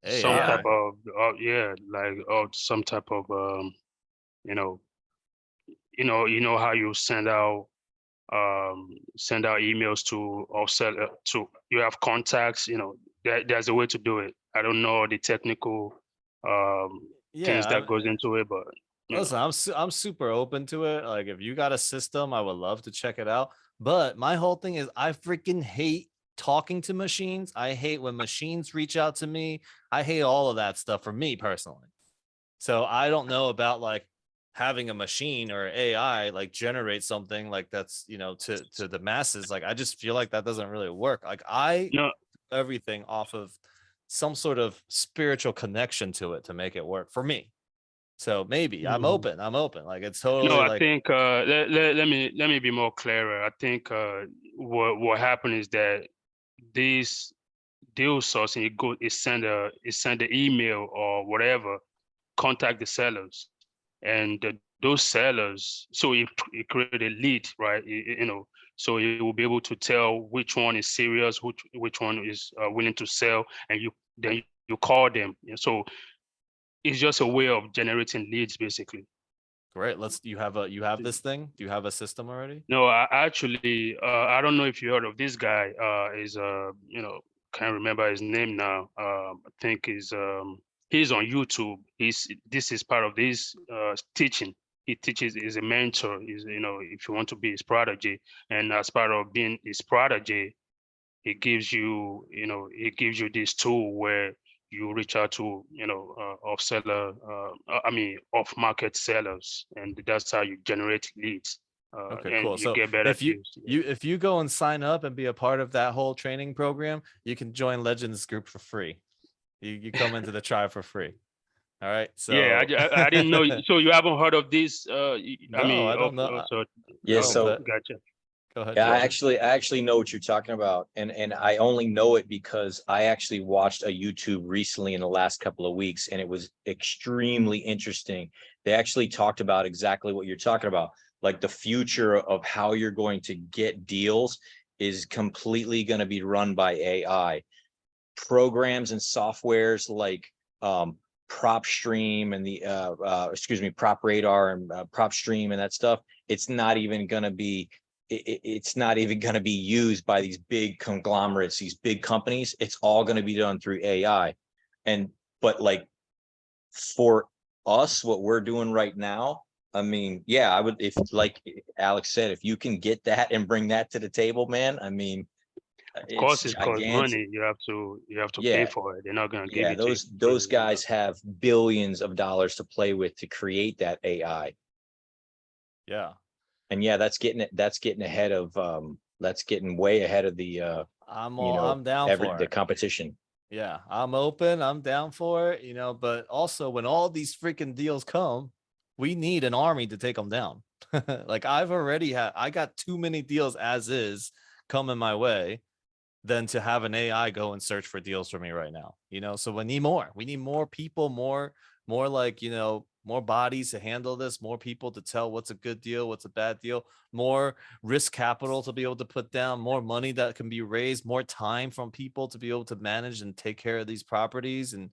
some AI. type of yeah, like some type of you know how you send out emails to or sell to, you have contacts, there's a way to do it. I don't know the technical things Yeah, that goes into it, but listen, I'm super open to it. Like, if you got a system, I would love to check it out. But my whole thing is, I freaking hate talking to machines. I hate when machines reach out to me. I hate all of that stuff for me personally. So I don't know about like having a machine or AI like generate something like that's, to the masses. Like, I just feel like that doesn't really work. Like, I no, everything off of some sort of spiritual connection to it to make it work for me. So maybe I'm open. Like, it's totally I like, think let me be more clearer. I think what happened is that this deal sourcing, it send an email or whatever, contact the sellers, and those sellers, so it create a lead, right? So you will be able to tell which one is serious, which one is willing to sell, and then you call them. So it's just a way of generating leads, basically. great. You have this thing? Do you have a system already? No, I actually, I don't know if you heard of this guy. Is can't remember his name now. I think he's on YouTube. This is part of this teaching. He teaches. Is a mentor. If you want to be his prodigy, and as part of being his prodigy, he gives you this tool where you reach out to off market sellers, and that's how you generate leads. Okay, And cool. you So get better deals. if you go and sign up and be a part of that whole training program, you can join Legends group for free. You come into the tribe for free. All right. Yeah, So I didn't know. So you haven't heard of this? no, I don't know. Yeah, No, so but gotcha. go ahead, yeah, Jordan. I actually know what you're talking about, and I only know it because I actually watched a YouTube recently in the last couple of weeks, and it was extremely interesting. They actually talked about exactly what you're talking about, like the future of how you're going to get deals is completely going to be run by AI. Programs and softwares like PropStream and Prop Radar and PropStream and that stuff, it's not even going to be used by these big conglomerates, these big companies. It's all going to be done through AI. But like for us, what we're doing right now, I mean, yeah, I would, if like Alex said, if you can get that and bring that to the table, man, I mean, Of course, it's it costs gigantic. money. You have to pay Yeah, for it. They're not gonna give yeah, it to you. those guys have billions of dollars to play with to create that AI. Yeah. And yeah, that's getting ahead of that's getting way ahead of the I'm down for the it. competition. Yeah, I'm open. I'm down for it, but also when all these freaking deals come, we need an army to take them down. Like, I got too many deals as is coming my way than to have an AI go and search for deals for me right now. So we need more people, more like, more bodies to handle this, more people to tell what's a good deal, what's a bad deal, more risk capital to be able to put down, more money that can be raised, more time from people to be able to manage and take care of these properties and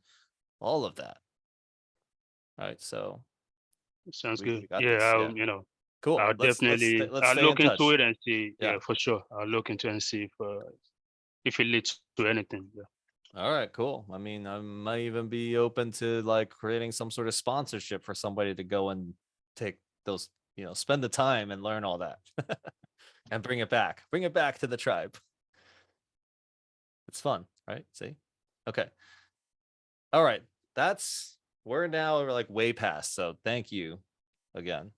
all of that. All right. So Sounds we good. got Yeah, this. Yeah. Cool. I'll Let's definitely I'll stay in look into touch. it and see. Yeah. Yeah, for sure. I'll look into it and see if it leads to anything. Yeah. All right, cool. I mean, I might even be open to like creating some sort of sponsorship for somebody to go and take those, spend the time and learn all that. and bring it back. Bring it back to the tribe. It's fun, right? See? Okay. All right. We're now like way past. So thank you again,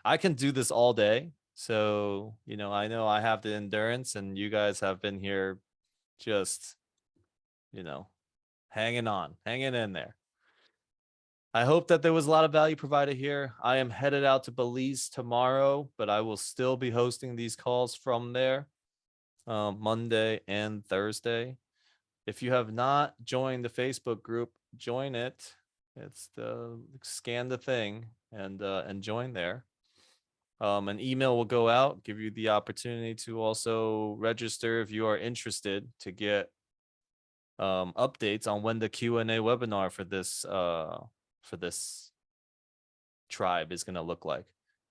I can do this all day. So, I know I have the endurance and you guys have been here just, hanging in there. I hope that there was a lot of value provided here. I am headed out to Belize tomorrow, but I will still be hosting these calls from there Monday and Thursday. If you have not joined the Facebook group, join it. It's scan the thing and join there. An email will go out, give you the opportunity to also register if you are interested to get updates on when the Q&A webinar for this tribe is going to look like.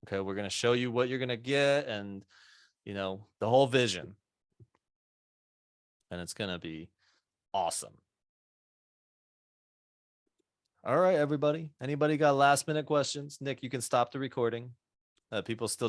Okay, we're going to show you what you're going to get and the whole vision. And it's going to be awesome. All right, everybody. Anybody got last minute questions? Nick, you can stop the recording. People still